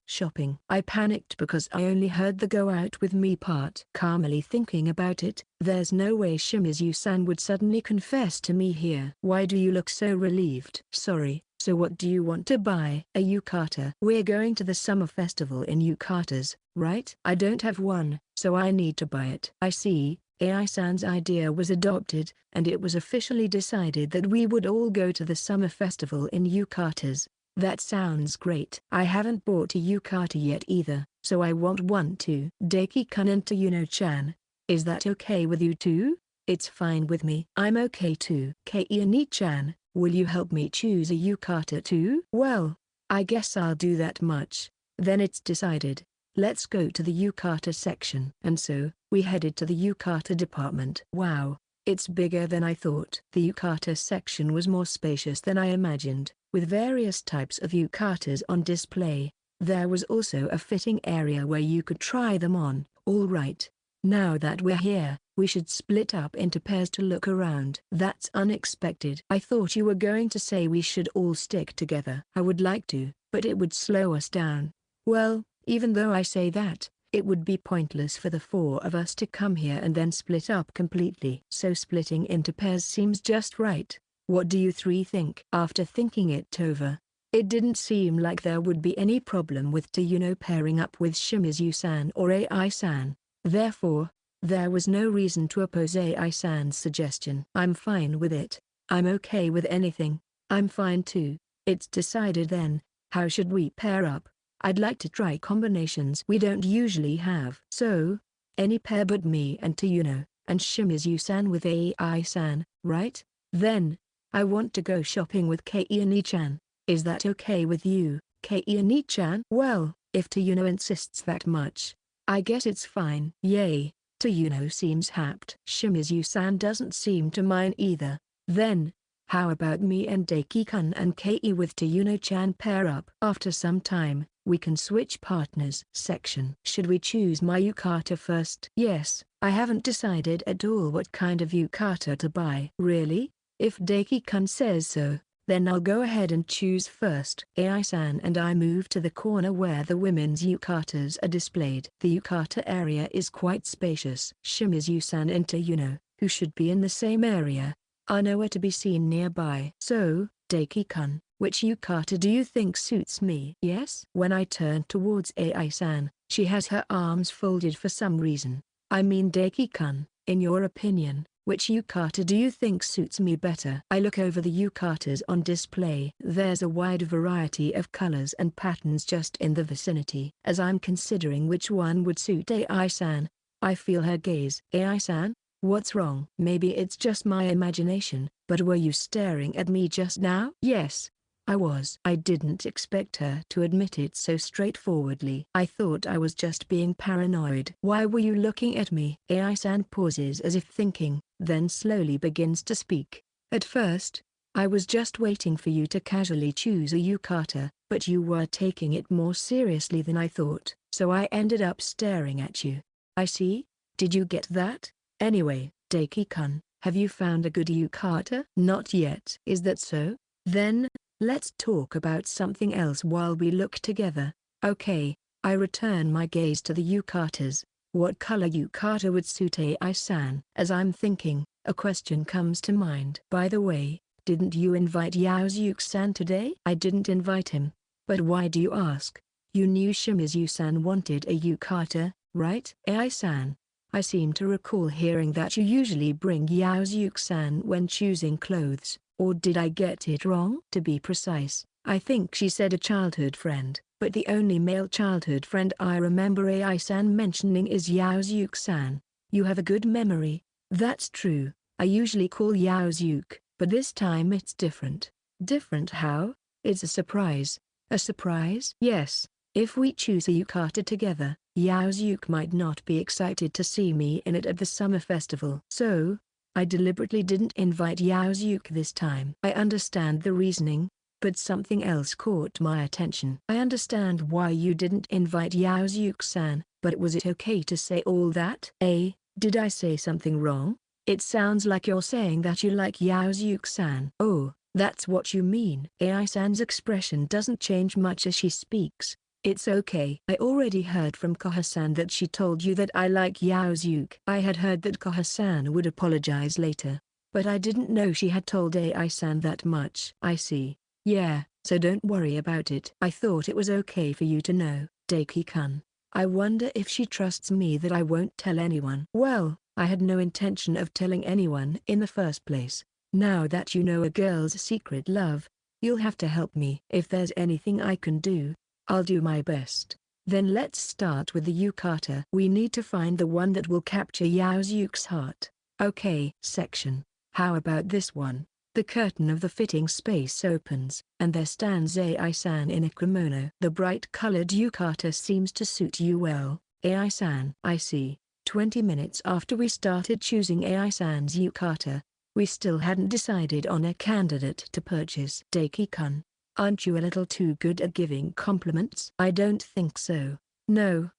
Shopping. I panicked because I only heard the go out with me part. Calmly thinking about it, there's no way Shimizu-san would suddenly confess to me here. Why do you look so relieved? Sorry, so what do you want to buy? A yukata. We're going to the summer festival in yukatas, right? I don't have one, so I need to buy it. I see, AI-san's idea was adopted, and it was officially decided that we would all go to the summer festival in yukatas. That sounds great. I haven't bought a yukata yet either, so I want one too. Deki-kun and Tayuno-chan. Is that okay with you too? It's fine with me. I'm okay too. Kei-ani-chan, will you help me choose a yukata too? Well, I guess I'll do that much. Then it's decided. Let's go to the yukata section. And so, we headed to the yukata department. Wow, it's bigger than I thought. The yukata section was more spacious than I imagined, with various types of yukatas on display. There was also a fitting area where you could try them on. All right. Now that we're here, we should split up into pairs to look around. That's unexpected. I thought you were going to say we should all stick together. I would like to, but it would slow us down. Well, even though I say that, it would be pointless for the four of us to come here and then split up completely. So splitting into pairs seems just right. What do you three think? After thinking it over, it didn't seem like there would be any problem with Tayuno pairing up with Shimizu-san or AI-san. Therefore, there was no reason to oppose AI-san's suggestion. I'm fine with it. I'm okay with anything. I'm fine too. It's decided then. How should we pair up? I'd like to try combinations we don't usually have. So, any pair but me and Tayuno, and Shimizu-san with AI-san, right? Then, I want to go shopping with Kei-ani-chan. Is that okay with you, Kei-ani-chan? Well, if Tayuno insists that much, I guess it's fine. Yay, Tayuno seems happy. Shimizu-san doesn't seem to mind either. Then, how about me and Deki-kun and Kei with Tayuno-chan pair up? After some time, we can switch partners. Section. Should we choose my yukata first? Yes, I haven't decided at all what kind of yukata to buy. Really? If Deki-kun says so, then I'll go ahead and choose first. AI-san and I move to the corner where the women's yukatas are displayed. The yukata area is quite spacious. Shimizu-san and Tayuno, who should be in the same area, are nowhere to be seen nearby. So, Deki-kun, which yukata do you think suits me? Yes? When I turn towards AI-san, she has her arms folded for some reason. I mean Deki-kun, in your opinion, which yukata do you think suits me better? I look over the yukatas on display. There's a wide variety of colors and patterns just in the vicinity. As I'm considering which one would suit AI-san, I feel her gaze. AI-san? What's wrong? Maybe it's just my imagination, but were you staring at me just now? Yes, I was. I didn't expect her to admit it so straightforwardly. I thought I was just being paranoid. Why were you looking at me? AI-san pauses as if thinking, then slowly begins to speak. At first, I was just waiting for you to casually choose a yukata, but you were taking it more seriously than I thought, so I ended up staring at you. I see? Did you get that? Anyway, Deki-kun, have you found a good yukata? Not yet. Is that so? Then, let's talk about something else while we look together. Okay, I return my gaze to the yukatas. What color yukata would suit AI-san? As I'm thinking, a question comes to mind. By the way, didn't you invite Yaozuke-san today? I didn't invite him. But why do you ask? You knew Shimizu-san wanted a yukata, right? AI-san, I seem to recall hearing that you usually bring Yaozuke-san when choosing clothes. Or did I get it wrong? To be precise, I think she said a childhood friend, but the only male childhood friend I remember AI-san mentioning is Yaozuke-san. You have a good memory. That's true. I usually call Yaozuke, but this time it's different. Different how? It's a surprise. A surprise? Yes. If we choose a yukata together, Yaozuke might not be excited to see me in it at the summer festival. So, I deliberately didn't invite Yaozuke this time. I understand the reasoning, but something else caught my attention. I understand why you didn't invite Yaozuke-san, but was it okay to say all that? Did I say something wrong? It sounds like you're saying that you like Yaozuke-san. Oh, that's what you mean. AI-san's expression doesn't change much as she speaks. It's okay. I already heard from Koha-san that she told you that I like Yaozuke. I had heard that Koha-san would apologize later, but I didn't know she had told AI-san that much. I see. Yeah, so don't worry about it. I thought it was okay for you to know, Deki-kun. I wonder if she trusts me that I won't tell anyone. Well, I had no intention of telling anyone in the first place. Now that you know a girl's secret love, you'll have to help me. If there's anything I can do, I'll do my best. Then let's start with the yukata. We need to find the one that will capture Yaozuke's heart. Okay. Section. How about this one? The curtain of the fitting space opens, and there stands Ai-san in a kimono. The bright-colored yukata seems to suit you well, Ai-san. I see. 20 minutes after we started choosing Ai-san's yukata, we still hadn't decided on a candidate to purchase. Daki-kun, aren't you a little too good at giving compliments? I don't think so. No.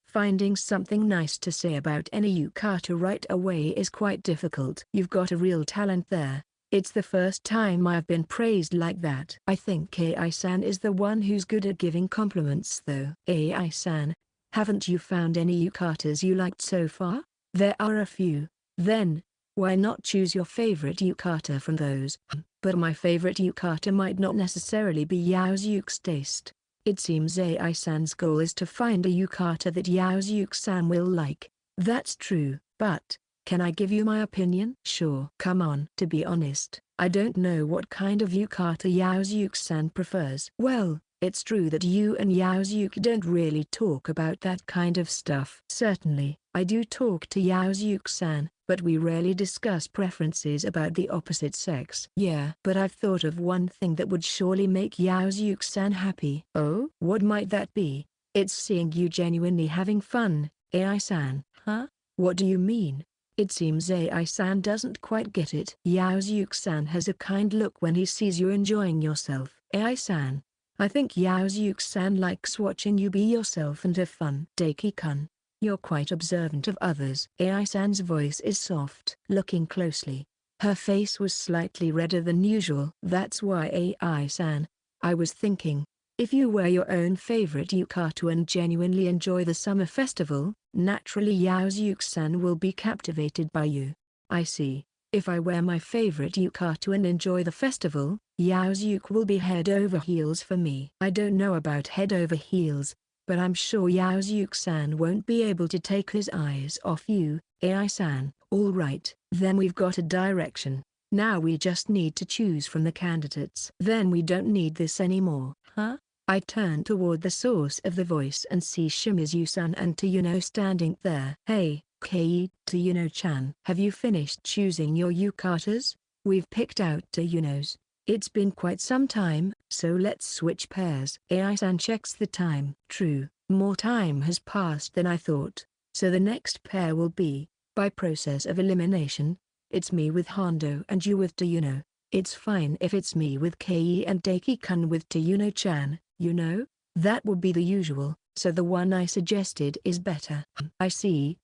Finding something nice to say about any yukata right away is quite difficult. You've got a real talent there. It's the first time I've been praised like that. I think Ai-san is the one who's good at giving compliments though. Ai-san, haven't you found any yukatas you liked so far? There are a few. Then, why not choose your favorite yukata from those? But my favorite yukata might not necessarily be Yaozuke's taste. It seems Ai-san's goal is to find a yukata that Yaozuke-san will like. That's true, but can I give you my opinion? Sure. Come on. To be honest, I don't know what kind of yukata Yaozuke-san prefers. Well, it's true that you and Yaozuke don't really talk about that kind of stuff. Certainly, I do talk to Yaozuke-san, but we rarely discuss preferences about the opposite sex. Yeah. But I've thought of one thing that would surely make Yaozuke-san happy. Oh? What might that be? It's seeing you genuinely having fun, Ai-san. Huh? What do you mean? It seems Ai-san doesn't quite get it. Yaozuke-san has a kind look when he sees you enjoying yourself. Ai-san, I think Yaozuke-san likes watching you be yourself and have fun. Daki-kun, you're quite observant of others. Ai-san's voice is soft. Looking closely, her face was slightly redder than usual. That's why Ai-san, I was thinking, if you wear your own favorite yukata and genuinely enjoy the summer festival, naturally Yaozuke-san will be captivated by you. I see. If I wear my favorite yukata and enjoy the festival, Yaozuke will be head over heels for me. I don't know about head over heels, but I'm sure Yaozuke-san won't be able to take his eyes off you, Ai-san. All right. Then we've got a direction. Now we just need to choose from the candidates. Then we don't need this anymore. Huh? I turn toward the source of the voice and see Shimizu-san and Tayuno standing there. Hey, Tayuno-chan. Have you finished choosing your yukatas? We've picked out Tayuno's. It's been quite some time, so let's switch pairs. Ai-san checks the time. True, more time has passed than I thought. So the next pair will be, by process of elimination, it's me with Hondo and you with Tayuno. It's fine if it's me with Kei and Daki-kun with Tayuno-chan, you know? That would be the usual, so the one I suggested is better. I see,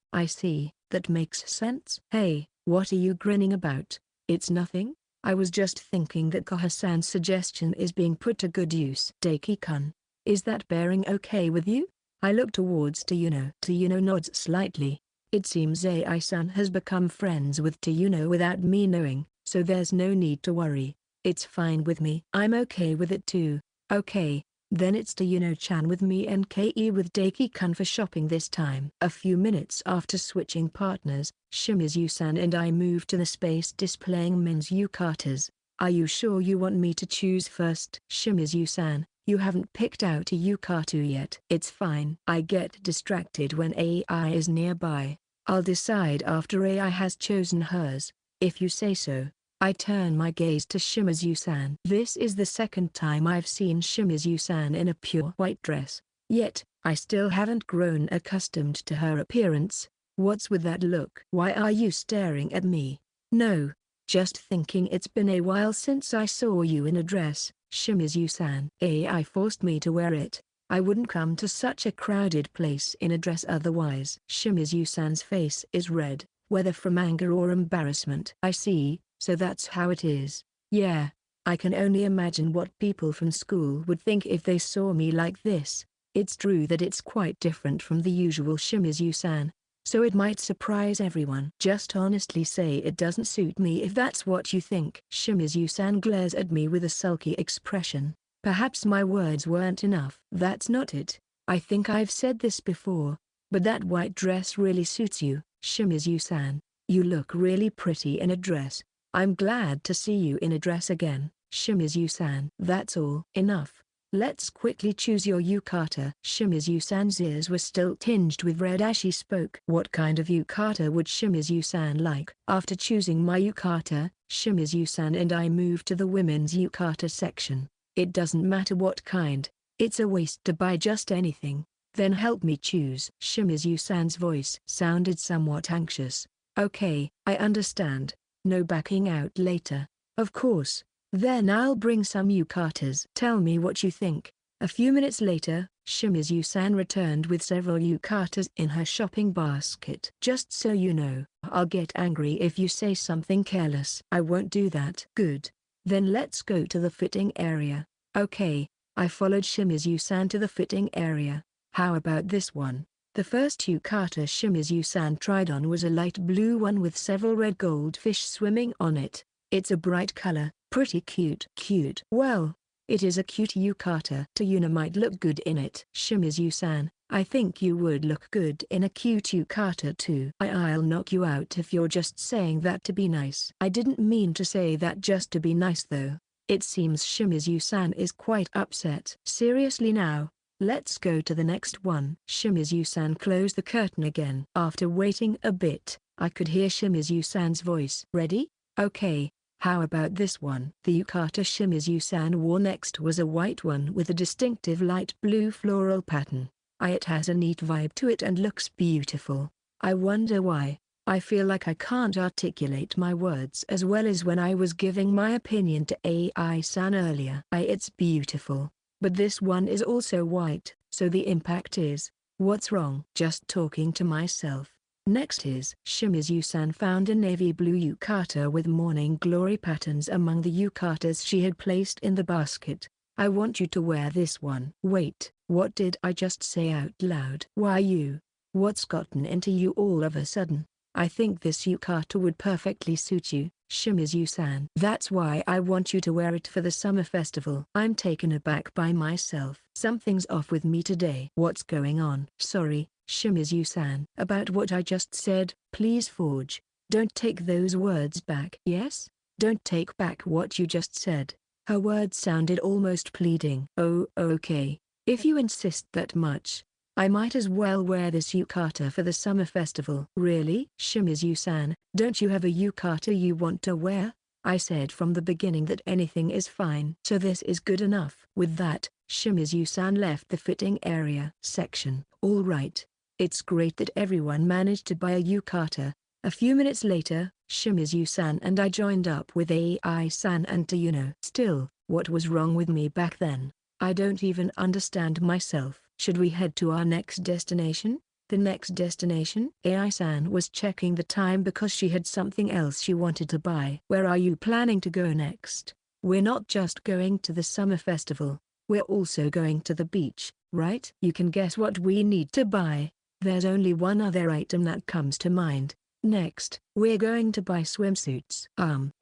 that makes sense. Hey, what are you grinning about? It's nothing. I was just thinking that Koha-san's suggestion is being put to good use. Daki-kun, is that bearing okay with you? I look towards Tayuno. Tayuno nods slightly. It seems Ai-san has become friends with Tayuno without me knowing, so there's no need to worry. It's fine with me. I'm okay with it too. Okay, then it's Tayuno-chan with me and Kei with Daki-kun for shopping this time. A few minutes after switching partners, Shimizu-san and I move to the space displaying men's yukatas. Are you sure you want me to choose first? Shimizu-san, you haven't picked out a yukata yet. It's fine. I get distracted when AI is nearby. I'll decide after AI has chosen hers, if you say so. I turn my gaze to Shimizu-san. This is the second time I've seen Shimizu-san in a pure white dress. Yet, I still haven't grown accustomed to her appearance. What's with that look? Why are you staring at me? No, just thinking it's been a while since I saw you in a dress, Shimizu-san. AI forced me to wear it. I wouldn't come to such a crowded place in a dress otherwise. Shimizu-san's face is red, whether from anger or embarrassment. I see. So that's how it is. Yeah, I can only imagine what people from school would think if they saw me like this. It's true that it's quite different from the usual Shimizu-san, so it might surprise everyone. Just honestly say it doesn't suit me if that's what you think. Shimizu-san glares at me with a sulky expression. Perhaps my words weren't enough. That's not it. I think I've said this before, but that white dress really suits you, Shimizu-san. You look really pretty in a dress. I'm glad to see you in a dress again, Shimizu-san. That's all. Enough. Let's quickly choose your yukata. Shimizu-san's ears were still tinged with red as she spoke. What kind of yukata would Shimizu-san like? After choosing my yukata, Shimizu-san and I moved to the women's yukata section. It doesn't matter what kind. It's a waste to buy just anything. Then help me choose. Shimizu-san's voice sounded somewhat anxious. Okay, I understand. No backing out later. Of course. Then I'll bring some yukatas. Tell me what you think. A few minutes later, Shimizu-san returned with several yukatas in her shopping basket. Just so you know, I'll get angry if you say something careless. I won't do that. Good. Then let's go to the fitting area. Okay. I followed Shimizu-san to the fitting area. How about this one? The first yukata Shimizu-san tried on was a light blue one with several red goldfish swimming on it. It's a bright color, pretty cute. Cute. Well, it is a cute yukata. Tayuna might look good in it. Shimizu-san, I think you would look good in a cute yukata too. I'll knock you out if you're just saying that to be nice. I didn't mean to say that just to be nice though. It seems Shimizu-san is quite upset. Seriously now? Let's go to the next one. Shimizu-san closed the curtain again. After waiting a bit, I could hear Shimizu-san's voice. Ready? Okay. How about this one? The yukata Shimizu-san wore next was a white one with a distinctive light blue floral pattern. It has a neat vibe to it and looks beautiful. I wonder why. I feel like I can't articulate my words as well as when I was giving my opinion to AI-san earlier. It's beautiful. But this one is also white, so the impact is, what's wrong? Just talking to myself. Next is Shimizu-san found a navy blue yukata with morning glory patterns among the yukatas she had placed in the basket. I want you to wear this one. Wait, what did I just say out loud? Why you? What's gotten into you all of a sudden? I think this yukata would perfectly suit you, Shimizu-san. That's why I want you to wear it for the summer festival. I'm taken aback by myself. Something's off with me today. What's going on? Sorry, Shimizu-san. About what I just said, please Forge. Don't take those words back. Yes? Don't take back what you just said. Her words sounded almost pleading. Oh, okay. If you insist that much, I might as well wear this yukata for the summer festival. Really? Shimizu-san, don't you have a yukata you want to wear? I said from the beginning that anything is fine. So this is good enough. With that, Shimizu-san left the fitting area section. All right. It's great that everyone managed to buy a yukata. A few minutes later, Shimizu-san and I joined up with AI-san and Tayuno. Still, what was wrong with me back then? I don't even understand myself. Should we head to our next destination? The next destination? AI-san was checking the time because she had something else she wanted to buy. Where are you planning to go next? We're not just going to the summer festival. We're also going to the beach, right? You can guess what we need to buy. There's only one other item that comes to mind. Next, we're going to buy swimsuits.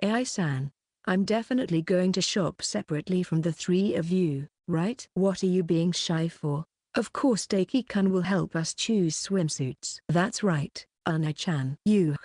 AI-san, I'm definitely going to shop separately from the three of you, right? What are you being shy for? Of course Daiki-kun will help us choose swimsuits. That's right, Ana-chan.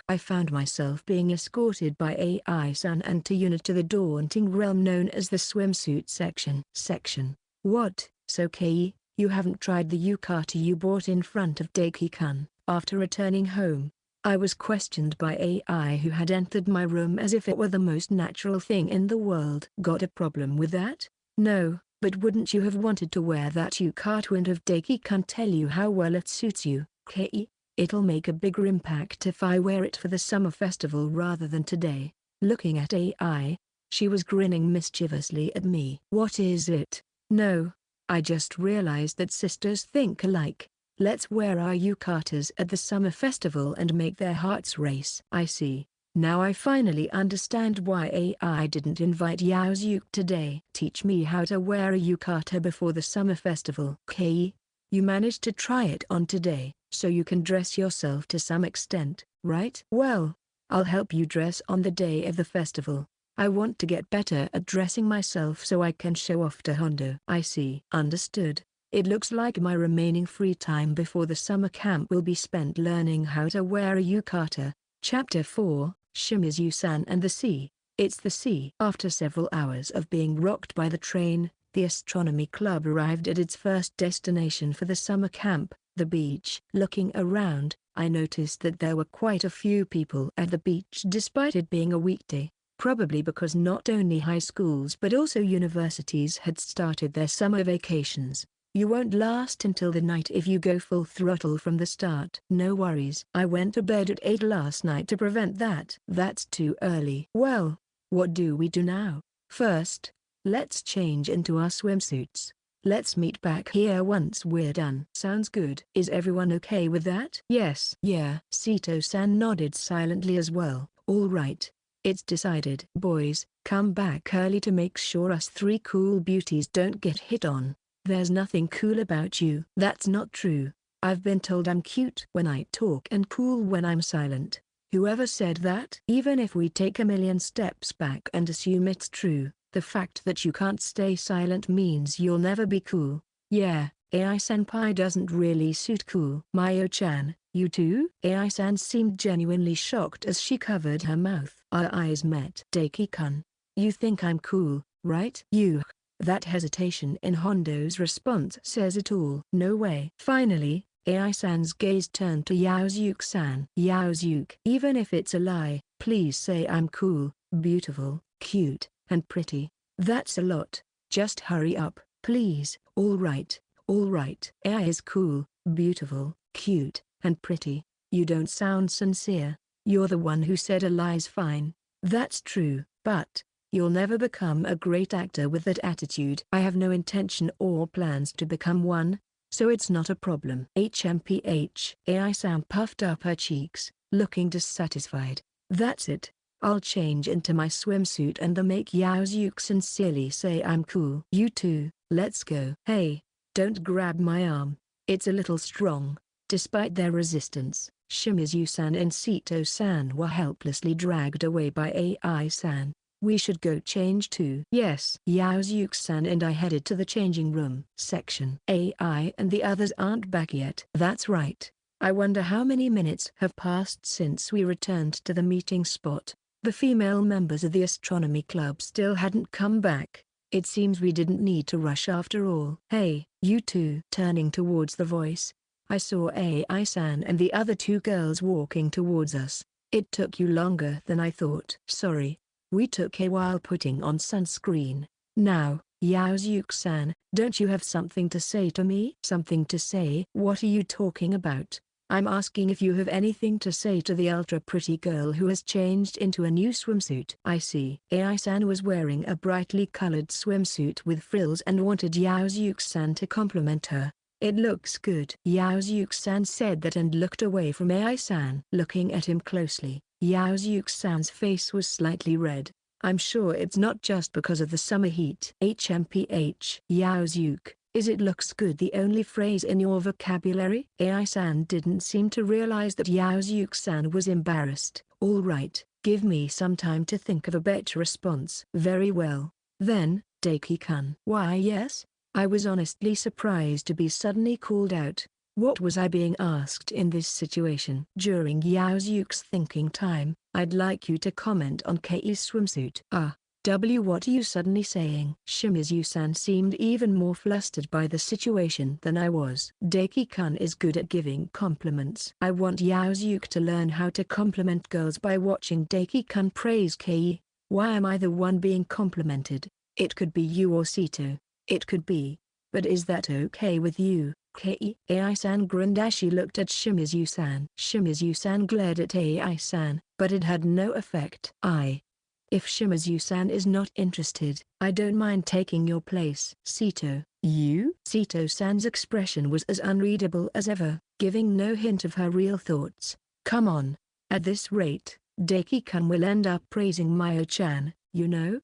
I found myself being escorted by AI-san and Tayuna to the daunting realm known as the swimsuit section. What? So Kei, you haven't tried the yukata you bought in front of Daiki-kun? After returning home, I was questioned by AI who had entered my room as if it were the most natural thing in the world. Got a problem with that? No. But wouldn't you have wanted to wear that yukata and have Daiki-kun tell you how well it suits you? Kei, it'll make a bigger impact if I wear it for the summer festival rather than today. Looking at AI, she was grinning mischievously at me. What is it? No. I just realized that sisters think alike. Let's wear our yukatas at the summer festival and make their hearts race. I see. Now I finally understand why AI didn't invite Yaozuke today. Teach me how to wear a yukata before the summer festival. Kei, you managed to try it on today, so you can dress yourself to some extent, right? Well, I'll help you dress on the day of the festival. I want to get better at dressing myself so I can show off to Hondo. I see. Understood. It looks like my remaining free time before the summer camp will be spent learning how to wear a yukata. Chapter 4, Shimizu-san and the Sea. It's the sea. After several hours of being rocked by the train, the astronomy club arrived at its first destination for the summer camp, the beach. Looking around, I noticed that there were quite a few people at the beach despite it being a weekday, probably because not only high schools but also universities had started their summer vacations. You won't last until the night if you go full throttle from the start. No worries. I went to bed at 8 last night to prevent that. That's too early. Well, what do we do now? First, let's change into our swimsuits. Let's meet back here once we're done. Sounds good. Is everyone okay with that? Yes. Yeah. Sito-san nodded silently as well. All right. It's decided. Boys, come back early to make sure us three cool beauties don't get hit on. There's nothing cool about you. That's not true. I've been told I'm cute when I talk and cool when I'm silent. Whoever said that? Even if we take a million steps back and assume it's true, the fact that you can't stay silent means you'll never be cool. Yeah, AI-senpai doesn't really suit cool. Mayo-chan, you too? AI-san seemed genuinely shocked as she covered her mouth. Our eyes met. Daiki-kun, you think I'm cool, right? You. That hesitation in Hondo's response says it all. No way. Finally, AI-san's gaze turned to Yaozuke-san. Yaozuke, even if it's a lie, please say I'm cool, beautiful, cute, and pretty. That's a lot. Just hurry up, please. All right. AI is cool, beautiful, cute, and pretty. You don't sound sincere. You're the one who said a lie's fine. That's true, but you'll never become a great actor with that attitude. I have no intention or plans to become one, so it's not a problem. HMPH. AI-san puffed up her cheeks, looking dissatisfied. That's it. I'll change into my swimsuit and then make Yaozuke sincerely say I'm cool. You two, let's go. Hey, don't grab my arm. It's a little strong. Despite their resistance, Shimizu-san and Sito-san were helplessly dragged away by AI-san. We should go change too. Yes. Yaozuke-san and I headed to the changing room section. AI and the others aren't back yet. That's right. I wonder how many minutes have passed since we returned to the meeting spot. The female members of the astronomy club still hadn't come back. It seems we didn't need to rush after all. Hey, you two. Turning towards the voice, I saw AI-san and the other two girls walking towards us. It took you longer than I thought. Sorry. We took a while putting on sunscreen. Now, Yaozuke-san, don't you have something to say to me? Something to say? What are you talking about? I'm asking if you have anything to say to the ultra-pretty girl who has changed into a new swimsuit. I see. AI-san was wearing a brightly colored swimsuit with frills and wanted Yaozuke-san to compliment her. It looks good. Yaozuke-san said that and looked away from AI-san. Looking at him closely, Yaozuke-san's face was slightly red. I'm sure it's not just because of the summer heat. HMPH. Yaozuke, is it looks good the only phrase in your vocabulary? AI-san didn't seem to realize that Yaozuke-san was embarrassed. All right, give me some time to think of a better response. Very well. Then, Daiki-kun. Why yes? I was honestly surprised to be suddenly called out. What was I being asked in this situation? During Yaozuke's thinking time, I'd like you to comment on Kei's swimsuit. What are you suddenly saying? Shimizu-san seemed even more flustered by the situation than I was. Daiki-kun is good at giving compliments. I want Yaozuke to learn how to compliment girls by watching Daiki-kun praise Kei. Why am I the one being complimented? It could be you or Sito. It could be. But is that okay with you, Kei? AI-san grinned as she looked at Shimizu-san. Shimizu-san glared at AI-san, but it had no effect. If Shimizu-san is not interested, I don't mind taking your place. Sito, you? Sito-san's expression was as unreadable as ever, giving no hint of her real thoughts. Come on. At this rate, Daiki-kun will end up praising Mayo-chan, you know?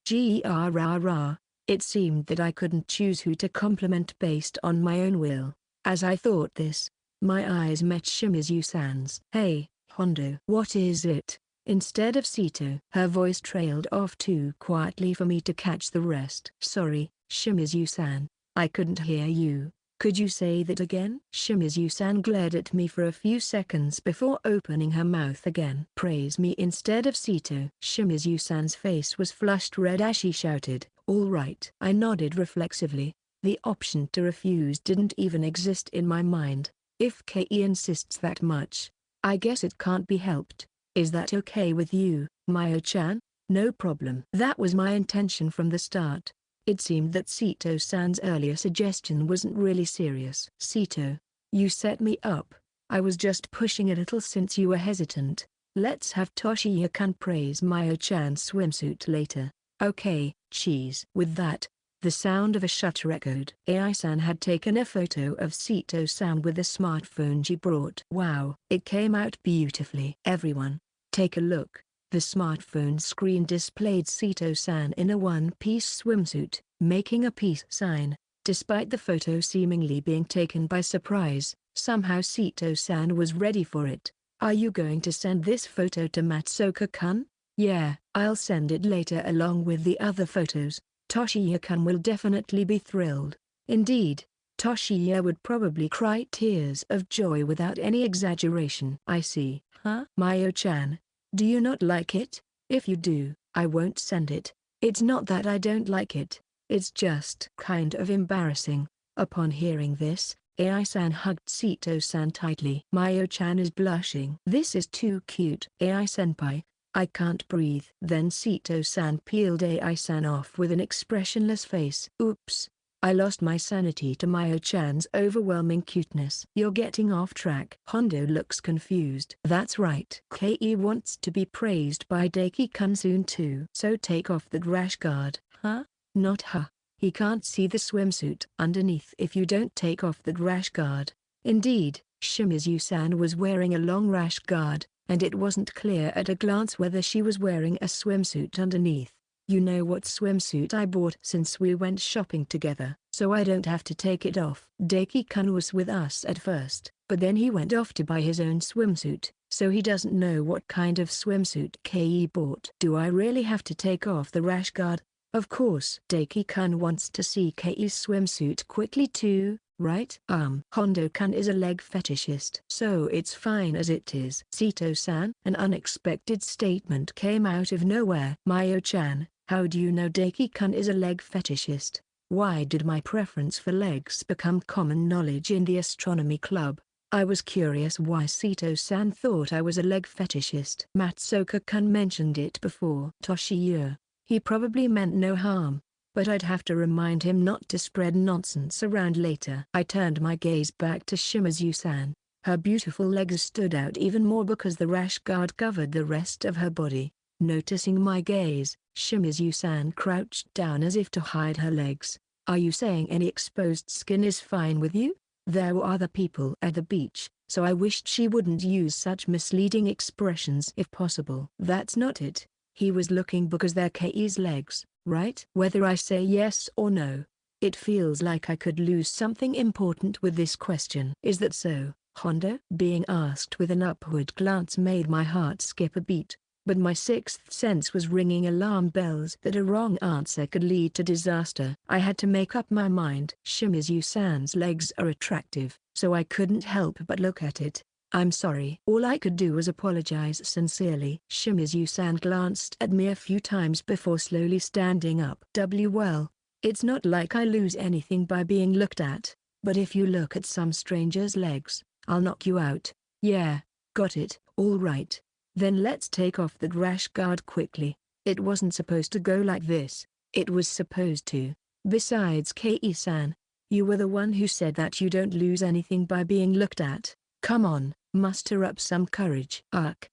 It seemed that I couldn't choose who to compliment based on my own will. As I thought this, my eyes met Shimizu-san's. Hey, Hondo. What is it? Instead of Sito. Her voice trailed off too quietly for me to catch the rest. Sorry, Shimizu-san. I couldn't hear you. Could you say that again? Shimizu-san glared at me for a few seconds before opening her mouth again. Praise me instead of Sito. Shimizu-san's face was flushed red as she shouted, all right. I nodded reflexively. The option to refuse didn't even exist in my mind. If Kei insists that much, I guess it can't be helped. Is that okay with you, Mayo-chan? No problem. That was my intention from the start. It seemed that Sito-san's earlier suggestion wasn't really serious. Sito, you set me up. I was just pushing a little since you were hesitant. Let's have Toshiya-kan praise Mayo-chan's swimsuit later. Okay, cheese. With that, the sound of a shutter echoed. AI-san had taken a photo of Sito-san with the smartphone she brought. Wow, it came out beautifully. Everyone, take a look. The smartphone screen displayed Sito-san in a one-piece swimsuit, making a peace sign. Despite the photo seemingly being taken by surprise, somehow Sito-san was ready for it. Are you going to send this photo to Matsuoka-kun? Yeah, I'll send it later along with the other photos. Toshiya-kun will definitely be thrilled. Indeed, Toshiya would probably cry tears of joy without any exaggeration. I see. Huh? Mayo-chan, do you not like it? If you do, I won't send it. It's not that I don't like it. It's just kind of embarrassing. Upon hearing this, AI-san hugged Sito-san tightly. Mayo-chan is blushing. This is too cute. AI-senpai, I can't breathe. Then Sito-san peeled AI-san off with an expressionless face. Oops. I lost my sanity to Mayo-chan's overwhelming cuteness. You're getting off track. Hondo looks confused. That's right. Kei wants to be praised by Daki-kun soon too. So take off that rash guard. Huh? Not huh. He can't see the swimsuit underneath if you don't take off that rash guard. Indeed, Shimizu-san was wearing a long rash guard, and it wasn't clear at a glance whether she was wearing a swimsuit underneath. You know what swimsuit I bought since we went shopping together, so I don't have to take it off. Daki-kun was with us at first, but then he went off to buy his own swimsuit, so he doesn't know what kind of swimsuit Kei bought. Do I really have to take off the rash guard? Of course. Daki-kun wants to see Kei's swimsuit quickly too, right? Hondo-kun is a leg fetishist. So it's fine as it is. Sito-san? An unexpected statement came out of nowhere. Mayo-chan, how do you know Daki-kun is a leg fetishist? Why did my preference for legs become common knowledge in the astronomy club? I was curious why Sito-san thought I was a leg fetishist. Matsuoka-kun mentioned it before. Toshiya. He probably meant no harm, but I'd have to remind him not to spread nonsense around later. I turned my gaze back to Shimizu-san. Her beautiful legs stood out even more because the rash guard covered the rest of her body. Noticing my gaze, Shimizu-san crouched down as if to hide her legs. Are you saying any exposed skin is fine with you? There were other people at the beach, so I wished she wouldn't use such misleading expressions if possible. That's not it. He was looking because they're Kei's legs, right? Whether I say yes or no, it feels like I could lose something important with this question. Is that so, Hondo? Being asked with an upward glance made my heart skip a beat, but my sixth sense was ringing alarm bells that a wrong answer could lead to disaster. I had to make up my mind. Shimizu-san's legs are attractive, so I couldn't help but look at it. I'm sorry. All I could do was apologize sincerely. Shimizu-san glanced at me a few times before slowly standing up. Well, it's not like I lose anything by being looked at, but if you look at some stranger's legs, I'll knock you out. Yeah, got it. All right. Then let's take off that rash guard quickly. It wasn't supposed to go like this. It was supposed to. Besides, Kei-san, you were the one who said that you don't lose anything by being looked at. Come on, muster up some courage.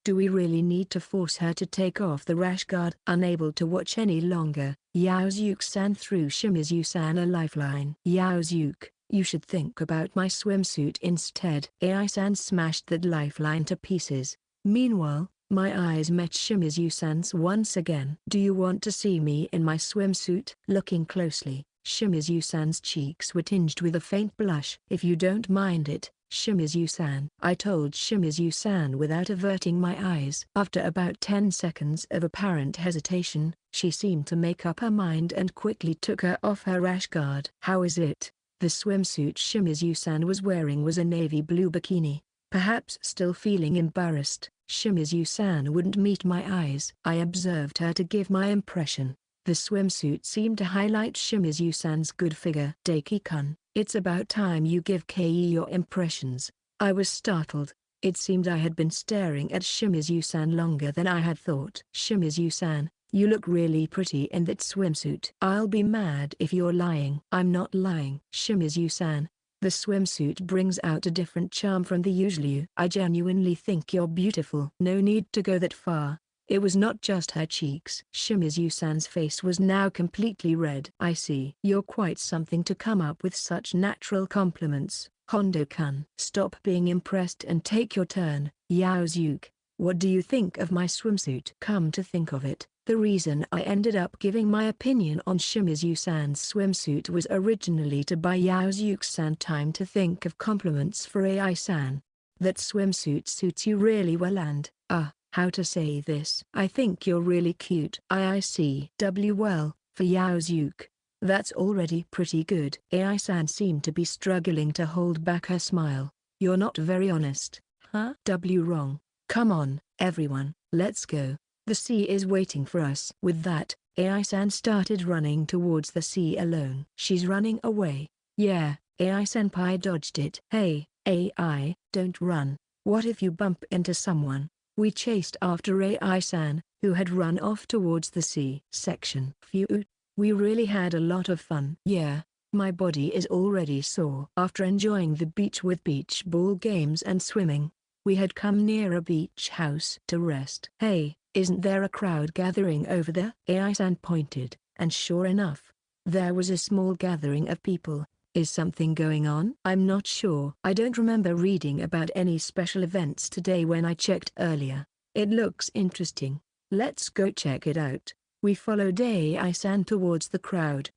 Do we really need to force her to take off the rash guard? Unable to watch any longer, Yaozuke-san threw Shimizu-san a lifeline. Yaozuke, you should think about my swimsuit instead. AI-san smashed that lifeline to pieces. Meanwhile, my eyes met Shimizu-san's once again. Do you want to see me in my swimsuit? Looking closely, Shimizu-san's cheeks were tinged with a faint blush. If you don't mind it, Shimizu-san. I told Shimizu-san without averting my eyes. After about 10 seconds of apparent hesitation, she seemed to make up her mind and quickly took her off her rash guard. How is it? The swimsuit Shimizu-san was wearing was a navy blue bikini. Perhaps still feeling embarrassed, Shimizu-san wouldn't meet my eyes. I observed her to give my impression. The swimsuit seemed to highlight Shimizu-san's good figure. Daiki-kun, it's about time you give Kei your impressions. I was startled. It seemed I had been staring at Shimizu-san longer than I had thought. Shimizu-san, you look really pretty in that swimsuit. I'll be mad if you're lying. I'm not lying. Shimizu-san, the swimsuit brings out a different charm from the usual you. I genuinely think you're beautiful. No need to go that far. It was not just her cheeks. Shimizu-san's face was now completely red. I see. You're quite something to come up with such natural compliments. Hondo-kun. Stop being impressed and take your turn. Yaozuke, what do you think of my swimsuit? Come to think of it, the reason I ended up giving my opinion on Shimizu-san's swimsuit was originally to buy Yaozuke-san time to think of compliments for AI-san. That swimsuit suits you really well and, how to say this? I think you're really cute. I see. Well, for Yaozuke, that's already pretty good. AI-san seemed to be struggling to hold back her smile. You're not very honest. Huh? Wrong. Come on, everyone, let's go. The sea is waiting for us. With that, AI-san started running towards the sea alone. She's running away. Yeah, AI-senpai dodged it. Hey, AI, don't run. What if you bump into someone? We chased after AI-san, who had run off towards the sea. Section. Phew. We really had a lot of fun. Yeah, my body is already sore. After enjoying the beach with beach ball games and swimming, we had come near a beach house to rest. Hey, isn't there a crowd gathering over there? AI-san pointed, and sure enough, there was a small gathering of people. Is something going on? I'm not sure. I don't remember reading about any special events today when I checked earlier. It looks interesting. Let's go check it out. We followed AI-san towards the crowd.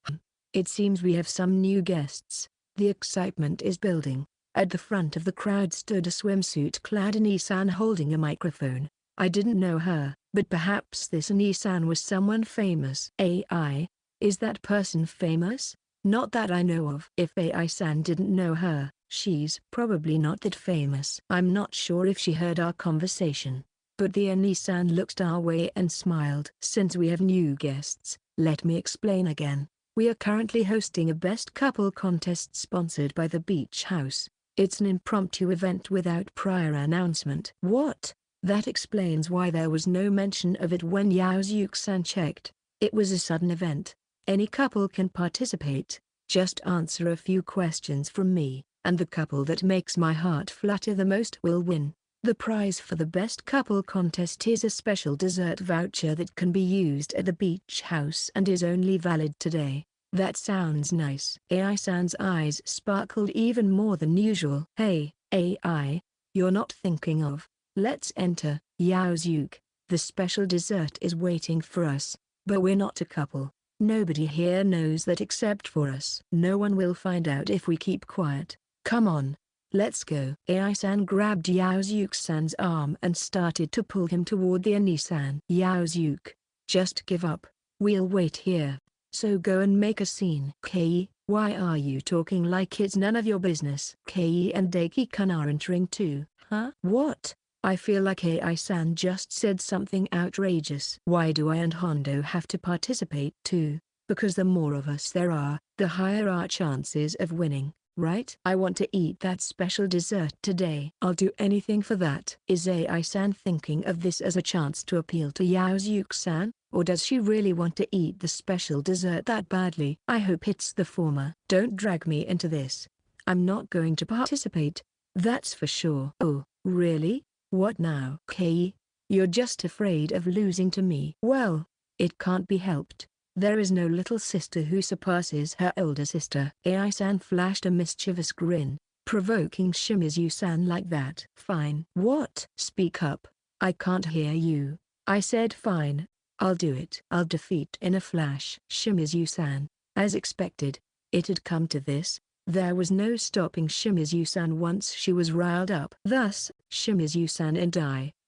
It seems we have some new guests. The excitement is building. At the front of the crowd stood a swimsuit-clad Ani-san holding a microphone. I didn't know her, but perhaps this Ani-san was someone famous. AI, is that person famous? Not that I know of. If AI-san didn't know her, she's probably not that famous. I'm not sure if she heard our conversation, but the Ani-san looked our way and smiled. Since we have new guests, let me explain again. We are currently hosting a best couple contest sponsored by the beach house. It's an impromptu event without prior announcement. What? That explains why there was no mention of it when Yaozuke-san checked. It was a sudden event. Any couple can participate. Just answer a few questions from me, and the couple that makes my heart flutter the most will win. The prize for the best couple contest is a special dessert voucher that can be used at the beach house and is only valid today. That sounds nice. AI-san's eyes sparkled even more than usual. Hey, AI, you're not thinking of. Let's enter. Yaozuke, the special dessert is waiting for us, but we're not a couple. Nobody here knows that except for us. No one will find out if we keep quiet. Come on. Let's go. AI-san grabbed Yaozuke-san's arm and started to pull him toward the Ani-san. Yaozuke, just give up. We'll wait here. So go and make a scene. Kei, why are you talking like it's none of your business? Kei and Daiki-kun are entering too. Huh? What? I feel like AI-san just said something outrageous. Why do I and Hondo have to participate too? Because the more of us there are, the higher our chances of winning, right? I want to eat that special dessert today. I'll do anything for that. Is AI-san thinking of this as a chance to appeal to Yaozuke-san, or does she really want to eat the special dessert that badly? I hope it's the former. Don't drag me into this. I'm not going to participate. That's for sure. Oh, really? What now? Kei, you're just afraid of losing to me. Well, it can't be helped. There is no little sister who surpasses her older sister. AI-san flashed a mischievous grin, provoking Shimizu-san like that. Fine. What? Speak up. I can't hear you. I said fine. I'll do it. I'll defeat in a flash. Shimizu-san, as expected, it had come to this. There was no stopping Shimizu-san once she was riled up. Thus, Shimizu-san and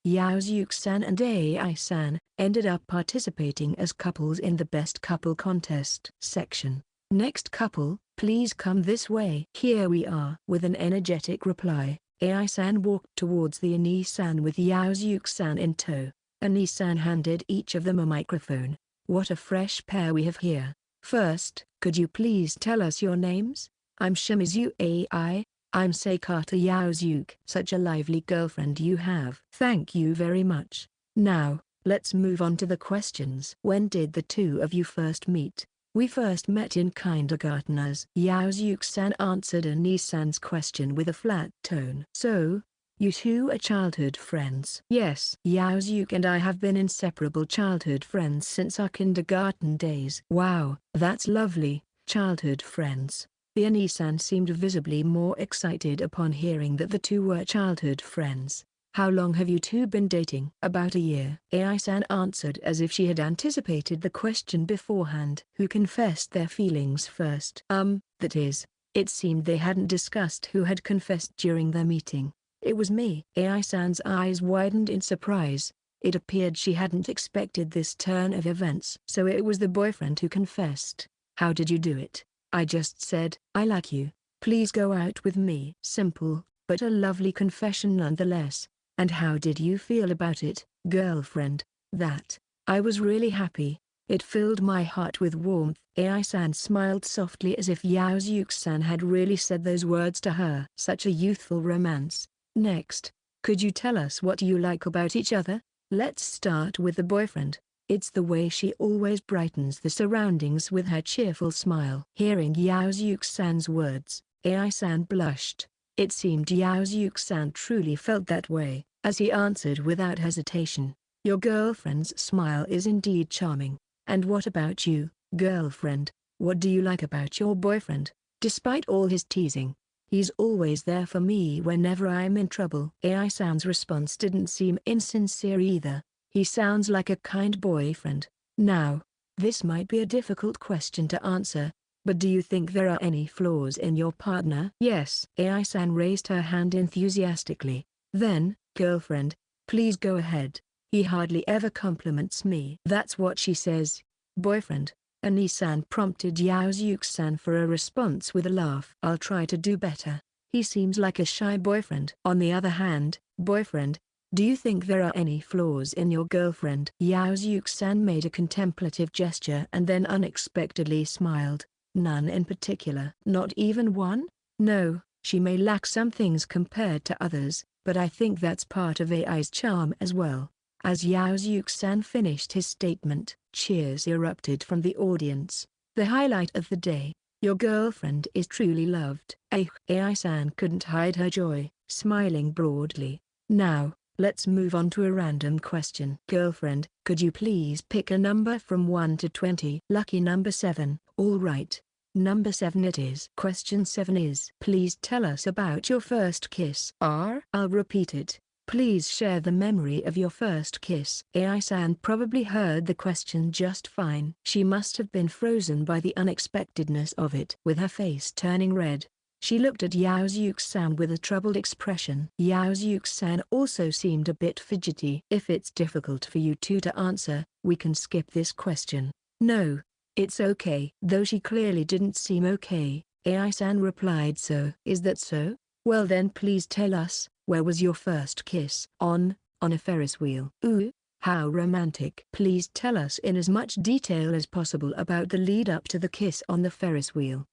Yaozuke-san and AI-san, ended up participating as couples in the Best Couple Contest section. Next couple, Please come this way. Here we are. With an energetic reply, Ai-san walked towards the Ani-san with Yaozuke-san in tow. Ani-san handed each of them a microphone. What a fresh pair we have here. First, could you please tell us your names? I'm Shimizu Ai. I'm Seikata Yaozuke. Such a lively girlfriend you have. Thank you very much. Now, let's move on to the questions. When did the two of you first meet? We first met in kindergarten as Yaozuke-san answered Ani-san's question with a flat tone. So, you two are childhood friends? Yes. Yaozuke and I have been inseparable childhood friends since our kindergarten days. Wow, that's lovely, childhood friends. The Ani-san seemed visibly more excited upon hearing that the two were childhood friends. How long have you two been dating? About a year. Ai-san answered as if she had anticipated the question beforehand. Who confessed their feelings first? That is, it seemed they hadn't discussed who had confessed during their meeting. It was me. Ai-san's eyes widened in surprise. It appeared she hadn't expected this turn of events. So it was the boyfriend who confessed. How did you do it? I just said, I like you. Please go out with me. Simple, but a lovely confession nonetheless. And how did you feel about it, girlfriend? That. I was really happy. It filled my heart with warmth. Ai-san smiled softly as if Yaozuke-san had really said those words to her. Such a youthful romance. Next, could you tell us what you like about each other? Let's start with the boyfriend. It's the way she always brightens the surroundings with her cheerful smile. Hearing Yaozuke-san's words, Ai-san blushed. It seemed Yaozuke-san truly felt that way, as he answered without hesitation. Your girlfriend's smile is indeed charming. And what about you, girlfriend? What do you like about your boyfriend? Despite all his teasing, he's always there for me whenever I'm in trouble. Ai-san's response didn't seem insincere either. He sounds like a kind boyfriend. Now, this might be a difficult question to answer, but do you think there are any flaws in your partner? Yes. Ai-san raised her hand enthusiastically. Then, girlfriend, please go ahead. He hardly ever compliments me. That's what she says. Boyfriend. Ani-san prompted Yaozuke-san for a response with a laugh. I'll try to do better. He seems like a shy boyfriend. On the other hand, boyfriend, do you think there are any flaws in your girlfriend? Yaozuke-san made a contemplative gesture and then unexpectedly smiled. None in particular. Not even one? No, she may lack some things compared to others, but I think that's part of AI's charm as well. As Yaozuke-san finished his statement, cheers erupted from the audience. The highlight of the day. Your girlfriend is truly loved. AI-san couldn't hide her joy, smiling broadly. Now, let's move on to a random question. Girlfriend, could you please pick a number from 1 to 20? Lucky number 7. All right. Number 7 it is. Question 7 is: please tell us about your first kiss. I'll repeat it. Please share the memory of your first kiss. AI-san probably heard the question just fine. She must have been frozen by the unexpectedness of it. With her face turning red, she looked at Yaozuke-san with a troubled expression. Yaozuke-san also seemed a bit fidgety. If it's difficult for you two to answer, we can skip this question. No, it's okay. Though she clearly didn't seem okay, AI-san replied, so. Is that so? Well then please tell us, where was your first kiss? On a Ferris wheel. Ooh, how romantic. Please tell us in as much detail as possible about the lead up to the kiss on the Ferris wheel.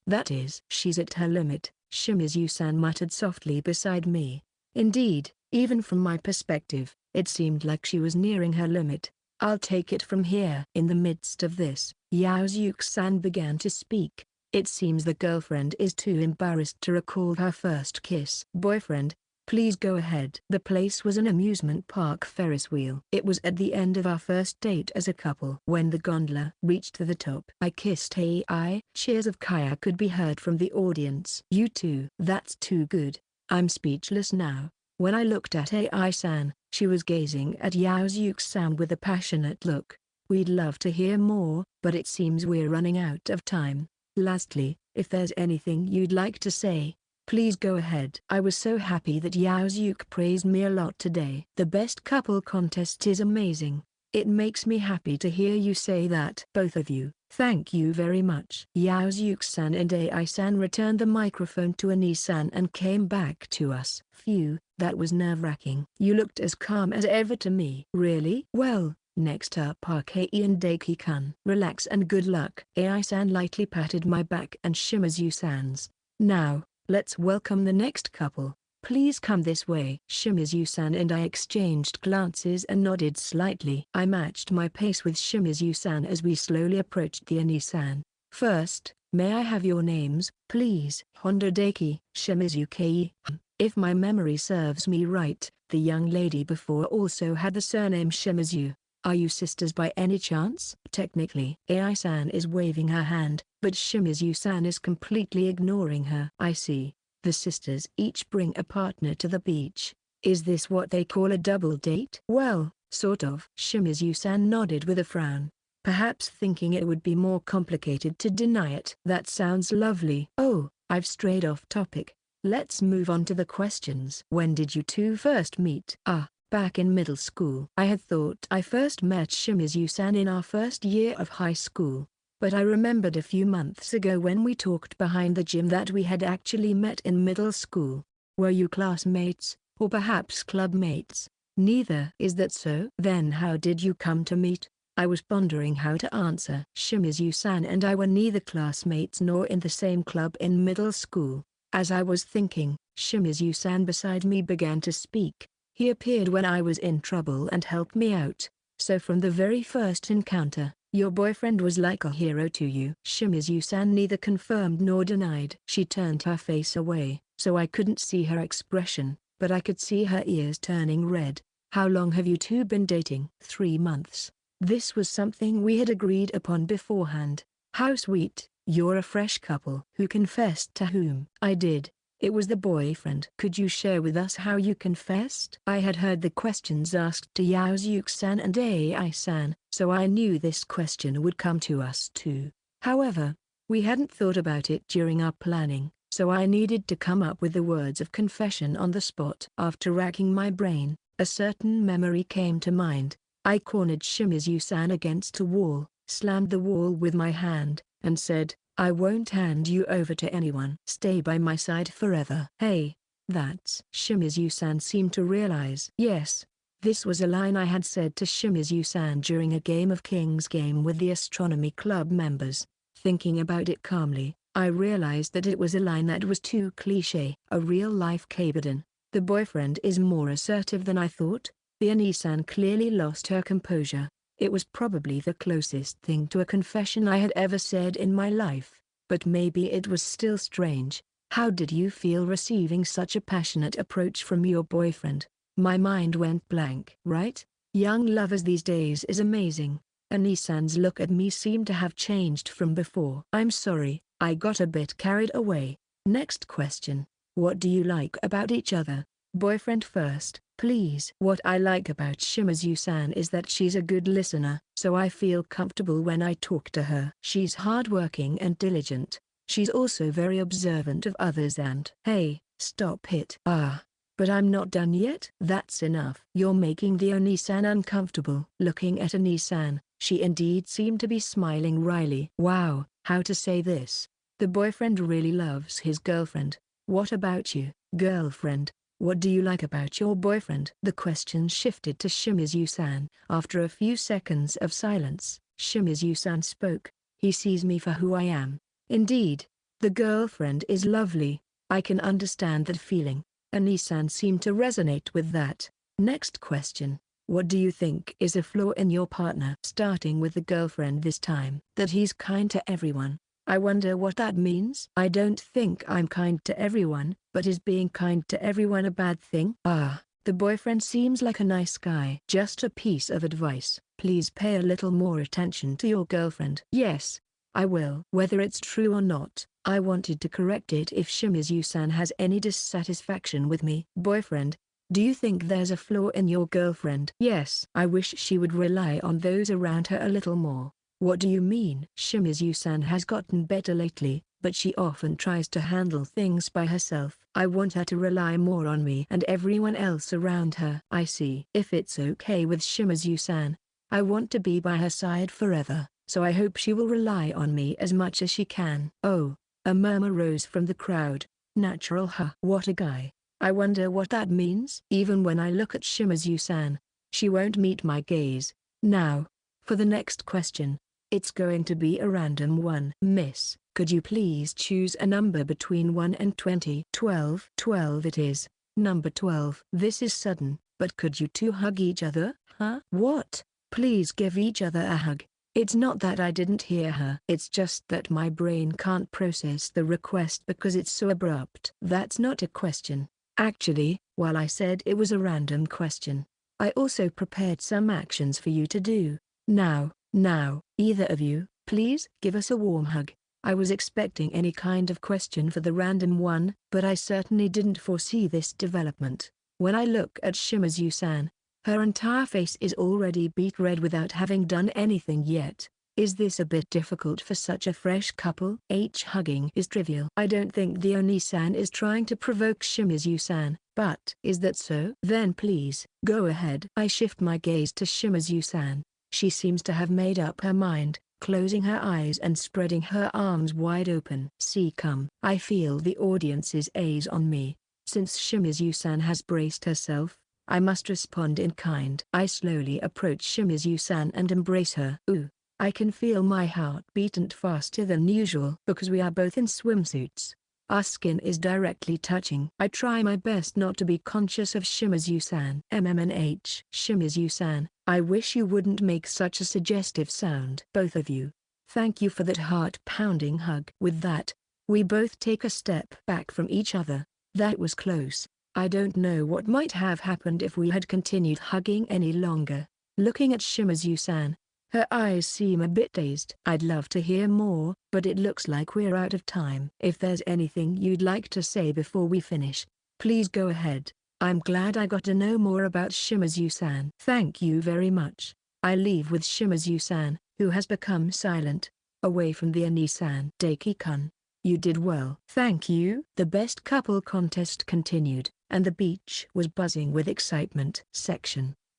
That is. She's at her limit, Shimizu-san muttered softly beside me. Indeed, even from my perspective, it seemed like she was nearing her limit. I'll take it from here. In the midst of this, Yaozuke-san began to speak. It seems the girlfriend is too embarrassed to recall her first kiss. Boyfriend, please go ahead. The place was an amusement park Ferris wheel. It was at the end of our first date as a couple. When the gondola reached the top, I kissed AI. Cheers of Kaya could be heard from the audience. You too. That's too good. I'm speechless now. When I looked at AI-san, she was gazing at Yaozuke-san with a passionate look. We'd love to hear more, but it seems we're running out of time. Lastly, if there's anything you'd like to say, please go ahead. I was so happy that Yaozuke praised me a lot today. The best couple contest is amazing. It makes me happy to hear you say that. Both of you, Thank you very much. Yaozuke-san and Ai-san returned the microphone to Ani-san and came back to us. Phew, that was nerve-wracking. You looked as calm as ever to me. Really? Well, next up are Kei and Daiki-kun. Relax and good luck. Ai-san lightly patted my back and Shimizu-san's. Now, let's welcome the next couple. Please come this way. Shimizu-san and I exchanged glances and nodded slightly. I matched my pace with Shimizu-san as we slowly approached the Ani-san. First, may I have your names, please? Honda Daiki, Shimizu Kei. If my memory serves me right, the young lady before also had the surname Shimizu. Are you sisters by any chance? Technically, Ai-san is waving her hand, but Shimizu-san is completely ignoring her. I see. The sisters each bring a partner to the beach. Is this what they call a double date? Well, sort of. Shimizu-san nodded with a frown, perhaps thinking it would be more complicated to deny it. That sounds lovely. Oh, I've strayed off topic. Let's move on to the questions. When did you two first meet? Back in middle school. I had thought I first met Shimizu-san in our first year of high school. But I remembered a few months ago when we talked behind the gym that we had actually met in middle school. Were you classmates, or perhaps clubmates? Neither. Is that so? Then how did you come to meet? I was pondering how to answer. Shimizu-san and I were neither classmates nor in the same club in middle school. As I was thinking, Shimizu-san beside me began to speak. He appeared when I was in trouble and helped me out. So from the very first encounter, your boyfriend was like a hero to you. Shimizu-san neither confirmed nor denied. She turned her face away, so I couldn't see her expression, but I could see her ears turning red. How long have you two been dating? 3 months. This was something we had agreed upon beforehand. How sweet. You're a fresh couple. Who confessed to whom? I did. It was the boyfriend. Could you share with us how you confessed? I had heard the questions asked to Yaozuke-san and Ai-san, so I knew this question would come to us too. However, we hadn't thought about it during our planning, so I needed to come up with the words of confession on the spot. After racking my brain, a certain memory came to mind. I cornered Shimizu-san against a wall, slammed the wall with my hand, and said, I won't hand you over to anyone. Stay by my side forever. Hey, that's... Shimizu-san seemed to realize. Yes, this was a line I had said to Shimizu-san during a game of King's Game with the Astronomy Club members. Thinking about it calmly, I realized that it was a line that was too cliché. A real-life Kabuden. The boyfriend is more assertive than I thought. The Ani-san clearly lost her composure. It was probably the closest thing to a confession I had ever said in my life, but maybe it was still strange. How did you feel receiving such a passionate approach from your boyfriend? My mind went blank. Right? Young lovers these days is amazing. Ani-san's look at me seemed to have changed from before. I'm sorry, I got a bit carried away. Next question. What do you like about each other? Boyfriend first, please. What I like about Shimizu-san is that she's a good listener, so I feel comfortable when I talk to her. She's hardworking and diligent. She's also very observant of others and... Hey, stop it. But I'm not done yet. That's enough. You're making the Oni-san uncomfortable. Looking at Oni-san, she indeed seemed to be smiling wryly. Wow, how to say this? The boyfriend really loves his girlfriend. What about you, girlfriend? What do you like about your boyfriend? The question shifted to Shimizu-san. After a few seconds of silence, Shimizu-san spoke. He sees me for who I am. Indeed, the girlfriend is lovely. I can understand that feeling. Ani-san seemed to resonate with that. Next question. What do you think is a flaw in your partner? Starting with the girlfriend this time. That he's kind to everyone. I wonder what that means. I don't think I'm kind to everyone, but is being kind to everyone a bad thing? The boyfriend seems like a nice guy. Just a piece of advice. Please pay a little more attention to your girlfriend. Yes, I will. Whether it's true or not, I wanted to correct it if Shimizu-san has any dissatisfaction with me. Boyfriend, do you think there's a flaw in your girlfriend? Yes. I wish she would rely on those around her a little more. What do you mean? Shimizu-san has gotten better lately, but she often tries to handle things by herself. I want her to rely more on me and everyone else around her. I see. If it's okay with Shimizu-san, I want to be by her side forever, so I hope she will rely on me as much as she can. Oh, a murmur rose from the crowd. Natural, huh? What a guy. I wonder what that means. Even when I look at Shimizu-san, she won't meet my gaze. Now, for the next question. It's going to be a random one. Miss, could you please choose a number between 1 and 20? 12. 12 it is. Number 12. This is sudden, but could you two hug each other? Huh? What? Please give each other a hug. It's not that I didn't hear her. It's just that my brain can't process the request because it's so abrupt. That's not a question. Actually, while I said it was a random question, I also prepared some actions for you to do. Now, either of you, please give us a warm hug. I was expecting any kind of question for the random one, but I certainly didn't foresee this development. When I look at Shimizu-san, her entire face is already beet red without having done anything yet. Is this a bit difficult for such a fresh couple? Hugging is trivial. I don't think the Oni-san is trying to provoke Shimizu-san, but is that so? Then please, go ahead. I shift my gaze to Shimizu-san. She seems to have made up her mind, closing her eyes and spreading her arms wide open. See come. I feel the audience's eyes on me. Since Shimizu-san has braced herself, I must respond in kind. I slowly approach Shimizu-san and embrace her. Ooh. I can feel my heart beating faster than usual because we are both in swimsuits. Our skin is directly touching. I try my best not to be conscious of Shimizu-san. Shimizu-san, I wish you wouldn't make such a suggestive sound. Both of you. Thank you for that heart-pounding hug. With that, we both take a step back from each other. That was close. I don't know what might have happened if we had continued hugging any longer. Looking at Shimizu-san, her eyes seem a bit dazed. I'd love to hear more, but it looks like we're out of time. If there's anything you'd like to say before we finish, please go ahead. I'm glad I got to know more about Shimizu-san. Thank you very much. I leave with Shimizu-san, who has become silent, away from the Ani-san. Daiki-kun, you did well. Thank you. The best couple contest continued, and the beach was buzzing with excitement.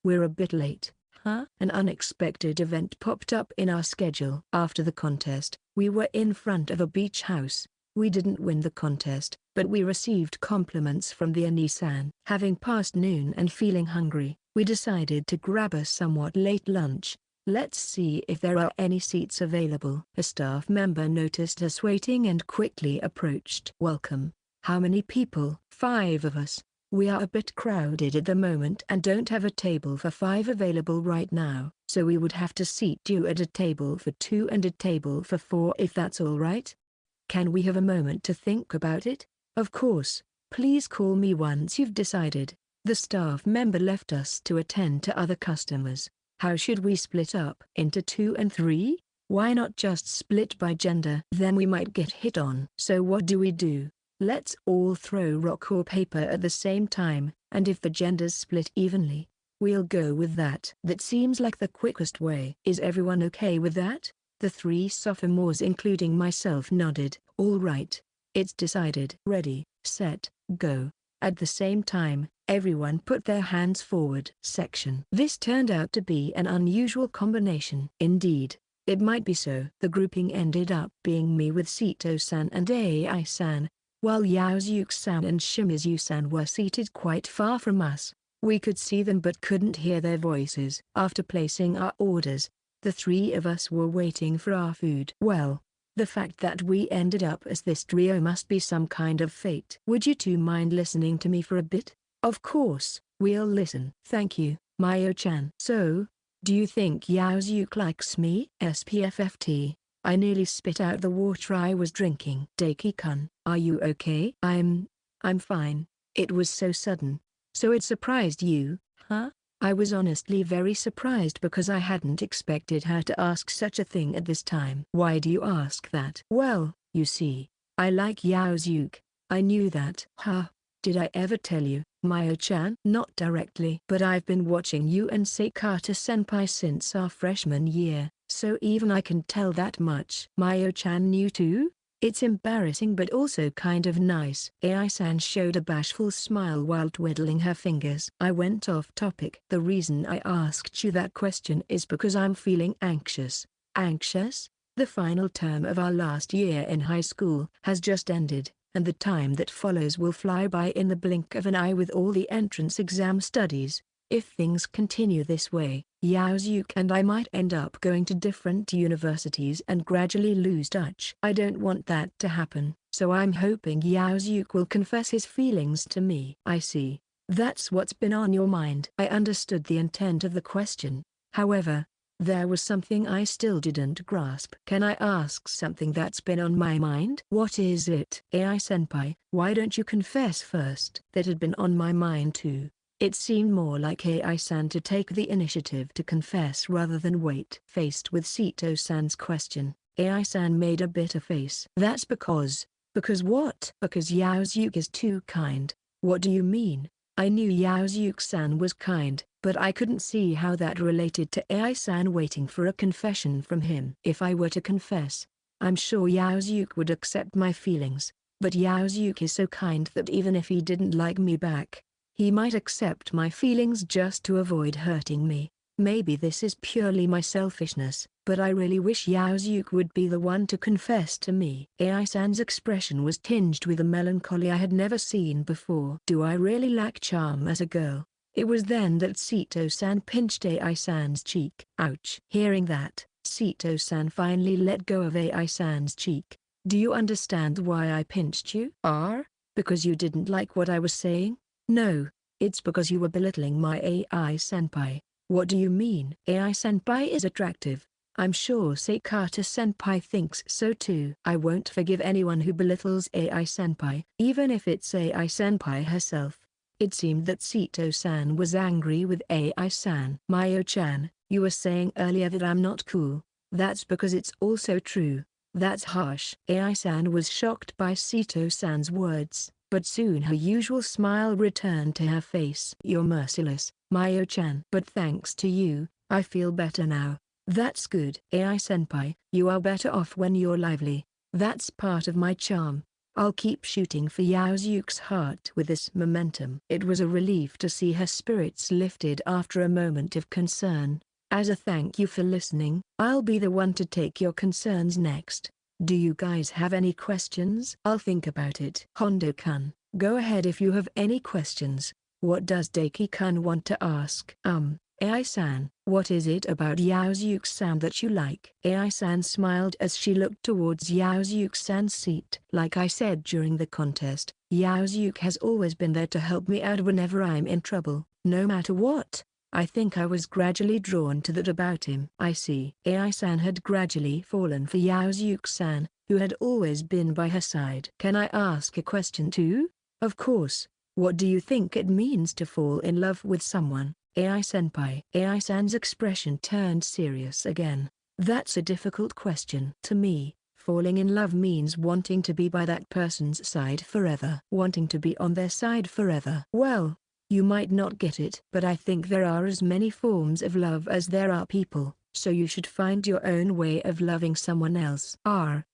We're a bit late. Huh? An unexpected event popped up in our schedule. After the contest, we were in front of a beach house. We didn't win the contest, but we received compliments from the Ani-san. Having passed noon and feeling hungry, we decided to grab a somewhat late lunch. Let's see if there are any seats available. A staff member noticed us waiting and quickly approached. Welcome. How many people? 5 of us. We are a bit crowded at the moment and don't have a table for 5 available right now, so we would have to seat you at a table for 2 and a table for 4 if that's all right. Can we have a moment to think about it? Of course. Please call me once you've decided. The staff member left us to attend to other customers. How should we split up? Into 2 and 3? Why not just split by gender? Then we might get hit on. So what do? Let's all throw rock or paper at the same time, and if the genders split evenly, we'll go with that. That seems like the quickest way. Is everyone okay with that? The 3 sophomores including myself nodded. All right. It's decided. Ready, set, go. At the same time, everyone put their hands forward. This turned out to be an unusual combination. Indeed, it might be so. The grouping ended up being me with Sito-san and Ai-san, while Yaozuke-san and Shimizu-san were seated quite far from us. We could see them but couldn't hear their voices. After placing our orders, the 3 of us were waiting for our food. Well, the fact that we ended up as this trio must be some kind of fate. Would you two mind listening to me for a bit? Of course, we'll listen. Thank you, Mayo-chan. So, do you think Yaozuke likes me? SPFFT. I nearly spit out the water I was drinking. Daiki-kun, are you okay? I'm fine. It was so sudden. So it surprised you, huh? I was honestly very surprised because I hadn't expected her to ask such a thing at this time. Why do you ask that? Well, you see, I like Yaozuke. I knew that. Huh? Did I ever tell you, Mayo-chan? Not directly. But I've been watching you and Sakata-senpai since our freshman year. So even I can tell that much. Mayo-chan knew too? It's embarrassing but also kind of nice. Ai-san showed a bashful smile while twiddling her fingers. I went off topic. The reason I asked you that question is because I'm feeling anxious. Anxious? The final term of our last year in high school has just ended, and the time that follows will fly by in the blink of an eye with all the entrance exam studies. If things continue this way, Yaozuke and I might end up going to different universities and gradually lose touch. I don't want that to happen, so I'm hoping Yaozuke will confess his feelings to me. I see. That's what's been on your mind. I understood the intent of the question. However, there was something I still didn't grasp. Can I ask something that's been on my mind? What is it? AI-senpai, why don't you confess first? That had been on my mind too. It seemed more like AI-san to take the initiative to confess rather than wait. Faced with Sito-san's question, AI-san made a bitter face. That's because what? Because Yaozuke is too kind. What do you mean? I knew Yaozuke-san was kind, but I couldn't see how that related to AI-san waiting for a confession from him. If I were to confess, I'm sure Yaozuke would accept my feelings, but Yaozuke is so kind that even if he didn't like me back, he might accept my feelings just to avoid hurting me. Maybe this is purely my selfishness, but I really wish Yaozuke would be the one to confess to me. AI-san's expression was tinged with a melancholy I had never seen before. Do I really lack charm as a girl? It was then that Sito-san pinched AI-san's cheek. Ouch. Hearing that, Sito-san finally let go of AI-san's cheek. Do you understand why I pinched you? Because you didn't like what I was saying? No, it's because you were belittling my AI-senpai. What do you mean? AI-senpai is attractive. I'm sure Sakata-senpai thinks so too. I won't forgive anyone who belittles AI-senpai, even if it's AI-senpai herself. It seemed that Sito-san was angry with AI-san. Mayo-chan, you were saying earlier that I'm not cool. That's because it's also true. That's harsh. AI-san was shocked by Sito-san's words, but soon her usual smile returned to her face. You're merciless, Mayo-chan. But thanks to you, I feel better now. That's good. AI-senpai, you are better off when you're lively. That's part of my charm. I'll keep shooting for Yaozuke's heart with this momentum. It was a relief to see her spirits lifted after a moment of concern. As a thank you for listening, I'll be the one to take your concerns next. Do you guys have any questions? I'll think about it. Hondo-kun, go ahead if you have any questions. What does Daki-kun want to ask? AI-san, what is it about Yaozuke-san that you like? AI-san smiled as she looked towards Yaozuke-san's seat. Like I said during the contest, Yaozuke has always been there to help me out whenever I'm in trouble, no matter what. I think I was gradually drawn to that about him. I see. AI-san had gradually fallen for Yaozuke-san, who had always been by her side. Can I ask a question too? Of course. What do you think it means to fall in love with someone? AI-senpai. AI-san's expression turned serious again. That's a difficult question. To me, falling in love means wanting to be by that person's side forever. Wanting to be on their side forever. Well, you might not get it. But I think there are as many forms of love as there are people, so you should find your own way of loving someone else.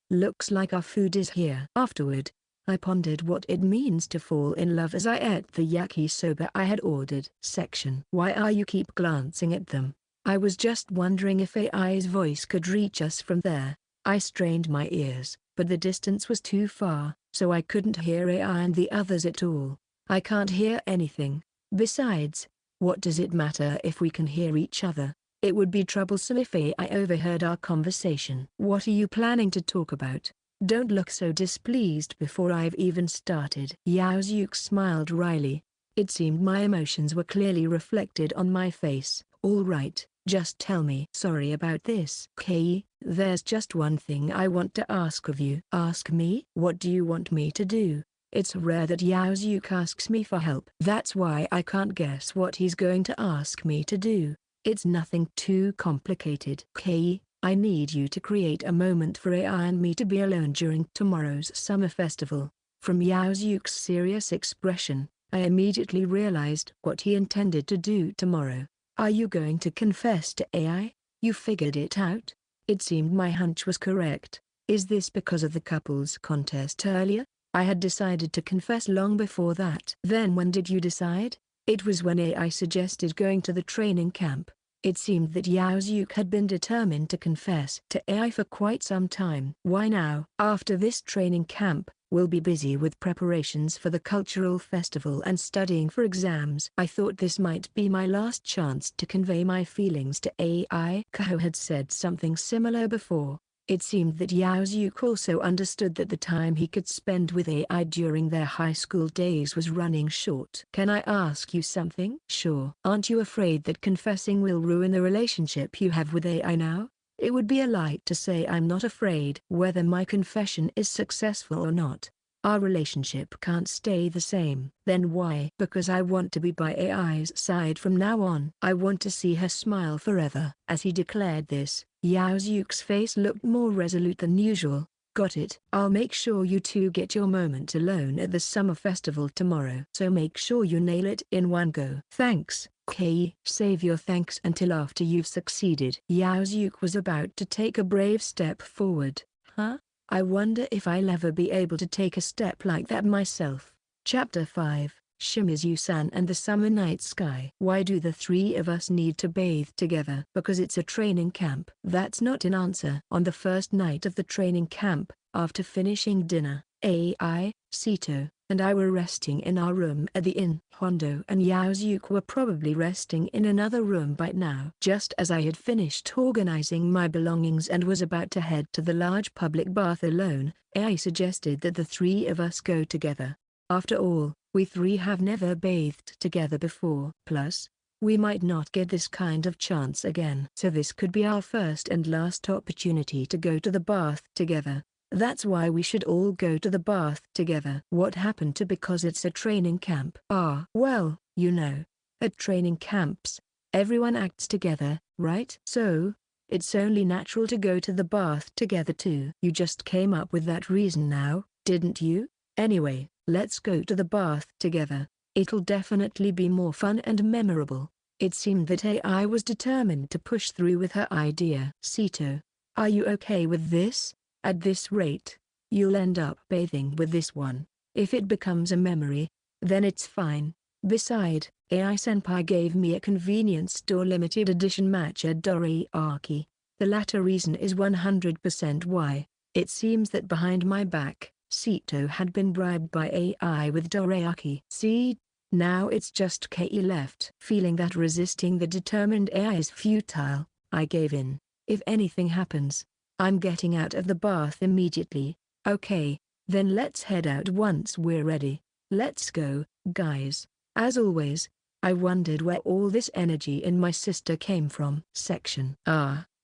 Looks like our food is here. Afterward, I pondered what it means to fall in love as I ate the yakisoba I had ordered. Section. Why are you keep glancing at them? I was just wondering if AI's voice could reach us from there. I strained my ears, but the distance was too far, so I couldn't hear AI and the others at all. I can't hear anything. Besides, what does it matter if we can hear each other? It would be troublesome if AI overheard our conversation. What are you planning to talk about? Don't look so displeased before I've even started. Yaozuke smiled wryly. It seemed my emotions were clearly reflected on my face. All right, just tell me. Sorry about this. Kei, there's just one thing I want to ask of you. Ask me? What do you want me to do? It's rare that Yaozuke asks me for help. That's why I can't guess what he's going to ask me to do. It's nothing too complicated. Kei, I need you to create a moment for AI and me to be alone during tomorrow's summer festival. From Yaozuke's serious expression, I immediately realized what he intended to do tomorrow. Are you going to confess to AI? You figured it out? It seemed my hunch was correct. Is this because of the couples contest earlier? I had decided to confess long before that. Then when did you decide? It was when AI suggested going to the training camp. It seemed that Yaozuke had been determined to confess to AI for quite some time. Why now? After this training camp, we'll be busy with preparations for the cultural festival and studying for exams. I thought this might be my last chance to convey my feelings to AI. Kaho had said something similar before. It seemed that Yaozuke also understood that the time he could spend with AI during their high school days was running short. Can I ask you something? Sure. Aren't you afraid that confessing will ruin the relationship you have with AI now? It would be a lie to say I'm not afraid. Whether my confession is successful or not, our relationship can't stay the same. Then why? Because I want to be by AI's side from now on. I want to see her smile forever. As he declared this, Yaozuke's face looked more resolute than usual. Got it. I'll make sure you two get your moment alone at the summer festival tomorrow. So make sure you nail it in one go. Thanks, Kei. Save your thanks until after you've succeeded. Yaozuke was about to take a brave step forward. Huh? I wonder if I'll ever be able to take a step like that myself. Chapter 5, Shimizu-san and the Summer Night Sky. Why do the three of us need to bathe together? Because it's a training camp. That's not an answer. On the first night of the training camp, after finishing dinner, AI, Sito, and I were resting in our room at the inn. Hondo and Yaozuke were probably resting in another room by now. Just as I had finished organizing my belongings and was about to head to the large public bath alone, AI suggested that the three of us go together. After all, we three have never bathed together before. Plus, we might not get this kind of chance again. So this could be our first and last opportunity to go to the bath together. That's why we should all go to the bath together. What happened to because it's a training camp? Well, you know, at training camps, everyone acts together, right? So, it's only natural to go to the bath together too. You just came up with that reason now, didn't you? Anyway, let's go to the bath together. It'll definitely be more fun and memorable. It seemed that AI was determined to push through with her idea. Sito, are you okay with this? At this rate, you'll end up bathing with this one. If it becomes a memory, then it's fine. Beside, AI-senpai gave me a convenience store limited edition matcha dorayaki. The latter reason is 100% why. It seems that behind my back, Sito had been bribed by AI with dorayaki. See, now it's just Kei left. Feeling that resisting the determined AI is futile, I gave in. If anything happens, I'm getting out of the bath immediately. Okay, then let's head out once we're ready. Let's go, guys. As always, I wondered where all this energy in my sister came from. Section.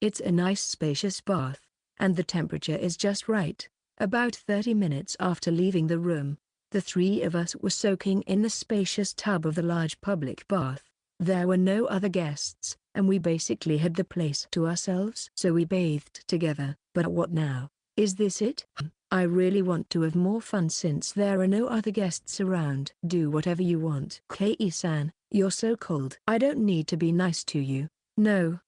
It's a nice spacious bath, and the temperature is just right. About 30 minutes after leaving the room, the three of us were soaking in the spacious tub of the large public bath. There were no other guests, and we basically had the place to ourselves. So we bathed together. But what now? Is this it? I really want to have more fun since there are no other guests around. Do whatever you want. Kei-san, you're so cold. I don't need to be nice to you. No,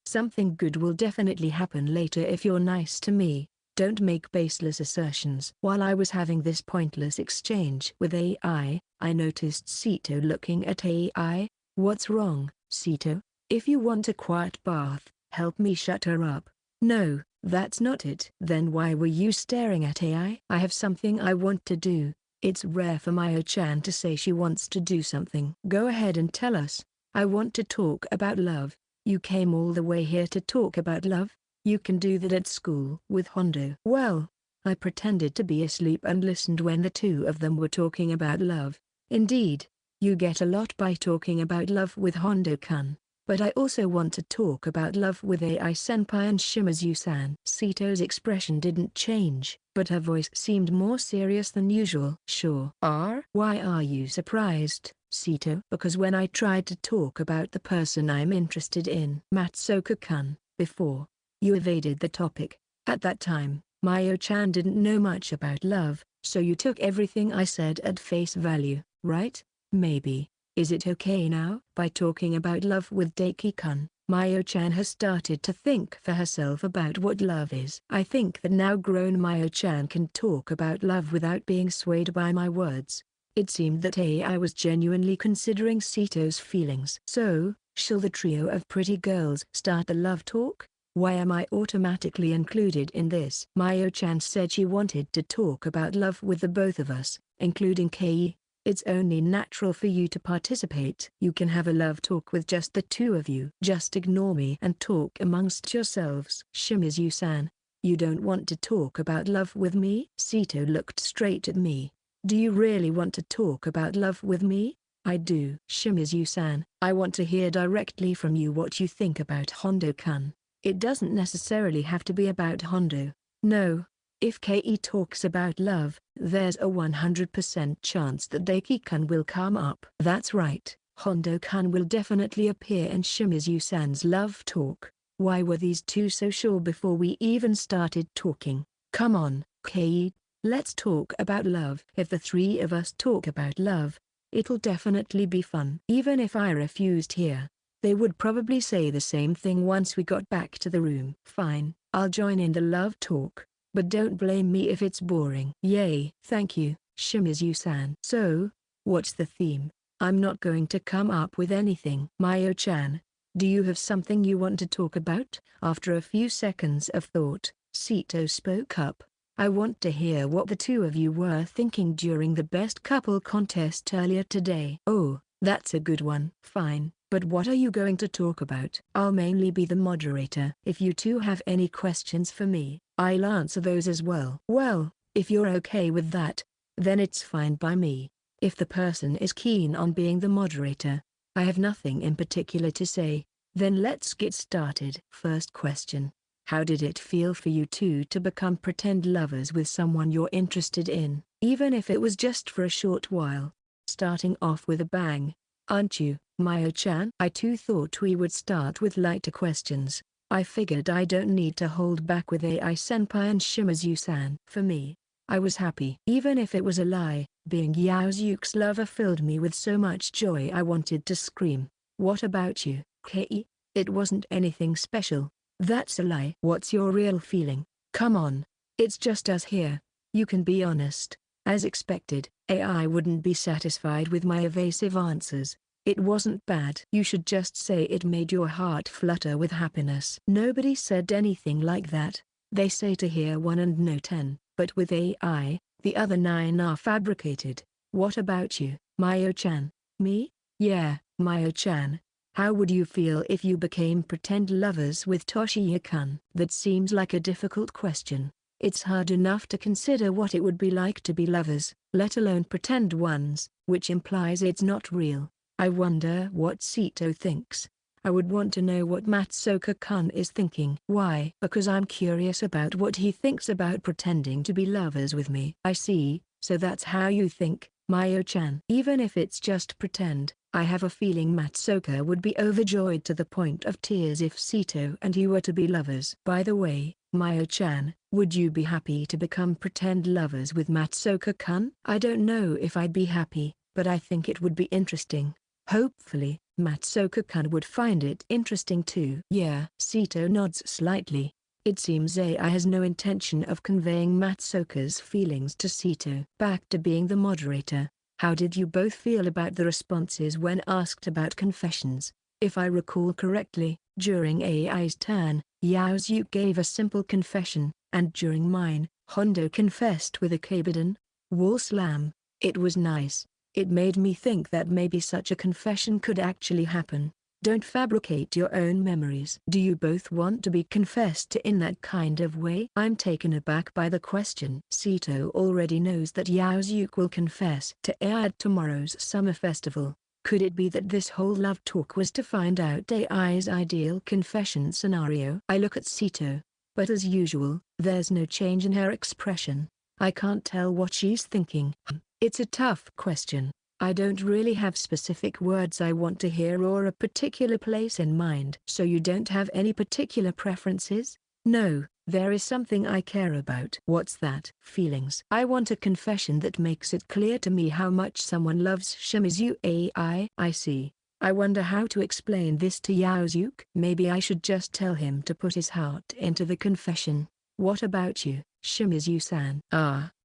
something good will definitely happen later if you're nice to me. Don't make baseless assertions. While I was having this pointless exchange with AI, I noticed Sito looking at AI. What's wrong, Sito? If you want a quiet bath, help me shut her up. No, that's not it. Then why were you staring at AI? I have something I want to do. It's rare for Mayo-chan to say she wants to do something. Go ahead and tell us. I want to talk about love. You came all the way here to talk about love? You can do that at school with Hondo. Well, I pretended to be asleep and listened when the two of them were talking about love. Indeed, you get a lot by talking about love with Hondo-kun. But I also want to talk about love with AI-senpai and Shimizu-san. Sito's expression didn't change, but her voice seemed more serious than usual. Sure. Why are you surprised, Sito? Because when I tried to talk about the person I'm interested in, Matsuko-kun, before, you evaded the topic. At that time, Mayo-chan didn't know much about love, so you took everything I said at face value, right? Maybe. Is it okay now? By talking about love with Daiki-kun, Mayo-chan has started to think for herself about what love is. I think that now grown Mayo-chan can talk about love without being swayed by my words. It seemed that AI was genuinely considering Sito's feelings. So, Shall the trio of pretty girls start the love talk? Why am I automatically included in this? Mayo-chan said she wanted to talk about love with the both of us, including Kei. It's only natural for you to participate. You can have a love talk with just the two of you. Just ignore me and talk amongst yourselves. Shimizu-san, you don't want to talk about love with me? Sito looked straight at me. Do you really want to talk about love with me? I do. Shimizu-san, I want to hear directly from you what you think about Hondo-kun. It doesn't necessarily have to be about Hondo. No. If Kei talks about love, there's a 100% chance that Daiki-kun will come up. That's right. Hondo-kun will definitely appear in Shimizu-san's love talk. Why were these two so sure before we even started talking? Come on, Kei. Let's talk about love. If the three of us talk about love, it'll definitely be fun. Even if I refused here, they would probably say the same thing once we got back to the room. Fine, I'll join in the love talk, but don't blame me if it's boring. Yay. Thank you, Shimizu-san. So, what's the theme? I'm not going to come up with anything. Mayo-chan, do you have something you want to talk about? After a few seconds of thought, Sito spoke up. I want to hear what the two of you were thinking during the best couple contest earlier today. Oh, that's a good one. Fine, but what are you going to talk about? I'll mainly be the moderator. If you two have any questions for me, I'll answer those as well. Well, if you're okay with that, then it's fine by me. If the person is keen on being the moderator, I have nothing in particular to say. Then let's get started. First question. How did it feel for you two to become pretend lovers with someone you're interested in, even if it was just for a short while? Starting off with a bang, aren't you, Mayo-chan? I too thought we would start with lighter questions. I figured I don't need to hold back with AI-senpai and Shimizu-san. For me, I was happy. Even if it was a lie, being Yaozuke's lover filled me with so much joy I wanted to scream. What about you, Kei? It wasn't anything special. That's a lie. What's your real feeling? Come on. It's just us here. You can be honest. As expected, AI wouldn't be satisfied with my evasive answers. It wasn't bad. You should just say it made your heart flutter with happiness. Nobody said anything like that. They say to hear 1 and know 10, but with AI, the other 9 are fabricated. What about you, Mayo-chan? Me? Yeah, Mayo-chan. How would you feel if you became pretend lovers with Toshiya-kun? That seems like a difficult question. It's hard enough to consider what it would be like to be lovers, let alone pretend ones, which implies it's not real. I wonder what Sito thinks. I would want to know what Matsuoka-kun is thinking. Why? Because I'm curious about what he thinks about pretending to be lovers with me. I see, so that's how you think, Mayo-chan. Even if it's just pretend, I have a feeling Matsuoka would be overjoyed to the point of tears if Sito and you were to be lovers. By the way, Mayo-chan, would you be happy to become pretend lovers with Matsuoka-kun? I don't know if I'd be happy, but I think it would be interesting. Hopefully, Matsuoka-kun would find it interesting too. Yeah. Sito nods slightly. It seems AI has no intention of conveying Matsuoka's feelings to Sito. Back to being the moderator. How did you both feel about the responses when asked about confessions? If I recall correctly, during AI's turn, Yaozuke gave a simple confession, and during mine, Hondo confessed with a Kabiden wall slam. It was nice. It made me think that maybe such a confession could actually happen. Don't fabricate your own memories. Do you both want to be confessed to in that kind of way? I'm taken aback by the question. Sito already knows that Yaozuke will confess to AI at tomorrow's summer festival. Could it be that this whole love talk was to find out AI's ideal confession scenario? I look at Sito, but as usual, there's no change in her expression. I can't tell what she's thinking. It's a tough question. I don't really have specific words I want to hear or a particular place in mind. So you don't have any particular preferences? No, there is something I care about. What's that? Feelings. I want a confession that makes it clear to me how much someone loves Shimizu AI. I see. I wonder how to explain this to Yaozuke. Maybe I should just tell him to put his heart into the confession. What about you, Shimizu-san?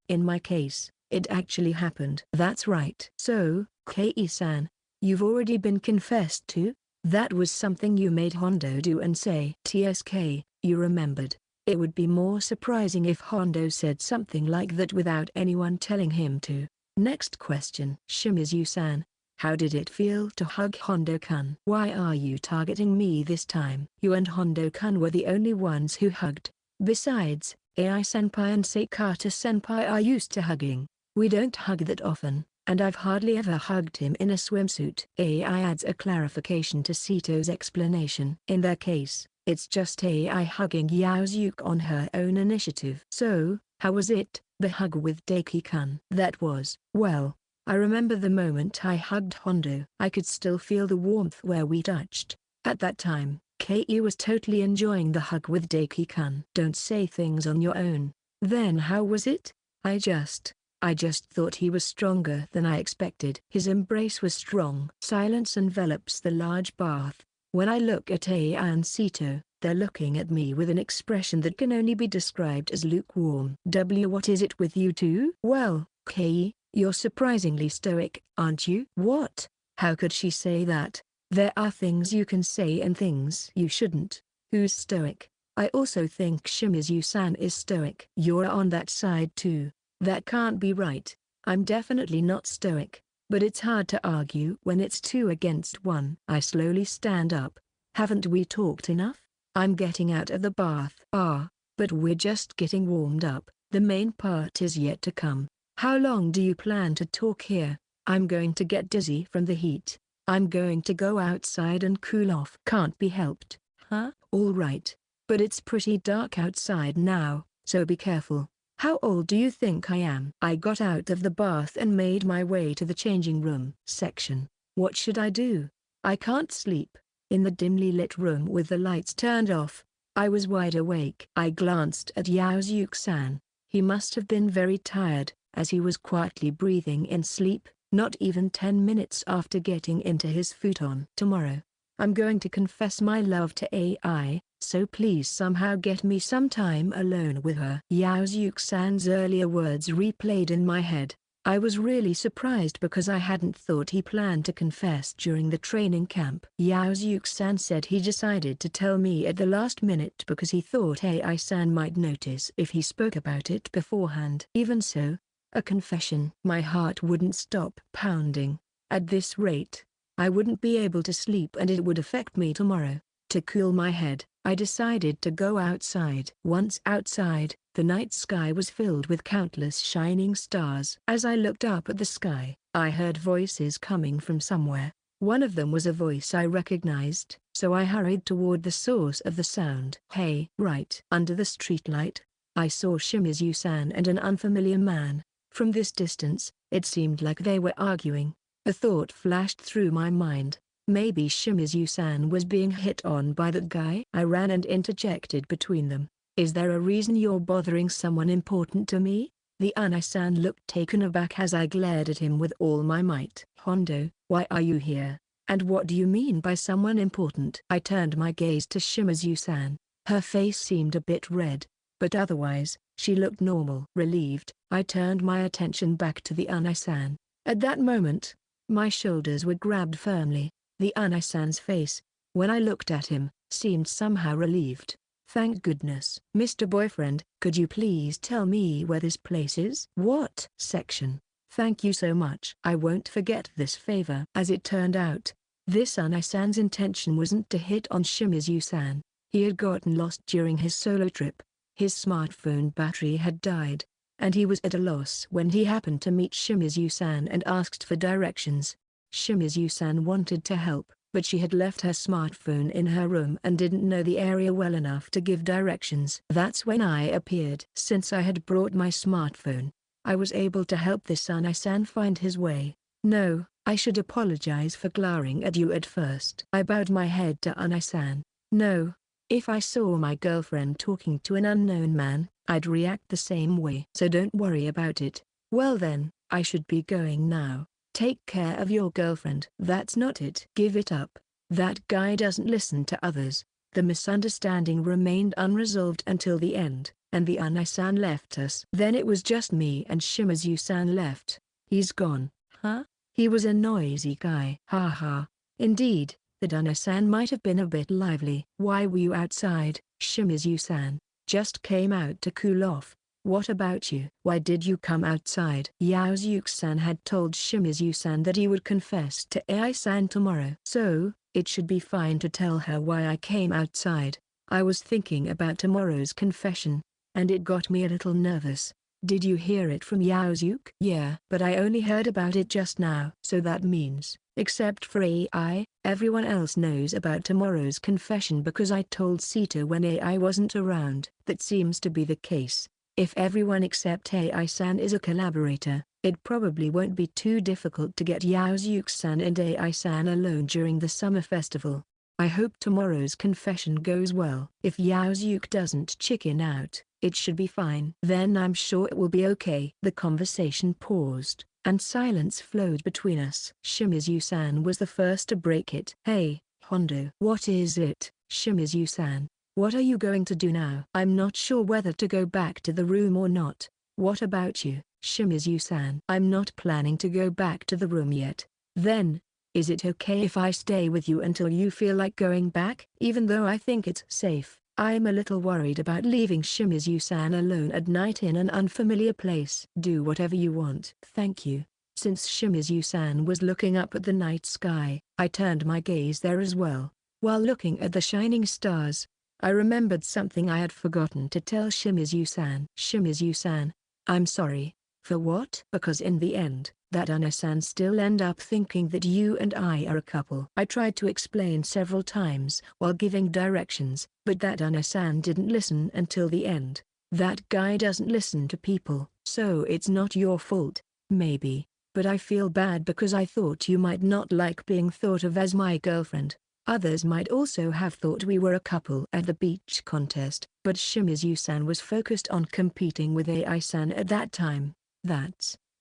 In my case, it actually happened. That's right. So, Kei-san, you've already been confessed to? That was something you made Hondo do and say. TSK, you remembered. It would be more surprising if Hondo said something like that without anyone telling him to. Next question. Shimizu-san, how did it feel to hug Hondo-kun? Why are you targeting me this time? You and Hondo-kun were the only ones who hugged. Besides, AI-senpai and Sakata-senpai are used to hugging. We don't hug that often, and I've hardly ever hugged him in a swimsuit. AI adds a clarification to Sito's explanation. In their case, it's just AI hugging Yaozuke on her own initiative. So, how was it, the hug with Daiki-kun? That was, well, I remember the moment I hugged Hondo. I could still feel the warmth where we touched. At that time, Kei was totally enjoying the hug with Daiki-kun. Don't say things on your own. Then how was it? I just thought he was stronger than I expected. His embrace was strong. Silence envelops the large bath. When I look at AI and Sito, they're looking at me with an expression that can only be described as lukewarm. What is it with you two? Well, Kei, you're surprisingly stoic, aren't you? What? How could she say that? There are things you can say and things you shouldn't. Who's stoic? I also think Shimizu-san is stoic. You're on that side too. That can't be right. I'm definitely not stoic, but it's hard to argue when it's 2 against 1. I slowly stand up. Haven't we talked enough? I'm getting out of the bath. But we're just getting warmed up. The main part is yet to come. How long do you plan to talk here? I'm going to get dizzy from the heat. I'm going to go outside and cool off. Can't be helped. Huh? All right. But it's pretty dark outside now, so be careful. How old do you think I am? I got out of the bath and made my way to the changing room section. What should I do? I can't sleep. In the dimly lit room with the lights turned off, I was wide awake. I glanced at Yaozuke-san. He must have been very tired, as he was quietly breathing in sleep, not even 10 minutes after getting into his futon. Tomorrow, I'm going to confess my love to AI, so please somehow get me some time alone with her. Yaozuke-san's earlier words replayed in my head. I was really surprised because I hadn't thought he planned to confess during the training camp. Yaozuke-san said he decided to tell me at the last minute because he thought AI-san might notice if he spoke about it beforehand. Even so, a confession. My heart wouldn't stop pounding. At this rate, I wouldn't be able to sleep and it would affect me tomorrow. To cool my head, I decided to go outside. Once outside, the night sky was filled with countless shining stars. As I looked up at the sky, I heard voices coming from somewhere. One of them was a voice I recognized, so I hurried toward the source of the sound. Hey! Right under the streetlight, I saw Shimizu-san and an unfamiliar man. From this distance, it seemed like they were arguing. A thought flashed through my mind. Maybe Shimizu-san was being hit on by that guy. I ran and interjected between them. Is there a reason you're bothering someone important to me? The Unai-san looked taken aback as I glared at him with all my might. Hondo, why are you here? And what do you mean by someone important? I turned my gaze to Shimizu-san. Her face seemed a bit red, but otherwise, she looked normal. Relieved, I turned my attention back to the Unai-san. At that moment, my shoulders were grabbed firmly. The Unai-san's face, when I looked at him, seemed somehow relieved. Thank goodness. Mr. Boyfriend, could you please tell me where this place is? What section? Thank you so much. I won't forget this favor. As it turned out, this Unai-san's intention wasn't to hit on Shimizu-san. He had gotten lost during his solo trip. His smartphone battery had died, and he was at a loss when he happened to meet Shimizu-san and asked for directions. Shimizu-san wanted to help, but she had left her smartphone in her room and didn't know the area well enough to give directions. That's when I appeared. Since I had brought my smartphone, I was able to help this Unai-san find his way. No, I should apologize for glaring at you at first. I bowed my head to Unai-san. No, if I saw my girlfriend talking to an unknown man, I'd react the same way. So don't worry about it. Well then, I should be going now. Take care of your girlfriend. That's not it. Give it up. That guy doesn't listen to others. The misunderstanding remained unresolved until the end, and the Unai-san left us. Then it was just me and Shimizu-san left. He's gone, huh? He was a noisy guy. Ha ha. Indeed, That Anna-san might have been a bit lively. Why were you outside? Shimizu-san. Just came out to cool off. What about you? Why did you come outside? Yaozuke-san had told Shimizu-san that he would confess to Ai-san tomorrow. So, it should be fine to tell her why I came outside. I was thinking about tomorrow's confession, and it got me a little nervous. Did you hear it from Yaozuke? Yeah, but I only heard about it just now. So that means, except for AI, everyone else knows about tomorrow's confession because I told Sito when AI wasn't around. That seems to be the case. If everyone except AI-san is a collaborator, it probably won't be too difficult to get Yaozuke-san and AI-san alone during the summer festival. I hope tomorrow's confession goes well. If Yaozuke doesn't chicken out, it should be fine. Then I'm sure it will be okay. The conversation paused, and silence flowed between us. Shimizu-san was the first to break it. Hey, Hondo. What is it, Shimizu-san? What are you going to do now? I'm not sure whether to go back to the room or not. What about you, Shimizu-san? I'm not planning to go back to the room yet. Then, is it okay if I stay with you until you feel like going back? Even though I think it's safe, I'm a little worried about leaving Shimizu-san alone at night in an unfamiliar place. Do whatever you want. Thank you. Since Shimizu-san was looking up at the night sky, I turned my gaze there as well. While looking at the shining stars, I remembered something I had forgotten to tell Shimizu-san. Shimizu-san, I'm sorry. For what? Because in the end, that Anna-san still end up thinking that you and I are a couple. I tried to explain several times while giving directions, but that Anna-san didn't listen until the end. That guy doesn't listen to people, so it's not your fault, maybe, but I feel bad because I thought you might not like being thought of as my girlfriend. Others might also have thought we were a couple at the beach contest, but Shimizu-san was focused on competing with AI-san at that time.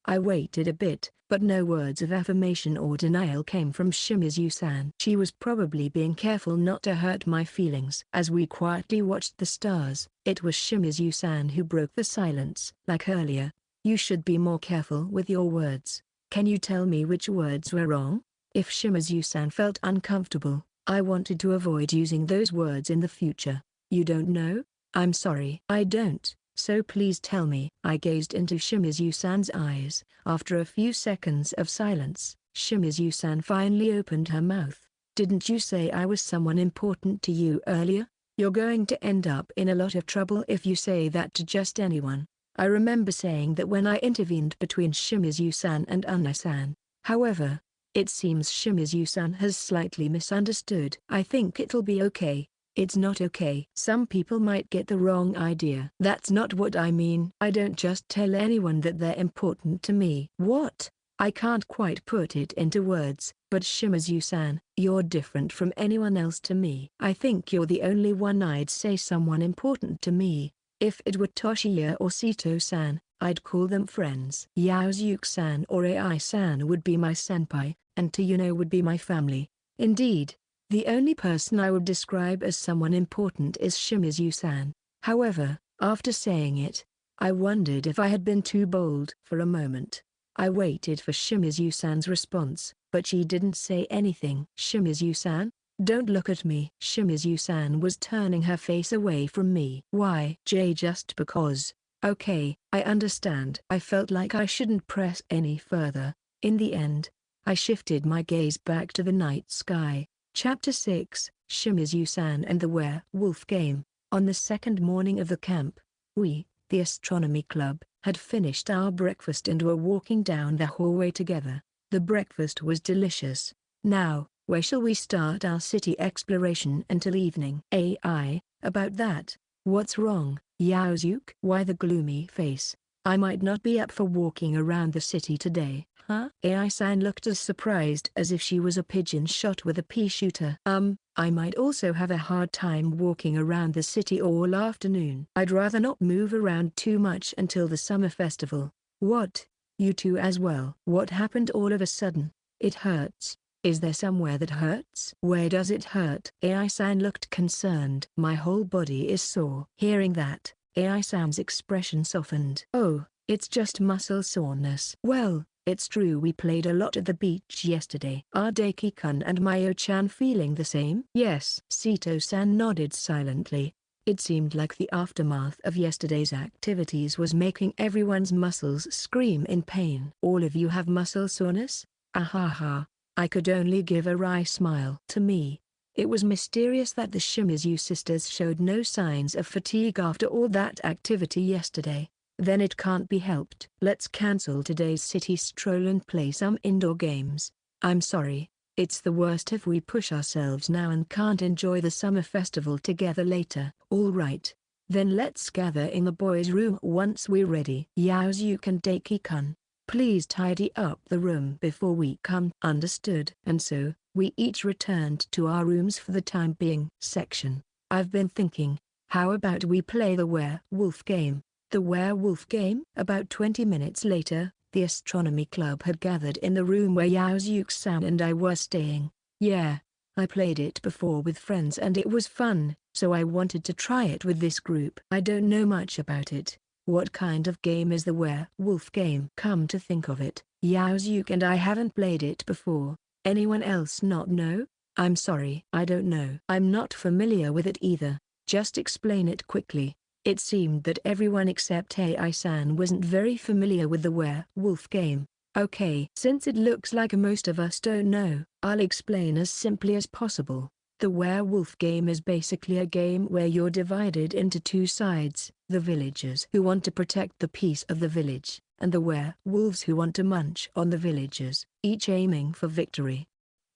I waited a bit, but no words of affirmation or denial came from Shimizu-san. She was probably being careful not to hurt my feelings. As we quietly watched the stars, it was Shimizu-san who broke the silence. Like earlier, you should be more careful with your words. Can you tell me which words were wrong? If Shimizu-san felt uncomfortable, I wanted to avoid using those words in the future. You don't know? I'm sorry. I don't. So please tell me. I gazed into Shimizu-san's eyes. After a few seconds of silence, Shimizu-san finally opened her mouth. Didn't you say I was someone important to you earlier? You're going to end up in a lot of trouble if you say that to just anyone. I remember saying that when I intervened between Shimizu-san and Anna-san. However, it seems Shimizu-san has slightly misunderstood. I think it'll be okay. It's not okay. Some people might get the wrong idea. That's not what I mean. I don't just tell anyone that they're important to me. What? I can't quite put it into words, but Shimizu-san, you're different from anyone else to me. I think you're the only one I'd say someone important to me. If it were Toshiya or Sito-san, I'd call them friends. Yaozuke-san or AI-san would be my senpai, and Tayuno would be my family. Indeed, the only person I would describe as someone important is Shimizu-san. However, after saying it, I wondered if I had been too bold. For a moment, I waited for Shimizu-san's response, but she didn't say anything. Shimizu-san? Don't look at me. Shimizu-san was turning her face away from me. Why? Just because. Okay, I understand. I felt like I shouldn't press any further. In the end, I shifted my gaze back to the night sky. Chapter 6, Shimizu-san and the Werewolf Game. On the second morning of the camp, we, the astronomy club, had finished our breakfast and were walking down the hallway together. The breakfast was delicious. Now, where shall we start our city exploration until evening? AI, about that. What's wrong, Yaozuke? Why the gloomy face? I might not be up for walking around the city today. Huh? AI-san looked as surprised as if she was a pigeon shot with a pea shooter. I might also have a hard time walking around the city all afternoon. I'd rather not move around too much until the summer festival. What? You two as well? What happened all of a sudden? It hurts. Is there somewhere that hurts? Where does it hurt? AI-san looked concerned. My whole body is sore. Hearing that, AI-san's expression softened. Oh, it's just muscle soreness. Well, It's true we played a lot at the beach yesterday. Are Daki-kun and Mayo-chan feeling the same? Yes. Sito-san nodded silently. It seemed like the aftermath of yesterday's activities was making everyone's muscles scream in pain. All of you have muscle soreness? Ahaha. I could only give a wry smile. To me, it was mysterious that the Shimizu sisters showed no signs of fatigue after all that activity yesterday. Then it can't be helped. Let's cancel today's city stroll and play some indoor games. I'm sorry, it's the worst if we push ourselves now and can't enjoy the summer festival together later. All right. Then let's gather in the boys' room once we're ready. Yaozuke and Daki-kun, please tidy up the room before we come. Understood. And so, we each returned to our rooms for the time being. Section. I've been thinking, how about we play the werewolf game? The werewolf game? About 20 minutes later, the astronomy club had gathered in the room where Yaozuke-san and I were staying. Yeah, I played it before with friends and it was fun, so I wanted to try it with this group. I don't know much about it. What kind of game is the werewolf game? Come to think of it, Yaozuke and I haven't played it before. Anyone else not know? I'm sorry. I don't know. I'm not familiar with it either. Just explain it quickly. It seemed that everyone except Ai-san wasn't very familiar with the werewolf game. Okay. Since it looks like most of us don't know, I'll explain as simply as possible. The werewolf game is basically a game where you're divided into two sides, the villagers who want to protect the peace of the village, and the werewolves who want to munch on the villagers, each aiming for victory.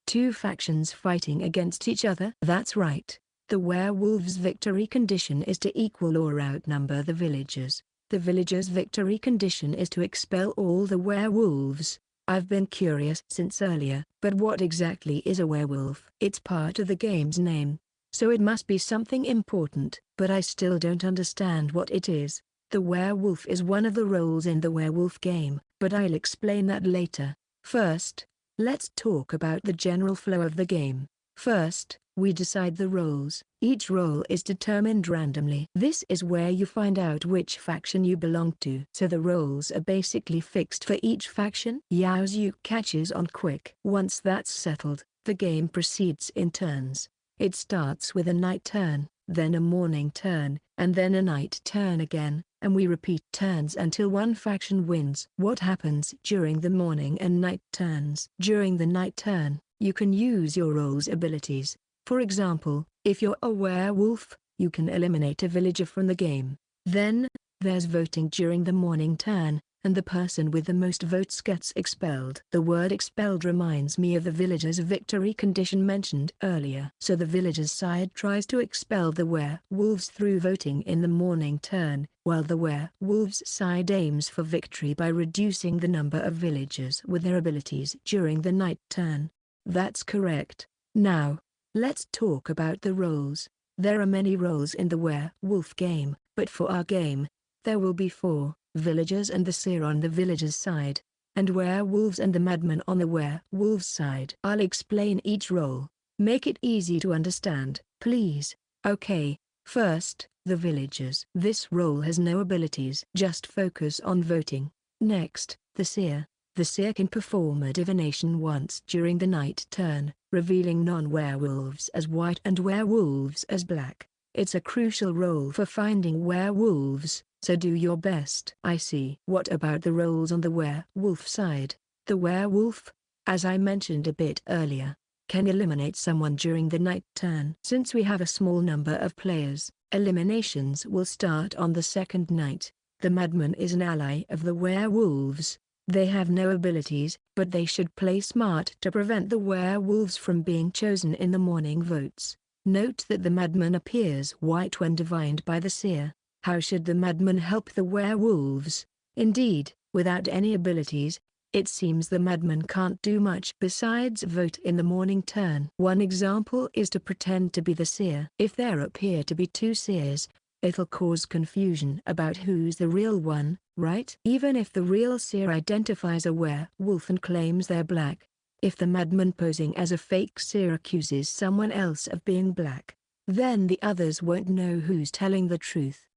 Two factions fighting against each other? That's right. The werewolves' victory condition is to equal or outnumber the villagers. The villagers' victory condition is to expel all the werewolves. I've been curious since earlier, but what exactly is a werewolf? It's part of the game's name, so it must be something important, but I still don't understand what it is. The werewolf is one of the roles in the werewolf game, but I'll explain that later. First, let's talk about the general flow of the game. First, we decide the roles. Each role is determined randomly. This is where you find out which faction you belong to. So the roles are basically fixed for each faction. Yaozuke catches on quick. Once that's settled, the game proceeds in turns. It starts with a night turn, then a morning turn, and then a night turn again, and we repeat turns until one faction wins. What happens during the morning and night turns? During the night turn, you can use your role's abilities. For example, if you're a werewolf, you can eliminate a villager from the game. Then, there's voting during the morning turn, and the person with the most votes gets expelled. The word expelled reminds me of the villager's victory condition mentioned earlier. So the villager's side tries to expel the werewolves through voting in the morning turn, while the werewolves' side aims for victory by reducing the number of villagers with their abilities during the night turn. That's correct. Now, let's talk about the roles. There are many roles in the werewolf game, but for our game, there will be 4, villagers and the seer on the villagers' side, and werewolves and the madman on the werewolves' side. I'll explain each role. Make it easy to understand, please. Okay, first, the villagers. This role has no abilities. Just focus on voting. Next, the seer. The seer can perform a divination once during the night turn, revealing non-werewolves as white and werewolves as black. It's a crucial role for finding werewolves, so do your best. I see. What about the roles on the werewolf side? The werewolf, as I mentioned a bit earlier, can eliminate someone during the night turn. Since we have a small number of players, eliminations will start on the second night. The madman is an ally of the werewolves. They have no abilities, but they should play smart to prevent the werewolves from being chosen in the morning votes. Note that the madman appears white when divined by the seer. How should the madman help the werewolves? Indeed, without any abilities, it seems the madman can't do much besides vote in the morning turn. One example is to pretend to be the seer. If there appear to be 2 seers, it'll cause confusion about who's the real one, right? Even if the real seer identifies a werewolf and claims they're black, if the madman posing as a fake seer accuses someone else of being black, then the others won't know who's telling the truth.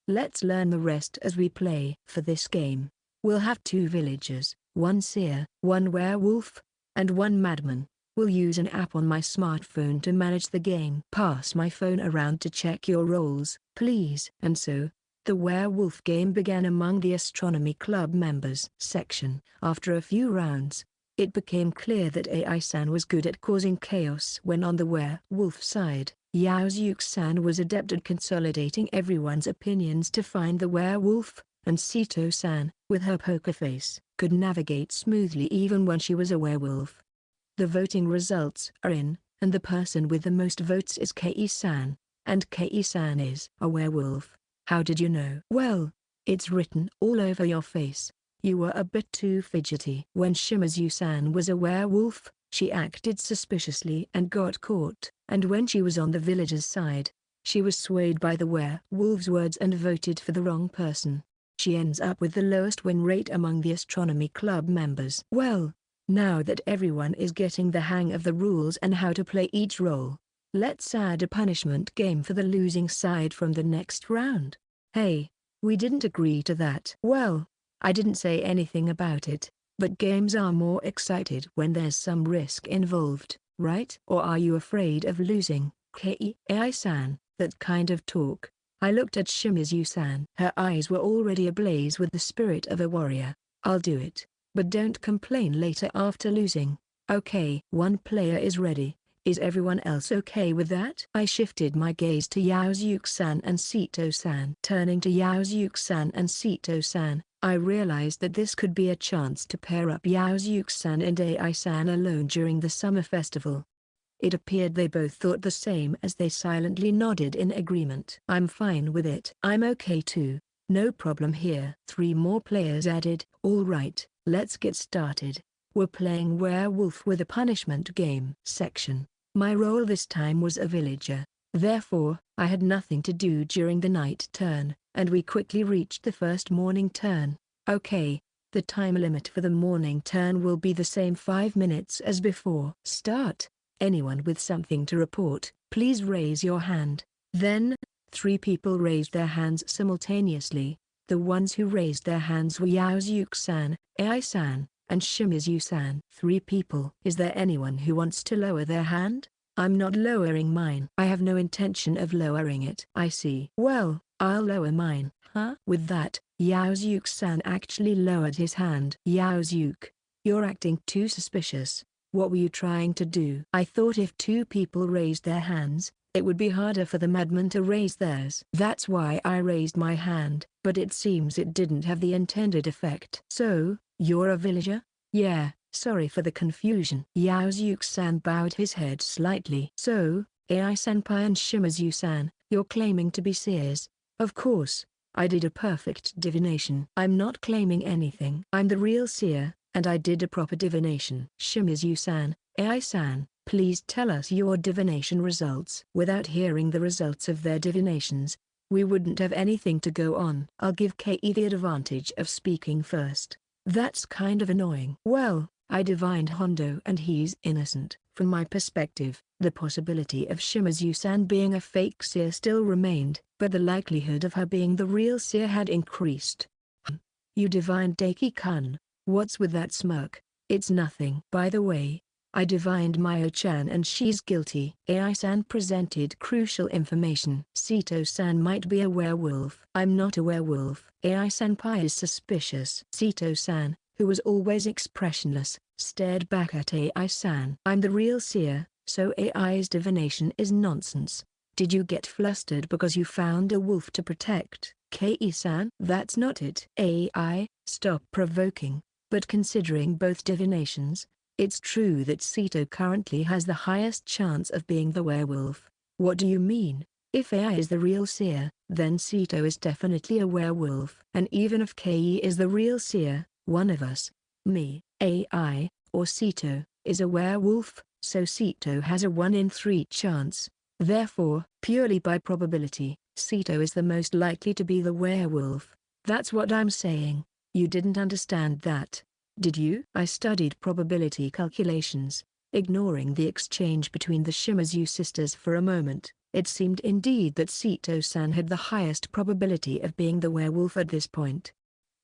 Let's learn the rest as we play. For this game, we'll have 2 villagers, one seer, one werewolf, and one madman. Will use an app on my smartphone to manage the game. Pass my phone around to check your rolls, please. And so, the werewolf game began among the astronomy club members. Section. After a few rounds, it became clear that AI-san was good at causing chaos when on the werewolf side. Yaozuke-san was adept at consolidating everyone's opinions to find the werewolf, and Sito-san, with her poker face, could navigate smoothly even when she was a werewolf. The voting results are in, and the person with the most votes is Kei-san, and Kei-san is a werewolf. How did you know? Well, it's written all over your face. You were a bit too fidgety. When Shimazu-san was a werewolf, she acted suspiciously and got caught. And when she was on the villagers' side, she was swayed by the werewolf's words and voted for the wrong person. She ends up with the lowest win rate among the astronomy club members. Well, now that everyone is getting the hang of the rules and how to play each role, let's add a punishment game for the losing side from the next round. Hey, we didn't agree to that. Well, I didn't say anything about it, but games are more excited when there's some risk involved, right? Or are you afraid of losing, Kei-san? That kind of talk. I looked at Shimizu-san. Her eyes were already ablaze with the spirit of a warrior. I'll do it, but don't complain later after losing. Okay. One player is ready. Is everyone else okay with that? I shifted my gaze to Yaozuke-san and Sito-san. Turning to Yaozuke-san and Sito-san, I realized that this could be a chance to pair up Yaozuke-san and AI-san alone during the summer festival. It appeared they both thought the same as they silently nodded in agreement. I'm fine with it. I'm okay too. No problem here. 3 more players added. All right, let's get started. We're playing werewolf with a punishment game. Section. My role this time was a villager. Therefore, I had nothing to do during the night turn, and we quickly reached the first morning turn. Okay, the time limit for the morning turn will be the same 5 minutes as before. Start. Anyone with something to report, please raise your hand. Then, 3 people raised their hands simultaneously. The ones who raised their hands were Yaozuke-san, AI-san, and Shimizu-san. 3 people. Is there anyone who wants to lower their hand? I'm not lowering mine. I have no intention of lowering it. I see. Well, I'll lower mine. Huh? With that, Yaozuke-san actually lowered his hand. Yaozuke, you're acting too suspicious. What were you trying to do? I thought if 2 people raised their hands, it would be harder for the madman to raise theirs. That's why I raised my hand, but it seems it didn't have the intended effect. So, you're a villager? Yeah, sorry for the confusion. Yaozuke-san bowed his head slightly. So, AI-senpai and Shimizu-san, you're claiming to be seers? Of course, I did a perfect divination. I'm not claiming anything. I'm the real seer, and I did a proper divination. Shimizu-san, AI-san, please tell us your divination results. Without hearing the results of their divinations, we wouldn't have anything to go on. I'll give Kei the advantage of speaking first. That's kind of annoying. Well, I divined Hondo and he's innocent. From my perspective, the possibility of Shimizu-san being a fake seer still remained, but the likelihood of her being the real seer had increased. You divined Daiki-kun. What's with that smirk? It's nothing. By the way, I divined Mayo-chan and she's guilty. AI-san presented crucial information. Sito-san might be a werewolf. I'm not a werewolf. AI-senpai is suspicious. Sito-san, who was always expressionless, stared back at AI-san. I'm the real seer, so AI's divination is nonsense. Did you get flustered because you found a wolf to protect, Kei-san? That's not it. AI, stop provoking. But considering both divinations, it's true that Sito currently has the highest chance of being the werewolf. What do you mean? If AI is the real seer, then Sito is definitely a werewolf. And even if Kei is the real seer, one of us, me, AI, or Sito, is a werewolf, so Sito has a 1 in 3 chance. Therefore, purely by probability, Sito is the most likely to be the werewolf. That's what I'm saying. You didn't understand that, did you? I studied probability calculations, ignoring the exchange between the Shimizu sisters for a moment. It seemed indeed that Sito-san had the highest probability of being the werewolf at this point.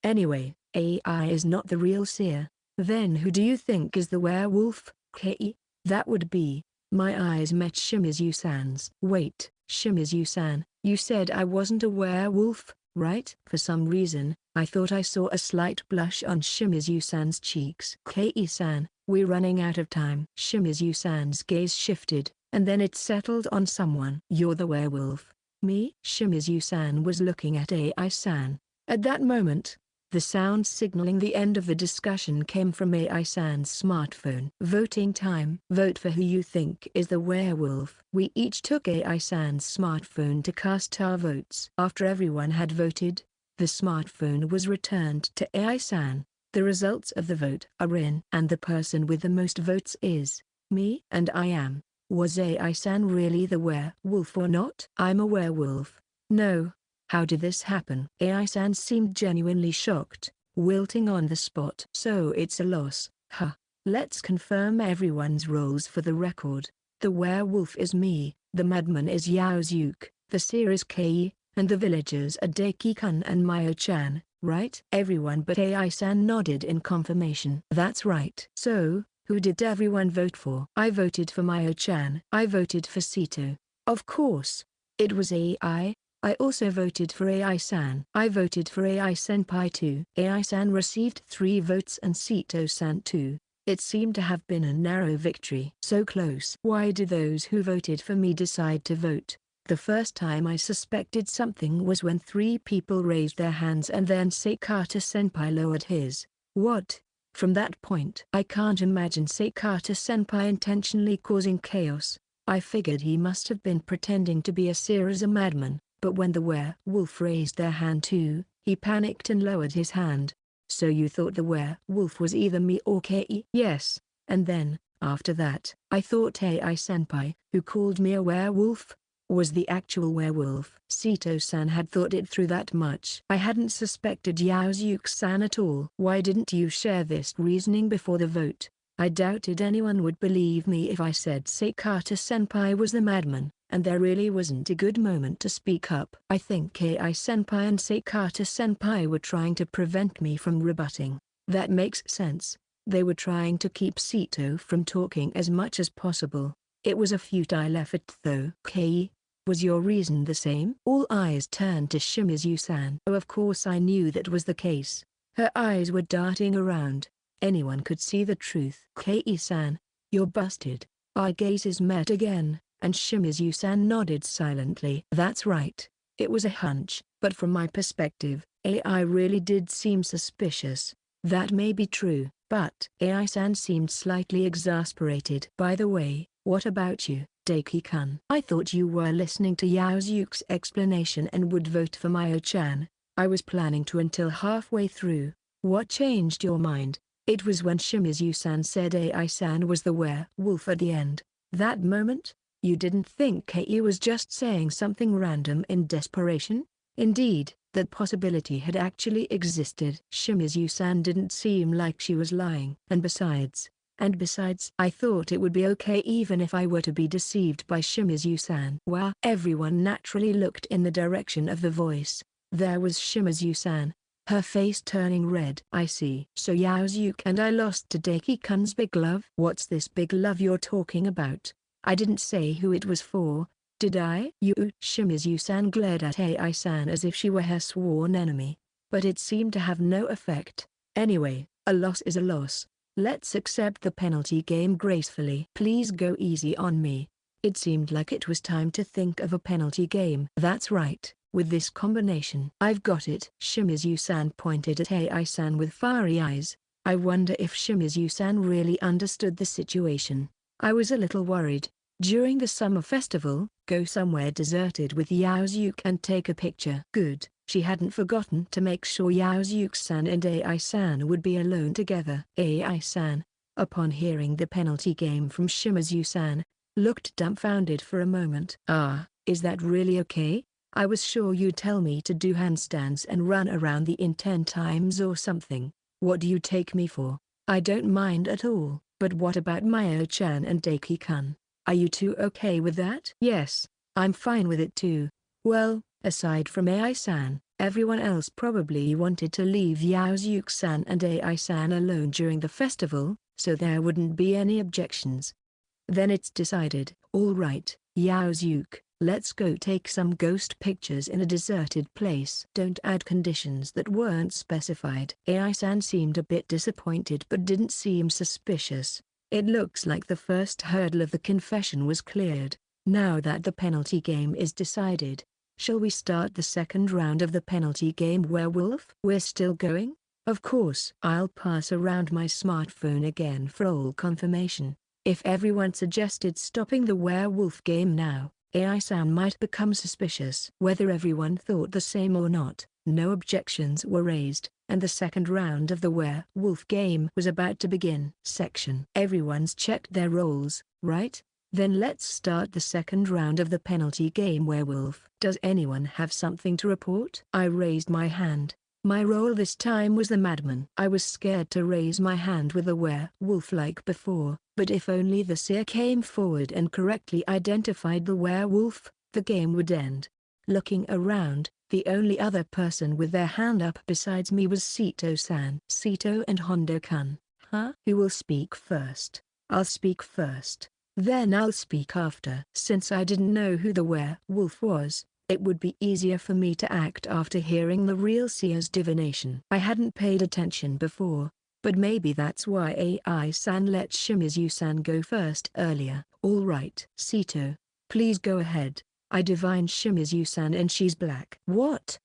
Anyway, AI is not the real seer, Then who do you think is the werewolf, Kei? That would be. My eyes met Shimizu-san's. Wait, Shimizu-san, you said I wasn't a werewolf, right? For some reason, I thought I saw a slight blush on Shimizu-san's cheeks. Kei-san, we're running out of time. Shimizu-san's gaze shifted, and then it settled on someone. You're the werewolf. Me? Shimizu-san was looking at Ai-san. At that moment, the sound signaling the end of the discussion came from Ai-san's smartphone. Voting time. Vote for who you think is the werewolf. We each took Ai-san's smartphone to cast our votes. After everyone had voted, the smartphone was returned to Ai-san. The results of the vote are in. And the person with the most votes is me. And I am. Was Ai-san really the werewolf or not? I'm a werewolf. No. How did this happen? Ai-san seemed genuinely shocked, wilting on the spot. So it's a loss, huh? Let's confirm everyone's roles for the record. The werewolf is me, the madman is Yaozuke, the seer is Kei, and the villagers are Deki-kun and Mayo-chan, right? Everyone but Ai-san nodded in confirmation. That's right. So, who did everyone vote for? I voted for Mayo-chan. I voted for Sito. Of course. It was Ai. I also voted for Ai-san. I voted for Ai-senpai too. Ai-san received 3 votes and Sito-san 2. It seemed to have been a narrow victory. So close. Why did those who voted for me decide to vote? The first time I suspected something was when 3 people raised their hands and then Seikata-senpai lowered his. What? From that point I can't imagine Seikata-senpai intentionally causing chaos. I figured he must have been pretending to be a seer as a madman. But when the werewolf raised their hand too, he panicked and lowered his hand. So you thought the werewolf was either me or Kei? Yes, and then, after that, I thought Ai-senpai, who called me a werewolf, was the actual werewolf. Sito-san had thought it through that much. I hadn't suspected Yaozuke-san at all. Why didn't you share this reasoning before the vote? I doubted anyone would believe me if I said Seikata-senpai was the madman. And there really wasn't a good moment to speak up. I think Ai-senpai and Seikata-senpai were trying to prevent me from rebutting. That makes sense. They were trying to keep Sito from talking as much as possible. It was a futile effort though. Kei, was your reason the same? All eyes turned to Shimizu-san. Oh, of course I knew that was the case. Her eyes were darting around. Anyone could see the truth. Kei-san, you're busted. Our gazes met again. And Shimizu-san nodded silently. That's right. It was a hunch, but from my perspective, AI really did seem suspicious. That may be true, but AI-san seemed slightly exasperated. By the way, what about you, Deki-kun? I thought you were listening to Yaozuke's explanation and would vote for Mayo-chan. I was planning to until halfway through. What changed your mind? It was when Shimizu-san said AI-san was the werewolf at the end. That moment? You didn't think Kei was just saying something random in desperation? Indeed, that possibility had actually existed. Shimizu-san didn't seem like she was lying. And besides, I thought it would be okay even if I were to be deceived by Shimizu-san. Wow. Everyone naturally looked in the direction of the voice. There was Shimizu-san, her face turning red. I see. So Yaozuke and I lost to Deki-kun's big love? What's this big love you're talking about? I didn't say who it was for, did I? Shimizu-san glared at Ai-san as if she were her sworn enemy. But it seemed to have no effect. Anyway, a loss is a loss. Let's accept the penalty game gracefully. Please go easy on me. It seemed like it was time to think of a penalty game. That's right, with this combination. I've got it. Shimizu-san pointed at Ai-san with fiery eyes. I wonder if Shimizu-san really understood the situation. I was a little worried. During the summer festival, go somewhere deserted with Yaozuke and take a picture. Good, she hadn't forgotten to make sure Yaozuke-san and Ai-san would be alone together. Ai-san, upon hearing the penalty game from Shimizu-san, looked dumbfounded for a moment. Ah, is that really okay? I was sure you'd tell me to do handstands and run around the inn 10 times or something. What do you take me for? I don't mind at all, but what about Mayo-chan and Deki-kun? Are you two okay with that? Yes, I'm fine with it too. Well, aside from Ai-san, Everyone else probably wanted to leave Yaozuke-san and AI-san alone during the festival, so there wouldn't be any objections. Then it's decided, alright, Yaozuke, let's go take some ghost pictures in a deserted place. Don't add conditions that weren't specified. AI-san seemed a bit disappointed but didn't seem suspicious. It looks like the first hurdle of the confession was cleared. Now that the penalty game is decided, shall we start the second round of the penalty game werewolf? We're still going? Of course. I'll pass around my smartphone again for all confirmation. If everyone suggested stopping the werewolf game now, AI-san might become suspicious. Whether everyone thought the same or not, no objections were raised, and the second round of the werewolf game was about to begin. Everyone's checked their roles, right? Then let's start the second round of the penalty game werewolf. Does anyone have something to report? I raised my hand. My role this time was the madman. I was scared to raise my hand with a werewolf like before, but if only the seer came forward and correctly identified the werewolf, the game would end. Looking around, the only other person with their hand up besides me was Sito-san. Sito and Hondo-kun. Huh? Who will speak first? I'll speak first. Then I'll speak after. Since I didn't know who the werewolf was, it would be easier for me to act after hearing the real seer's divination. I hadn't paid attention before, but maybe that's why AI-san let Shimizu-san go first earlier. Alright. Sito, please go ahead. I divined Shimizu-san and she's black. What?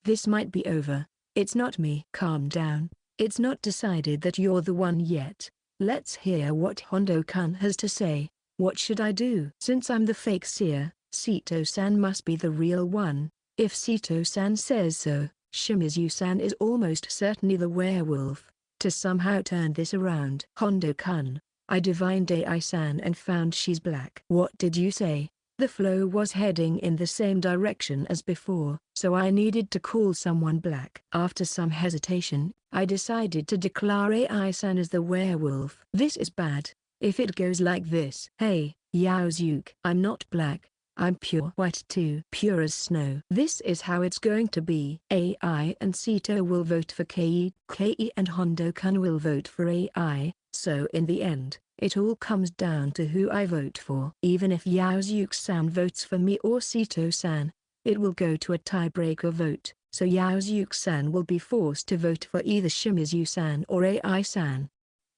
This might be over. It's not me. Calm down. It's not decided that you're the one yet. Let's hear what Hondo-kun has to say. What should I do? Since I'm the fake seer, Sito-san must be the real one. If Sito-san says so, Shimizu-san is almost certainly the werewolf. To somehow turn this around. Hondo-kun, I divined AI-san and found she's black. What did you say? The flow was heading in the same direction as before, so I needed to call someone black. After some hesitation, I decided to declare AI-san as the werewolf. This is bad, if it goes like this. Hey, Yaozuke. I'm not black. I'm pure white too. Pure as snow. This is how it's going to be. AI and Sito will vote for Kei. Kei and Hondo-kun will vote for AI, so in the end, it all comes down to who I vote for. Even if Yaozuke-san votes for me or Sito-san, it will go to a tiebreaker vote, so Yaozuke-san will be forced to vote for either Shimizu-san or AI-san.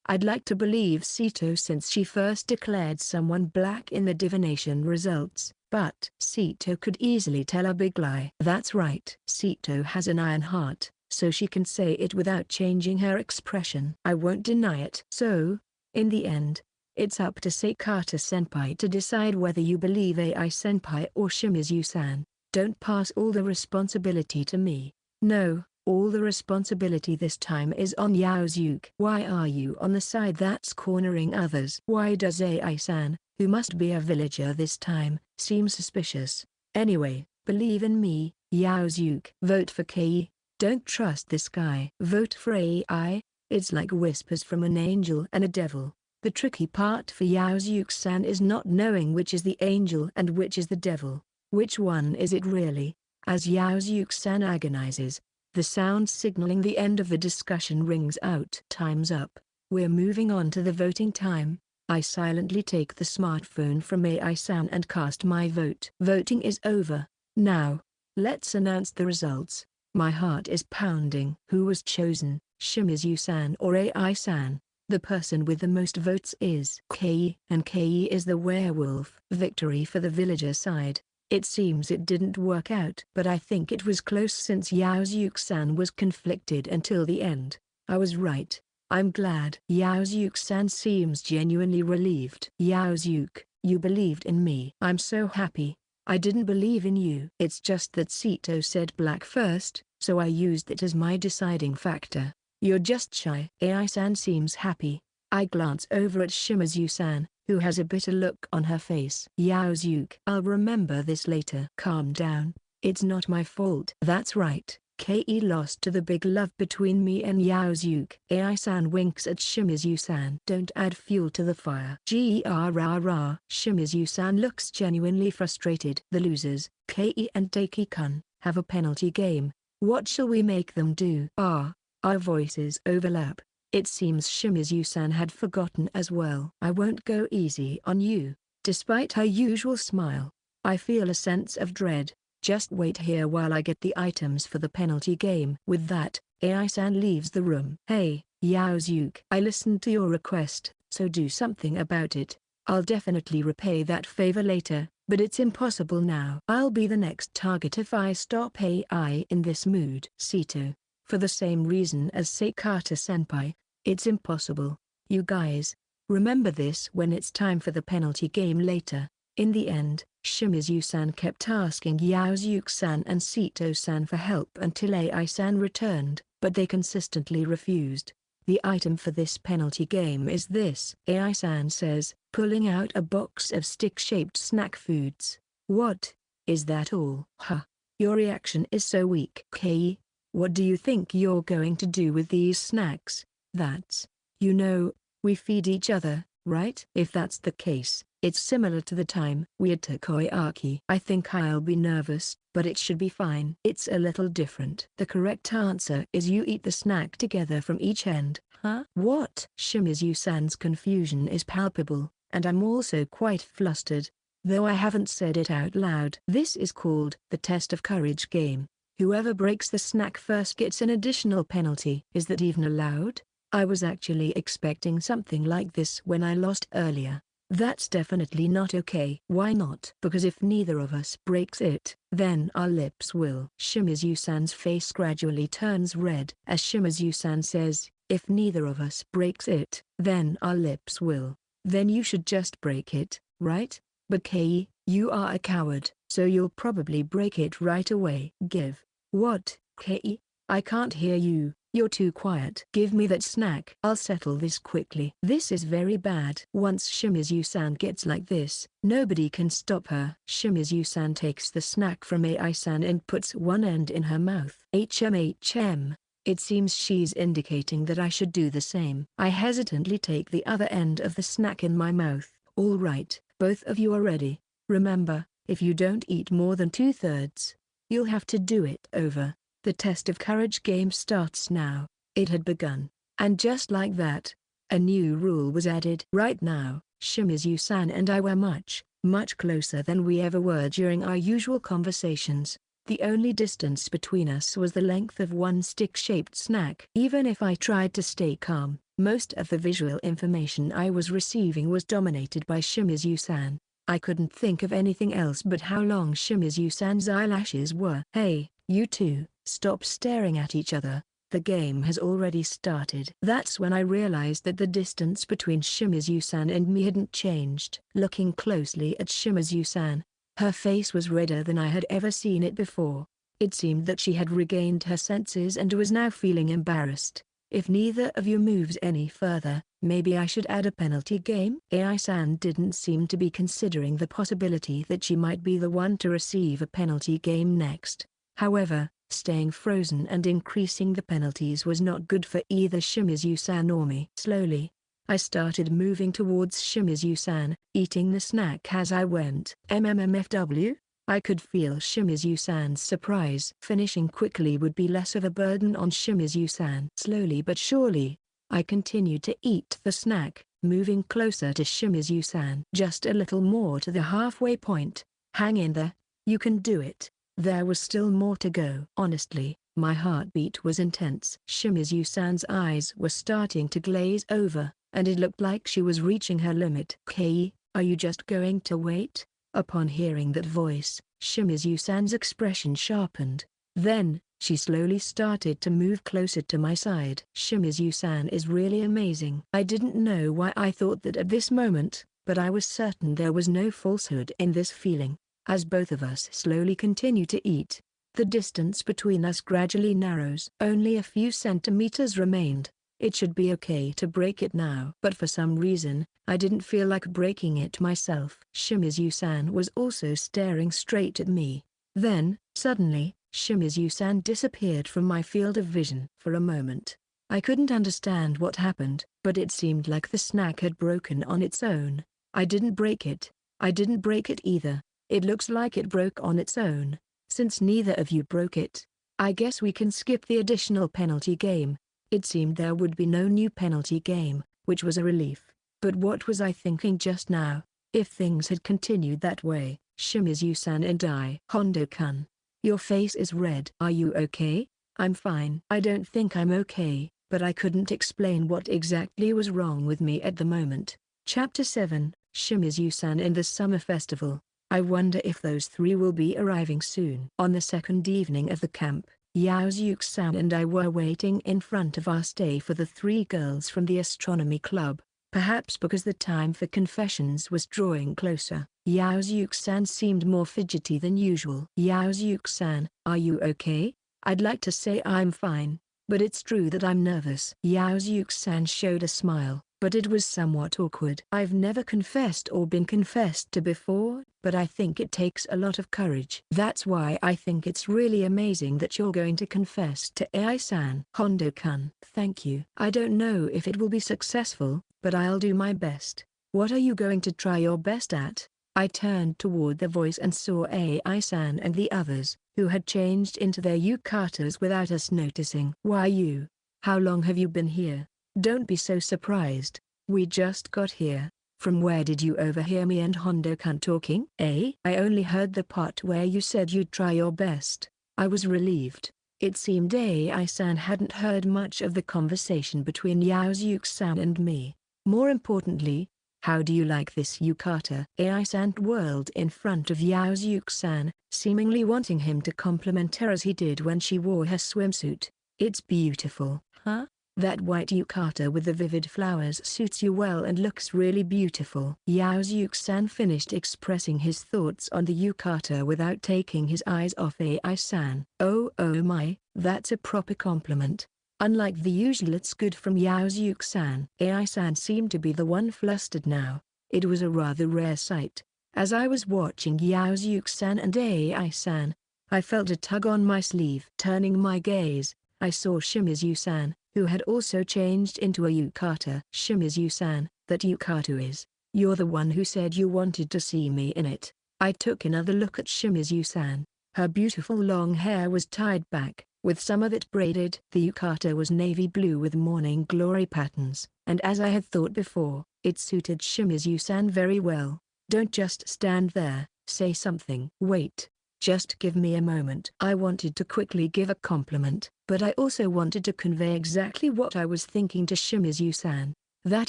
I'd like to believe Sito since she first declared someone black in the divination results, but Sito could easily tell a big lie. That's right. Sito has an iron heart, so she can say it without changing her expression. I won't deny it. So, in the end, it's up to Sakata-senpai to decide whether you believe AI-senpai or Shimizu-san. Don't pass all the responsibility to me. No, all the responsibility this time is on Yaozuke. Why are you on the side that's cornering others? Why does AI-san, who must be a villager this time, seem suspicious? Anyway, believe in me, Yaozuke. Vote for Kei. Don't trust this guy. Vote for AI. It's like whispers from an angel and a devil. The tricky part for Yaozuke-san is not knowing which is the angel and which is the devil. Which one is it really? As Yaozuke-san agonizes, the sound signaling the end of the discussion rings out. Time's up. We're moving on to the voting time. I silently take the smartphone from AI-san and cast my vote. Voting is over. Now, let's announce the results. My heart is pounding. Who was chosen, Shimizu-san or AI-san? The person with the most votes is Kei, and Kei is the werewolf. Victory for the villager side. It seems it didn't work out, but I think it was close since Yaozuke-san was conflicted until the end. I was right. I'm glad. Yaozuke-san seems genuinely relieved. Yaozuke, you believed in me. I'm so happy. I didn't believe in you. It's just that Sito said black first, so I used it as my deciding factor. You're just shy. AI-san seems happy. I glance over at Shimizu-san, who has a bitter look on her face. Yaozuke. I'll remember this later. Calm down. It's not my fault. That's right. Kei lost to the big love between me and Yaozuke. AI-san winks at Shimizu-san. Don't add fuel to the fire. Gyaru. Shimizu-san looks genuinely frustrated. The losers, Kei and Taiki-kun. have a penalty game. What shall we make them do? Our voices overlap. It seems Shimizu-san had forgotten as well. I won't go easy on you. Despite her usual smile, I feel a sense of dread. Just wait here while I get the items for the penalty game. With that, AI-san leaves the room. Hey, Yaozuke. I listened to your request, so do something about it. I'll definitely repay that favor later, but it's impossible now. I'll be the next target if I stop AI in this mood. Sito. For the same reason as Sakata-senpai, it's impossible. You guys, remember this when it's time for the penalty game later. In the end, Shimizu-san kept asking Yaozuke-san and Sito-san for help until AI-san returned, but they consistently refused. The item for this penalty game is this, AI-san says, pulling out a box of stick-shaped snack foods. What? Is that all? Huh. Your reaction is so weak. Kei, what do you think you're going to do with these snacks? That's, we feed each other, right? If that's the case, it's similar to the time we had takoyaki. I think I'll be nervous, but it should be fine. It's a little different. The correct answer is you eat the snack together from each end. Huh? What? Shimizu-san's confusion is palpable, and I'm also quite flustered, though I haven't said it out loud. This is called the test of courage game. Whoever breaks the snack first gets an additional penalty. Is that even allowed? I was actually expecting something like this when I lost earlier. That's definitely not okay. Why not? Because if neither of us breaks it, then our lips will. Shimizu-san's face gradually turns red as Shimizu-san says, if neither of us breaks it, then our lips will. Then you should just break it, right? But Kei, you are a coward, so you'll probably break it right away. Give. What, Kei? I can't hear you. You're too quiet. Give me that snack. I'll settle this quickly. This is very bad. Once Shimizu-san gets like this, nobody can stop her. Shimizu-san takes the snack from AI-san and puts one end in her mouth. HM. It seems she's indicating that I should do the same. I hesitantly take the other end of the snack in my mouth. All right, both of you are ready. Remember, if you don't eat more than 2/3, you'll have to do it over. The test of courage game starts now. It had begun, and just like that, a new rule was added. Right now, Shimizu-san and I were much closer than we ever were during our usual conversations. The only distance between us was the length of one stick-shaped snack. Even if I tried to stay calm, most of the visual information I was receiving was dominated by Shimizu-san. I couldn't think of anything else but how long Shimizu-san's eyelashes were. Hey, you two, stop staring at each other. The game has already started. That's when I realized that the distance between Shimizu-san and me hadn't changed. Looking closely at Shimizu-san, her face was redder than I had ever seen it before. It seemed that she had regained her senses and was now feeling embarrassed. If neither of you moves any further, maybe I should add a penalty game? AI-san didn't seem to be considering the possibility that she might be the one to receive a penalty game next. However, staying frozen and increasing the penalties was not good for either Shimizu-san or me. Slowly, I started moving towards Shimizu-san, eating the snack as I went. MMFW? I could feel Shimizu-san's surprise. Finishing quickly would be less of a burden on Shimizu-san. Slowly but surely, I continued to eat the snack, moving closer to Shimizu-san. Just a little more to the halfway point. Hang in there, you can do it. There was still more to go. Honestly, my heartbeat was intense. Shimizu-san's eyes were starting to glaze over, and it looked like she was reaching her limit. Kei, are you just going to wait? Upon hearing that voice, Shimizu-san's expression sharpened. Then, she slowly started to move closer to my side. Shimizu-san is really amazing. I didn't know why I thought that at this moment, but I was certain there was no falsehood in this feeling. As both of us slowly continue to eat, the distance between us gradually narrows. Only a few centimeters remained. It should be okay to break it now. But for some reason, I didn't feel like breaking it myself. Shimizu-san was also staring straight at me. Then, suddenly, Shimizu-san disappeared from my field of vision. For a moment, I couldn't understand what happened, but it seemed like the snack had broken on its own. I didn't break it. I didn't break it either. It looks like it broke on its own. Since neither of you broke it, I guess we can skip the additional penalty game. It seemed there would be no new penalty game, which was a relief. But what was I thinking just now? If things had continued that way, Shimizu-san and I. Hondo-kun. Your face is red. Are you okay? I'm fine. I don't think I'm okay, but I couldn't explain what exactly was wrong with me at the moment. Chapter 7, Shimizu-san and the Summer Festival. I wonder if those three will be arriving soon. On the second evening of the camp, Yaozuke-san and I were waiting in front of our stay for the three girls from the astronomy club. Perhaps because the time for confessions was drawing closer, Yaozuke-san seemed more fidgety than usual. Yaozuke-san, are you okay? I'd like to say I'm fine, but it's true that I'm nervous. Yaozuke-san showed a smile, but it was somewhat awkward. I've never confessed or been confessed to before, but I think it takes a lot of courage. That's why I think it's really amazing that you're going to confess to Ai-san. Hondo-kun. Thank you. I don't know if it will be successful, but I'll do my best. What are you going to try your best at? I turned toward the voice and saw Ai-san and the others, who had changed into their yukatas without us noticing. Why you? How long have you been here? Don't be so surprised. We just got here. From where did you overhear me and Hondo-kun talking? I only heard the part where you said you'd try your best. I was relieved. It seemed Ai-san hadn't heard much of the conversation between Yaozuke-san and me. More importantly, how do you like this yukata? Ai-san whirled in front of Yaozuke-san, seemingly wanting him to compliment her as he did when she wore her swimsuit. It's beautiful. Huh? That white yukata with the vivid flowers suits you well and looks really beautiful. Yaozuke-san finished expressing his thoughts on the yukata without taking his eyes off Ai-san. Oh my, that's a proper compliment. Unlike the usual it's good from Yaozuke-san. Ai-san seemed to be the one flustered now. It was a rather rare sight. As I was watching Yaozuke-san and Ai-san, I felt a tug on my sleeve. Turning my gaze, I saw Shimizu-san, who had also changed into a yukata. Shimizu-san, that yukata is. You're the one who said you wanted to see me in it. I took another look at Shimizu-san. Her beautiful long hair was tied back, with some of it braided. The yukata was navy blue with morning glory patterns, and as I had thought before, it suited Shimizu-san very well. Don't just stand there, say something. Wait. Just give me a moment. I wanted to quickly give a compliment, but I also wanted to convey exactly what I was thinking to Shimizu-san. That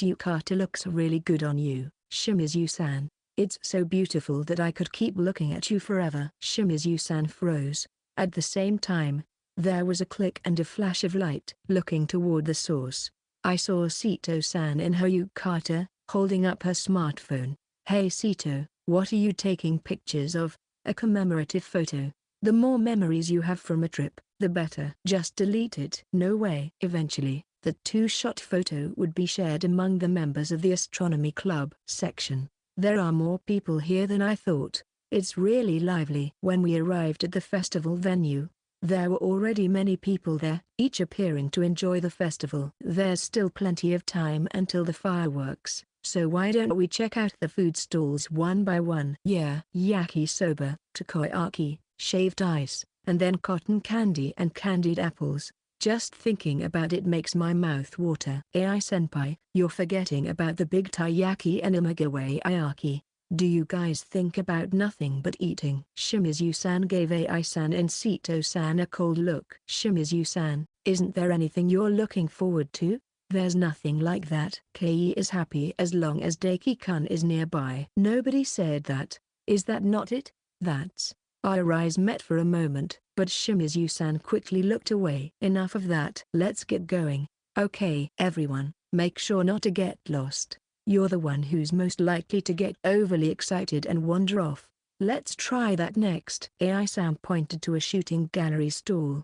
yukata looks really good on you, Shimizu-san. It's so beautiful that I could keep looking at you forever. Shimizu-san froze. At the same time, there was a click and a flash of light. Looking toward the source, I saw Sito-san in her yukata, holding up her smartphone. Hey Sito, what are you taking pictures of? A commemorative photo. The more memories you have from a trip, the better. Just delete it. No way. Eventually, the two-shot photo would be shared among the members of the Astronomy Club section. There are more people here than I thought. It's really lively. When we arrived at the festival venue, there were already many people there, each appearing to enjoy the festival. There's still plenty of time until the fireworks, so why don't we check out the food stalls one by one? Yeah. Yakisoba, takoyaki, shaved ice, and then cotton candy and candied apples. Just thinking about it makes my mouth water. Ai-senpai, you're forgetting about the big taiyaki and imagawa-ayaki. Do you guys think about nothing but eating? Shimizu-san gave Ai-san and Sito-san a cold look. Shimizu-san, isn't there anything you're looking forward to? There's nothing like that. Kei is happy as long as Daiki-kun is nearby. Nobody said that. Is that not it? That's. Our eyes met for a moment, but Shimizu-san quickly looked away. Enough of that. Let's get going. Okay. Everyone, make sure not to get lost. You're the one who's most likely to get overly excited and wander off. Let's try that next. Ai-san pointed to a shooting gallery stall.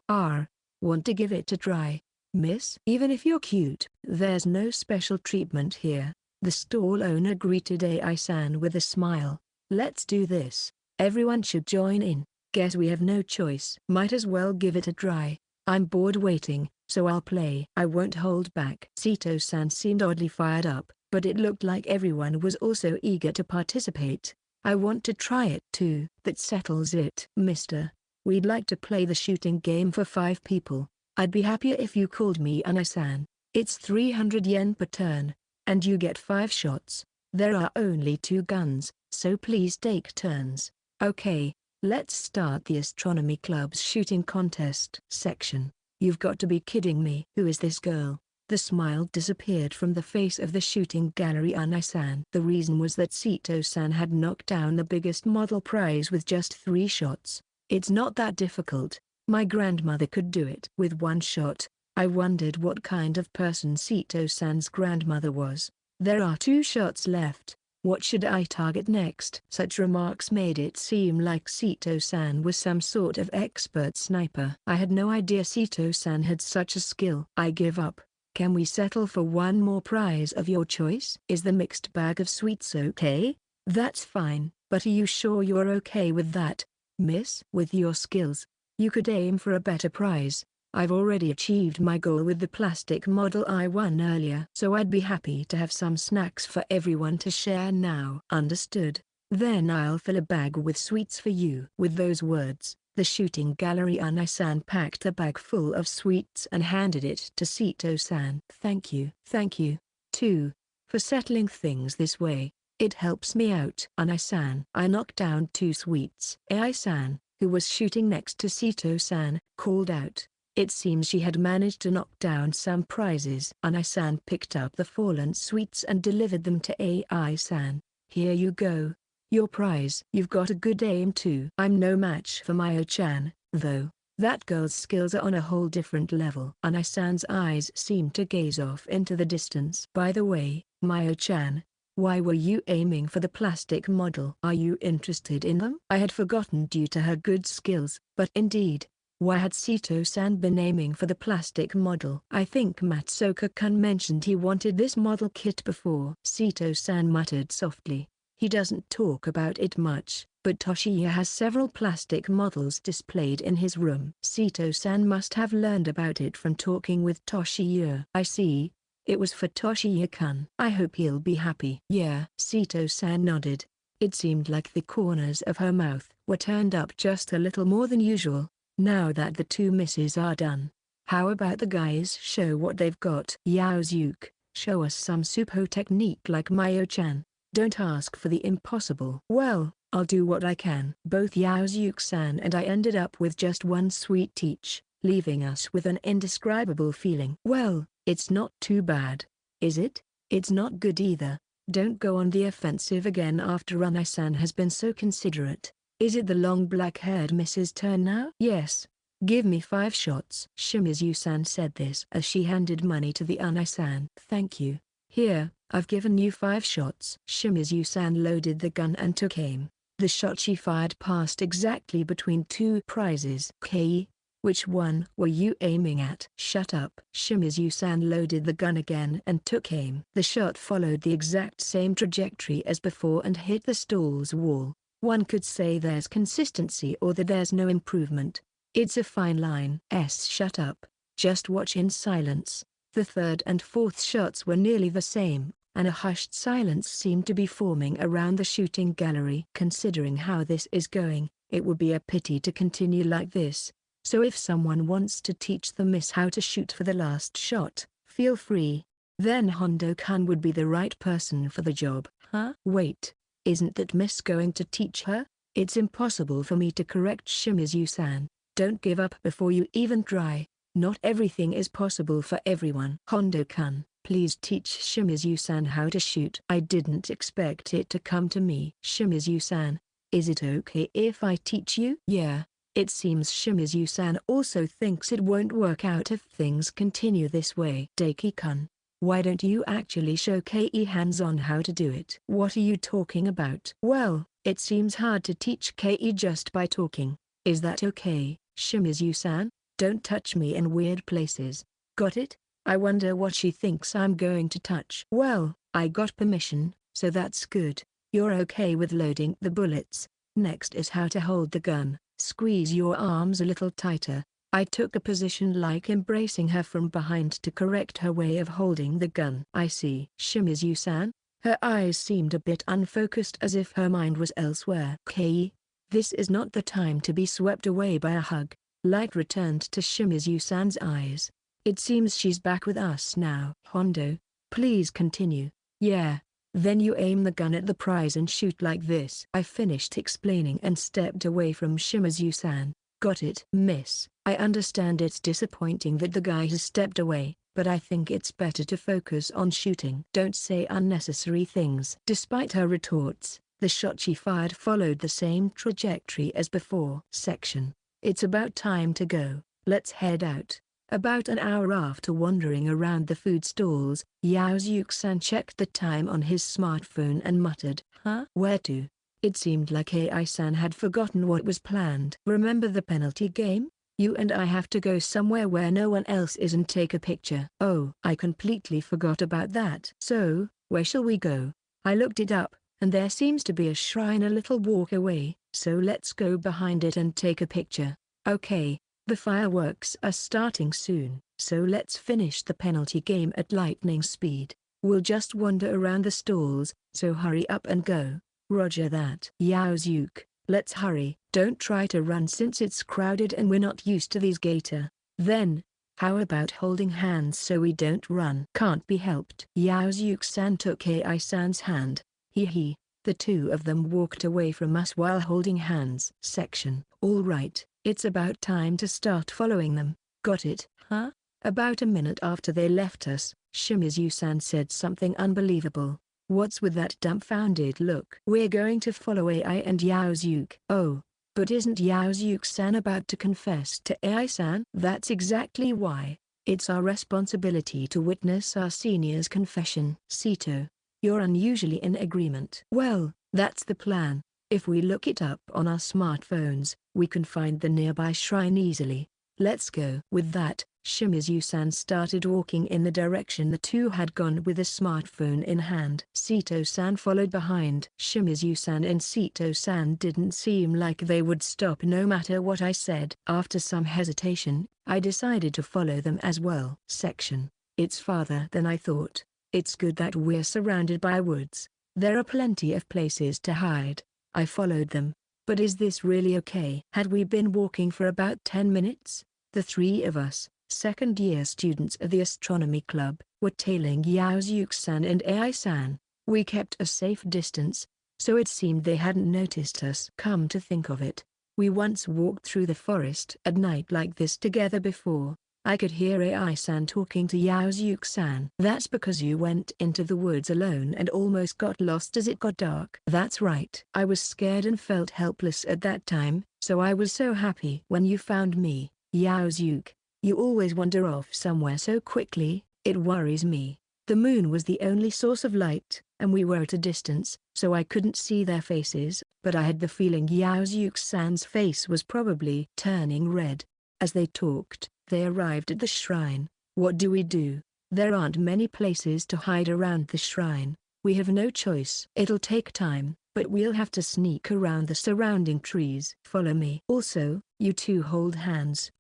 Want to give it a try, miss? Even if you're cute, there's no special treatment here. The stall owner greeted Ai-san with a smile. Let's do this. Everyone should join in. Guess we have no choice. Might as well give it a try. I'm bored waiting, so I'll play. I won't hold back. Sito-san seemed oddly fired up, but it looked like everyone was also eager to participate. I want to try it too. That settles it. Mister, We'd like to play the shooting game for 5 people. I'd be happier if you called me Anai-san. It's 300 yen per turn, and you get 5 shots. There are only 2 guns, so please take turns. Okay, let's start the Astronomy Club's shooting contest section. You've got to be kidding me. Who is this girl? The smile disappeared from the face of the shooting gallery Anai-san. The reason was that Sito-san had knocked down the biggest model prize with just 3 shots. It's not that difficult. My grandmother could do it with 1 shot. I wondered what kind of person Sito-san's grandmother was. There are 2 shots left. What should I target next? Such remarks made it seem like Sito-san was some sort of expert sniper. I had no idea Sito-san had such a skill. I give up. Can we settle for 1 more prize of your choice? Is the mixed bag of sweets okay? That's fine, but are you sure you're okay with that, miss? With your skills, you could aim for a better prize. I've already achieved my goal with the plastic model I won earlier. So I'd be happy to have some snacks for everyone to share now. Understood. Then I'll fill a bag with sweets for you. With those words, the shooting gallery Anai-san packed a bag full of sweets and handed it to Sito-san. Thank you. Thank you, too, for settling things this way. It helps me out. Anai-san. I knocked down 2 sweets. Ai-san, who was shooting next to Sito-san, called out. It seems she had managed to knock down some prizes. Anai-san picked up the fallen sweets and delivered them to Ai-san. Here you go. Your prize. You've got a good aim too. I'm no match for Mayo-chan, though. That girl's skills are on a whole different level. Anai-san's eyes seemed to gaze off into the distance. By the way, Mayo-chan, why were you aiming for the plastic model? Are you interested in them? I had forgotten due to her good skills, but indeed. Why had Sito-san been aiming for the plastic model? I think Matsuoka-kun mentioned he wanted this model kit before. Sito-san muttered softly. He doesn't talk about it much, but Toshiya has several plastic models displayed in his room. Sito-san must have learned about it from talking with Toshiya. I see. It was for Toshiya-kun. I hope he'll be happy. Yeah. Sito-san nodded. It seemed like the corners of her mouth were turned up just a little more than usual. Now that the 2 misses are done, how about the guys show what they've got? Yaozuke, show us some Supo technique like Mayo-chan. Don't ask for the impossible. Well, I'll do what I can. Both Yaozuke-san and I ended up with just 1 sweet each, leaving us with an indescribable feeling. Well, it's not too bad, is it? It's not good either. Don't go on the offensive again after Anai-san has been so considerate. Is it the long black-haired Mrs. turn now? Yes. Give me 5 shots. Shimizu-san said this as she handed money to the Anai-san. Thank you. Here, I've given you 5 shots. Shimizu-san loaded the gun and took aim. The shot she fired passed exactly between 2 prizes. Kei, which one were you aiming at? Shut up. Shimizu-san loaded the gun again and took aim. The shot followed the exact same trajectory as before and hit the stall's wall. One could say there's consistency or that there's no improvement. It's a fine line. Shut up. Just watch in silence. The 3rd and 4th shots were nearly the same, and a hushed silence seemed to be forming around the shooting gallery. Considering how this is going, it would be a pity to continue like this. So if someone wants to teach the miss how to shoot for the last shot, feel free. Then Hondo-kun would be the right person for the job. Huh? Wait. Isn't that miss going to teach her? It's impossible for me to correct Shimizu-san. Don't give up before you even try. Not everything is possible for everyone. Hondo-kun, please teach Shimizu-san how to shoot. I didn't expect it to come to me. Shimizu-san, is it okay if I teach you? Yeah. It seems Shimizu-san also thinks it won't work out if things continue this way. Daiki-kun. Why don't you actually show Kei hands-on how to do it? What are you talking about? Well, it seems hard to teach Kei just by talking. Is that okay, Shimizu-san? Don't touch me in weird places. Got it? I wonder what she thinks I'm going to touch. Well, I got permission, so that's good. You're okay with loading the bullets. Next is how to hold the gun. Squeeze your arms a little tighter. I took a position like embracing her from behind to correct her way of holding the gun. I see. Shimizu-san? Her eyes seemed a bit unfocused as if her mind was elsewhere. Kei, This is not the time to be swept away by a hug. Light returned to Shimizu-san's eyes. It seems she's back with us now. Hondo, please continue. Yeah. Then you aim the gun at the prize and shoot like this. I finished explaining and stepped away from Shimizu-san. Got it, miss. I understand it's disappointing that the guy has stepped away, but I think it's better to focus on shooting. Don't say unnecessary things. Despite her retorts, the shot she fired followed the same trajectory as before. Section. It's about time to go. Let's head out. About an hour after wandering around the food stalls, Yaozuke-san checked the time on his smartphone and muttered, "Huh? Where to?" It seemed like AI-san had forgotten what was planned. "Remember the penalty game? You and I have to go somewhere where no one else is and take a picture." "Oh, I completely forgot about that." "So, where shall we go?" "I looked it up, and there seems to be a shrine a little walk away, so let's go behind it and take a picture." "Okay. The fireworks are starting soon, so let's finish the penalty game at lightning speed. We'll just wander around the stalls, so hurry up and go." "Roger that." "Yaozuke, let's hurry." "Don't try to run since it's crowded and we're not used to these gator." "Then, how about holding hands so we don't run?" "Can't be helped." Yaozuke-san took AI-san's hand. Hee. The two of them walked away from us while holding hands. Section. All right. It's about time to start following them. Got it, huh? About a minute after they left us, Shimizu-san said something unbelievable. "What's with that dumbfounded look?" "We're going to follow AI and Yaozuke." "Oh, but isn't Yaozuke-san about to confess to AI-san?" "That's exactly why. It's our responsibility to witness our senior's confession." "Sito, you're unusually in agreement." "Well, that's the plan. If we look it up on our smartphones, we can find the nearby shrine easily. Let's go." With that, Shimizu-san started walking in the direction the two had gone with a smartphone in hand. Sito-san followed behind. Shimizu-san and Sito-san didn't seem like they would stop no matter what I said. After some hesitation, I decided to follow them as well. Section. It's farther than I thought. It's good that we're surrounded by woods. There are plenty of places to hide. I followed them. But is this really okay? Had we been walking for about 10 minutes? The three of us, second-year students of the astronomy club, were tailing Yaozuke-san and AI-san. We kept a safe distance, so it seemed they hadn't noticed us. Come to think of it, we once walked through the forest at night like this together before. I could hear AI-san talking to Yaozuke-san. "That's because you went into the woods alone and almost got lost as it got dark." "That's right. I was scared and felt helpless at that time, so I was so happy when you found me." "Yaozuke, you always wander off somewhere so quickly, it worries me." The moon was the only source of light, and we were at a distance, so I couldn't see their faces, but I had the feeling Yaozuke-san's face was probably turning red. As they talked, they arrived at the shrine. "What do we do?" "There aren't many places to hide around the shrine. We have no choice. It'll take time, but we'll have to sneak around the surrounding trees." "Follow me." "Also, you two hold hands."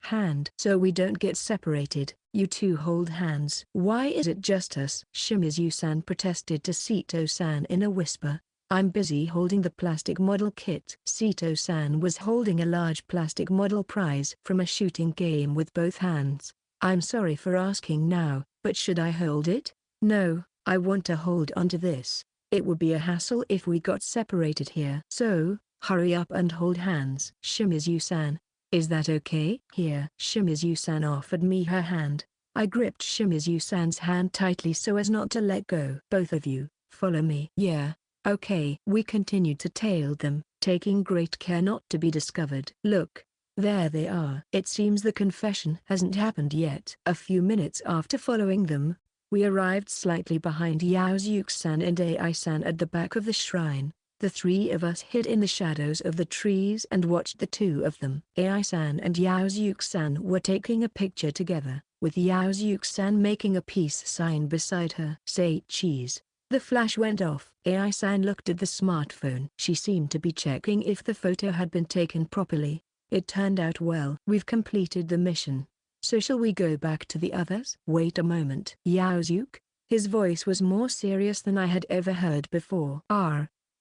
"So we don't get separated." "You two hold hands." "Why is it just us?" Shimizu-san protested to Sito-san in a whisper. "I'm busy holding the plastic model kit." Sito-san was holding a large plastic model prize from a shooting game with both hands. "I'm sorry for asking now, but should I hold it?" "No, I want to hold onto this. It would be a hassle if we got separated here." "So, hurry up and hold hands." "Shimizu-san, is that okay?" "Here." Shimizu-san offered me her hand. I gripped Shimizu-san's hand tightly so as not to let go. "Both of you, follow me." "Yeah. Okay." We continued to tail them, taking great care not to be discovered. "Look, there they are." It seems the confession hasn't happened yet. A few minutes after following them, we arrived slightly behind Yaozuke-san and AI-san at the back of the shrine. The three of us hid in the shadows of the trees and watched the two of them. AI-san and Yaozuke-san were taking a picture together, with Yaozuke-san making a peace sign beside her. "Say cheese." The flash went off. AI-san looked at the smartphone. She seemed to be checking if the photo had been taken properly. It turned out well. "We've completed the mission. So shall we go back to the others?" "Wait a moment." "Yaozuke?" His voice was more serious than I had ever heard before.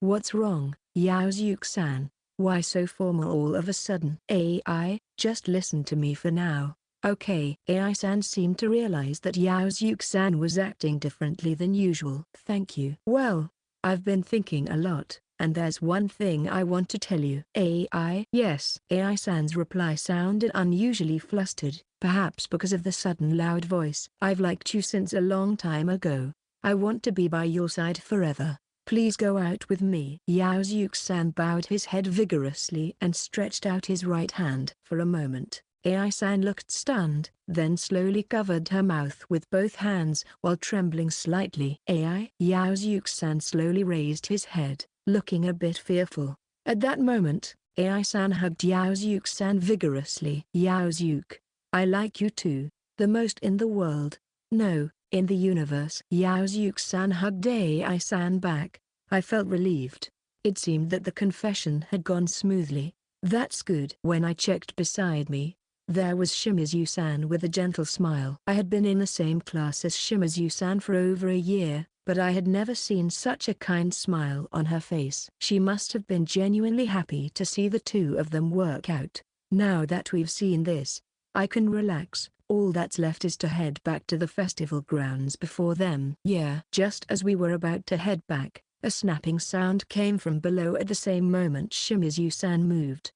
"What's wrong?" "Yaozuke-san, Why so formal all of a sudden? AI, just listen to me for now. Okay. AI-san seemed to realize that Yaozuke-san was acting differently than usual. Thank you. Well, I've been thinking a lot, and there's one thing I want to tell you. AI? Yes. AI-san's reply sounded unusually flustered, perhaps because of the sudden loud voice. I've liked you since a long time ago. I want to be by your side forever. Please go out with me. Yaozuke-san bowed his head vigorously and stretched out his right hand. For a moment, AI-san looked stunned, then slowly covered her mouth with both hands while trembling slightly. AI? Yaozuke-san slowly raised his head, looking a bit fearful. At that moment, AI-san hugged Yaozuke-san vigorously. Yaozuke, I like you too. The most in the world. No, in the universe. Yaozuke-san hugged AI-san back. I felt relieved. It seemed that the confession had gone smoothly. That's good. When I checked beside me, there was Shimizu-san with a gentle smile. I had been in the same class as Shimizu-san for over a year, but I had never seen such a kind smile on her face. She must have been genuinely happy to see the two of them work out. Now that we've seen this, I can relax. All that's left is to head back to the festival grounds before them. Yeah. Just as we were about to head back, a snapping sound came from below. At the same moment Shimizu-san moved.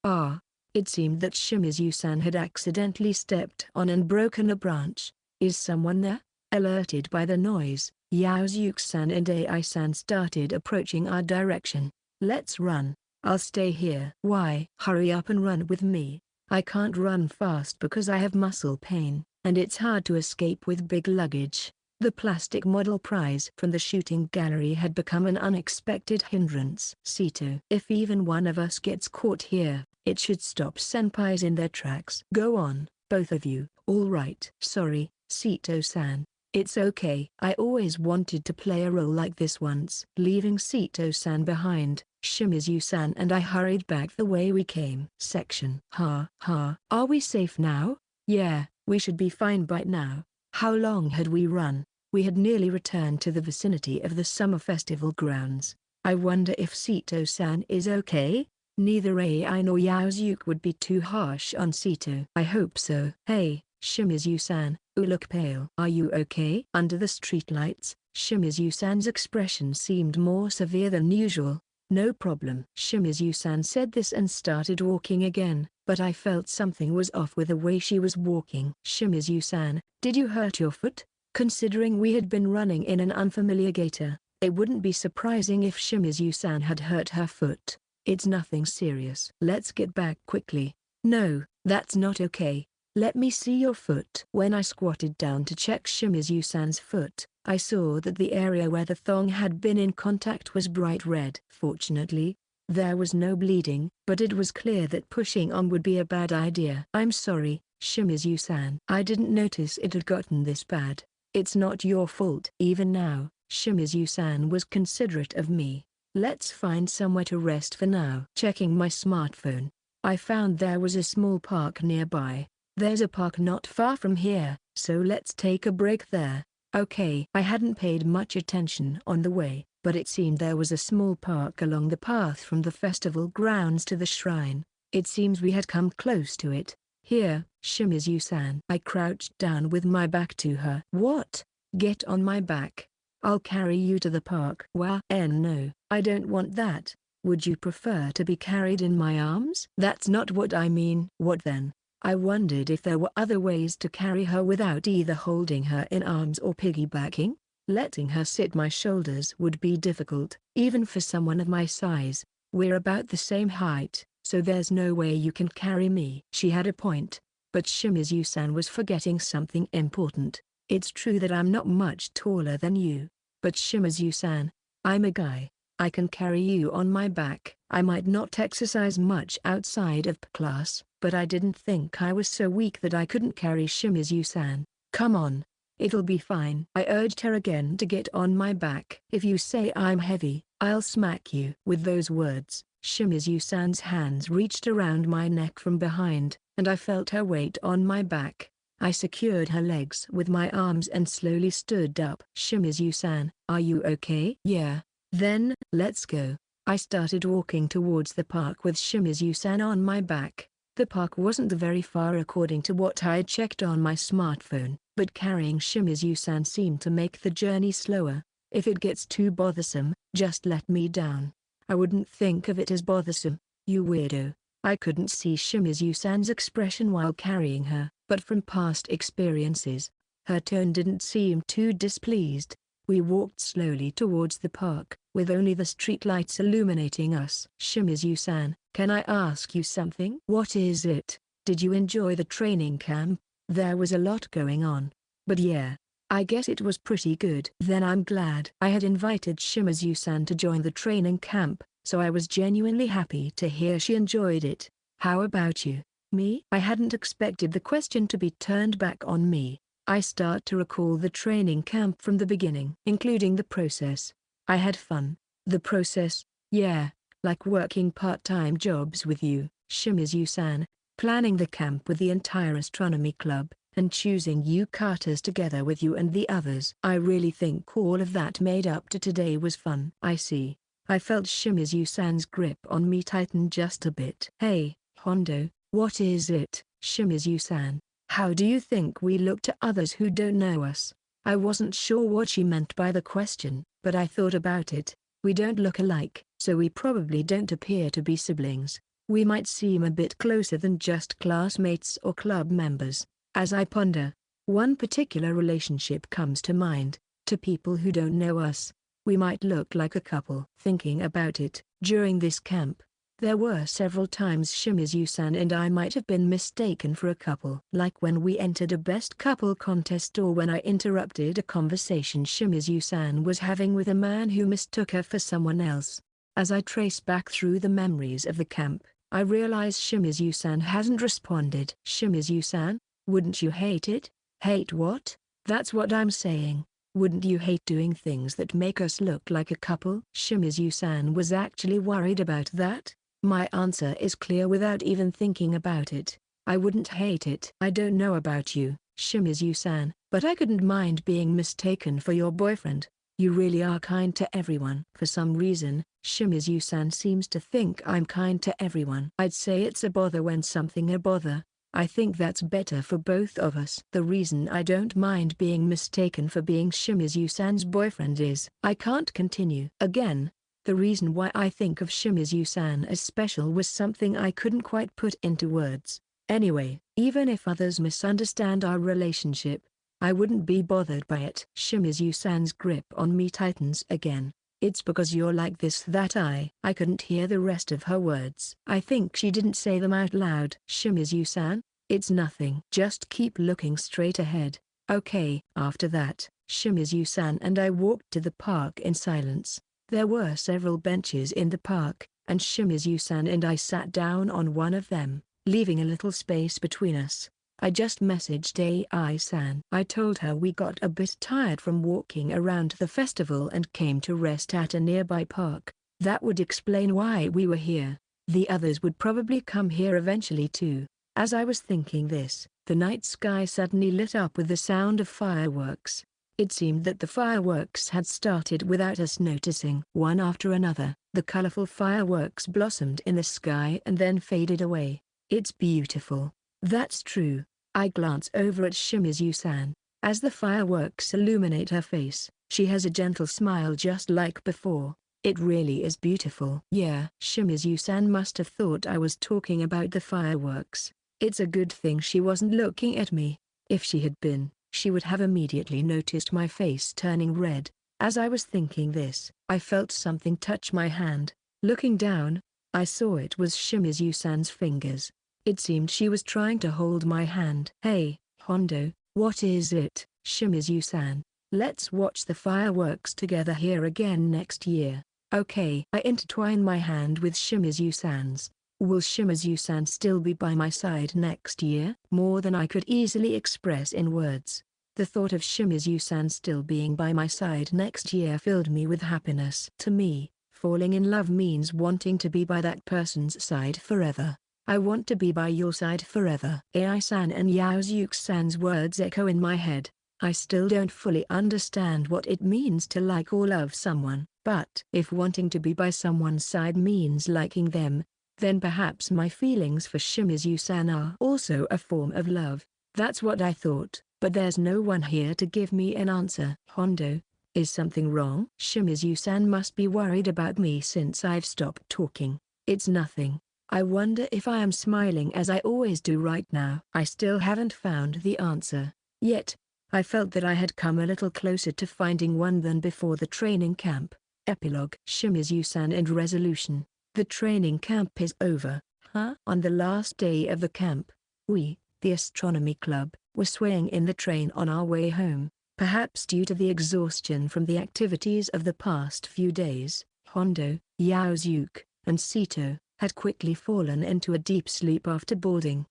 It seemed that Shimizu-san had accidentally stepped on and broken a branch. Is someone there? Alerted by the noise, Yaozuke-san and AI-san started approaching our direction. Let's run. I'll stay here. Why? Hurry up and run with me. I can't run fast because I have muscle pain, and it's hard to escape with big luggage. The plastic model prize from the shooting gallery had become an unexpected hindrance. Sito. If even one of us gets caught here, it should stop senpais in their tracks. Go on, both of you. All right. Sorry, Sito-san. It's okay. I always wanted to play a role like this once. Leaving Sito-san behind, Shimizu-san and I hurried back the way we came. Section. Are we safe now? Yeah, we should be fine by now. How long had we run? We had nearly returned to the vicinity of the summer festival grounds. I wonder if Sito-san is okay? Neither AI nor Yaozuke would be too harsh on Sito. I hope so. Hey, Shimizu-san, you look pale. Are you okay? Under the streetlights, Shimizu-san's expression seemed more severe than usual. No problem. Shimizu-san said this and started walking again, but I felt something was off with the way she was walking. Shimizu-san, did you hurt your foot? Considering we had been running in an unfamiliar gator, it wouldn't be surprising if Shimizu-san had hurt her foot. It's nothing serious. Let's get back quickly. No, that's not okay. Let me see your foot. When I squatted down to check Shimizu-san's foot, I saw that the area where the thong had been in contact was bright red. Fortunately, there was no bleeding, but it was clear that pushing on would be a bad idea. I'm sorry, Shimizu-san. I didn't notice it had gotten this bad. It's not your fault. Even now, Shimizu-san was considerate of me. Let's find somewhere to rest for now. Checking my smartphone, I found there was a small park nearby. There's a park not far from here, so let's take a break there. Okay. I hadn't paid much attention on the way, but it seemed there was a small park along the path from the festival grounds to the shrine. It seems we had come close to it. Here, Shimizu-san. I crouched down with my back to her. What? Get on my back. I'll carry you to the park. No, I don't want that. Would you prefer to be carried in my arms? That's not what I mean. What then? I wondered if there were other ways to carry her without either holding her in arms or piggybacking. Letting her sit my shoulders would be difficult, even for someone of my size. We're about the same height, so there's no way you can carry me. She had a point, but Shimizu-san was forgetting something important. It's true that I'm not much taller than you, but Shimizu-san, I'm a guy. I can carry you on my back. I might not exercise much outside of class, but I didn't think I was so weak that I couldn't carry Shimizu-san. Come on. It'll be fine. I urged her again to get on my back. If you say I'm heavy, I'll smack you. With those words, Shimizu-san's hands reached around my neck from behind, and I felt her weight on my back. I secured her legs with my arms and slowly stood up. Shimizu-san, are you okay? Yeah. Then, let's go. I started walking towards the park with Shimizu-san on my back. The park wasn't very far according to what I checked on my smartphone, but carrying Shimizu-san seemed to make the journey slower. If it gets too bothersome, just let me down. I wouldn't think of it as bothersome, you weirdo. I couldn't see Shimizu-san's expression while carrying her, but from past experiences, her tone didn't seem too displeased. We walked slowly towards the park, with only the streetlights illuminating us. Shimizu-san, can I ask you something? What is it? Did you enjoy the training camp? There was a lot going on. But yeah, I guess it was pretty good. Then I'm glad. I had invited Shimizu-san to join the training camp, so I was genuinely happy to hear she enjoyed it. How about you? Me? I hadn't expected the question to be turned back on me. I start to recall the training camp from the beginning, including the process. I had fun. The process? Yeah, like working part-time jobs with you, Shimizu-san, planning the camp with the entire astronomy club, and choosing yukatas together with you and the others. I really think all of that made up to today was fun. I see. I felt Shimizu-san's grip on me tighten just a bit. Hey, Hondo, what is it? Shimizu-san, how do you think we look to others who don't know us? I wasn't sure what she meant by the question, but I thought about it. We don't look alike, so we probably don't appear to be siblings. We might seem a bit closer than just classmates or club members. As I ponder, one particular relationship comes to mind. To people who don't know us, we might look like a couple. Thinking about it, during this camp, there were several times Shimizu-san and I might have been mistaken for a couple. Like when we entered a best couple contest or when I interrupted a conversation Shimizu-san was having with a man who mistook her for someone else. As I trace back through the memories of the camp, I realize Shimizu-san hasn't responded. Shimizu-san, wouldn't you hate it? Hate what? That's what I'm saying. Wouldn't you hate doing things that make us look like a couple? Shimizu-san was actually worried about that? My answer is clear without even thinking about it. I wouldn't hate it. I don't know about you, Shimizu-san, but I couldn't mind being mistaken for your boyfriend. You really are kind to everyone. For some reason, Shimizu-san seems to think I'm kind to everyone. I'd say it's a bother when something a bother. I think that's better for both of us. The reason I don't mind being mistaken for being Shimizu-san's boyfriend is I can't continue. Again, the reason why I think of Shimizu-san as special was something I couldn't quite put into words. Anyway, even if others misunderstand our relationship, I wouldn't be bothered by it. Shimizu-san's grip on me tightens again. It's because you're like this that I couldn't hear the rest of her words. I think she didn't say them out loud. Shimizu-san, it's nothing. Just keep looking straight ahead. Okay. After that, Shimizu-san and I walked to the park in silence. There were several benches in the park, and Shimizu-san and I sat down on one of them, leaving a little space between us. I just messaged AI-san. I told her we got a bit tired from walking around the festival and came to rest at a nearby park. That would explain why we were here. The others would probably come here eventually too. As I was thinking this, the night sky suddenly lit up with the sound of fireworks. It seemed that the fireworks had started without us noticing. One after another, the colorful fireworks blossomed in the sky and then faded away. It's beautiful. That's true. I glance over at Shimizu-san. As the fireworks illuminate her face, she has a gentle smile just like before. It really is beautiful. Yeah. Shimizu-san must have thought I was talking about the fireworks. It's a good thing she wasn't looking at me. If she had been, she would have immediately noticed my face turning red. As I was thinking this, I felt something touch my hand. Looking down, I saw it was Shimizu-san's fingers. It seemed she was trying to hold my hand. Hey, Hondo, what is it? Shimizu-san, let's watch the fireworks together here again next year. Okay. I intertwine my hand with Shimizu-san's. Will Shimizu-san still be by my side next year? More than I could easily express in words. The thought of Shimizu-san still being by my side next year filled me with happiness. To me, falling in love means wanting to be by that person's side forever. I want to be by your side forever. AI-san and Yaozuke-san's words echo in my head. I still don't fully understand what it means to like or love someone, But if wanting to be by someone's side means liking them, then perhaps my feelings for Shimizu-san are also a form of love. That's what I thought, but there's no one here to give me an answer. Hondo, is something wrong? Shimizu-san must be worried about me since I've stopped talking. It's nothing. I wonder if I am smiling as I always do right now. I still haven't found the answer. Yet, I felt that I had come a little closer to finding one than before the training camp. Epilogue. Shimizu-san and resolution. The training camp is over. Huh? On the last day of the camp, we, the astronomy club, were swaying in the train on our way home. Perhaps due to the exhaustion from the activities of the past few days, Hondo, Yaozuke, and Sito had quickly fallen into a deep sleep after boarding.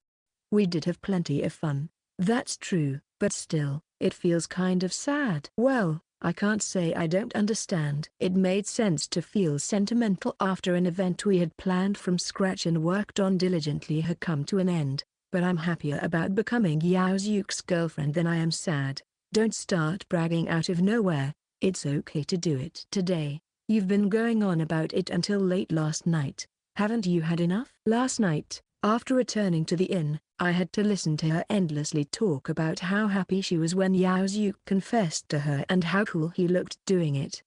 We did have plenty of fun. That's true, but still, it feels kind of sad. Well, I can't say I don't understand. It made sense to feel sentimental after an event we had planned from scratch and worked on diligently had come to an end, but I'm happier about becoming Yaozuke's girlfriend than I am sad. Don't start bragging out of nowhere. It's okay to do it today. You've been going on about it until late last night. Haven't you had enough? Last night, after returning to the inn, I had to listen to her endlessly talk about how happy she was when Yaozuke confessed to her and how cool he looked doing it.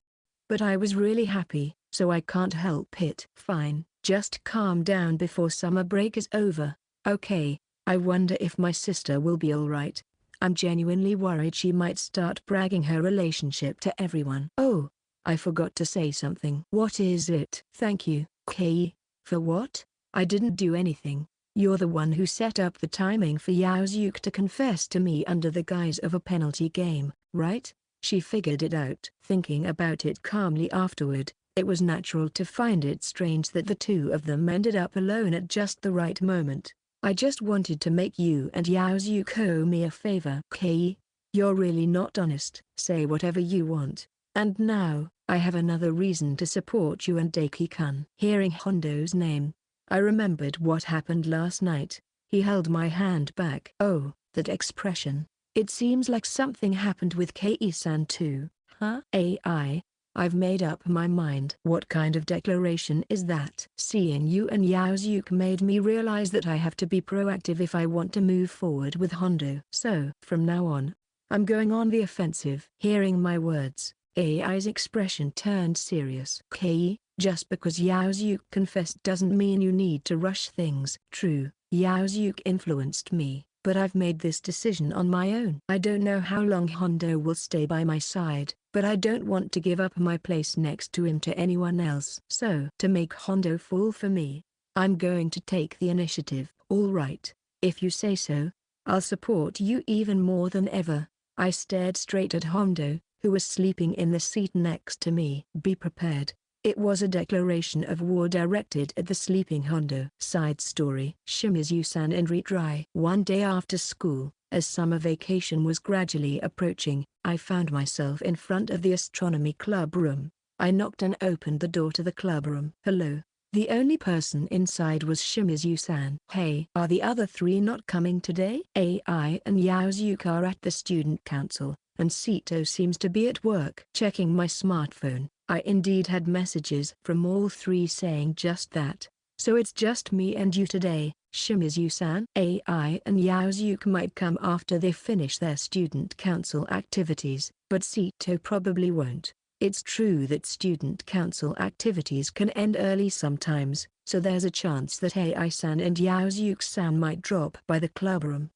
But I was really happy, so I can't help it. Fine, just calm down before summer break is over. Okay, I wonder if my sister will be alright. I'm genuinely worried she might start bragging her relationship to everyone. Oh, I forgot to say something. What is it? Thank you, Kei. For what? I didn't do anything. You're the one who set up the timing for Yaozuke to confess to me under the guise of a penalty game, right? She figured it out. Thinking about it calmly afterward, it was natural to find it strange that the two of them ended up alone at just the right moment. I just wanted to make you and Yaozuke owe me a favor. Kei, you're really not honest. Say whatever you want. And now, I have another reason to support you and Daki-kun. Hearing Hondo's name, I remembered what happened last night. He held my hand back. Oh, that expression. It seems like something happened with Kei-san too. Huh? I've made up my mind. What kind of declaration is that? Seeing you and Yaozuke made me realize that I have to be proactive if I want to move forward with Hondo. So, from now on, I'm going on the offensive. Hearing my words, AI's expression turned serious. Kei, just because Yaozuke confessed doesn't mean you need to rush things. True, Yaozuke influenced me, but I've made this decision on my own. I don't know how long Hondo will stay by my side, but I don't want to give up my place next to him to anyone else. So, to make Hondo fall for me, I'm going to take the initiative. All right, if you say so, I'll support you even more than ever. I stared straight at Hondo, who was sleeping in the seat next to me. Be prepared. It was a declaration of war directed at the sleeping Hondo. Side story. Shimizu-san and retry. One day after school, as summer vacation was gradually approaching, I found myself in front of the astronomy club room. I knocked and opened the door to the club room. Hello. The only person inside was Shimizu-san. Hey, are the other three not coming today? AI and Yaozuke are at the student council, and Sito seems to be at work. Checking my smartphone, I indeed had messages from all three saying just that. So it's just me and you today, Shimizu-san. AI and Yaozuke might come after they finish their student council activities, but Sito probably won't. It's true that student council activities can end early sometimes, so there's a chance that AI-san and Yaozuke-san might drop by the club room.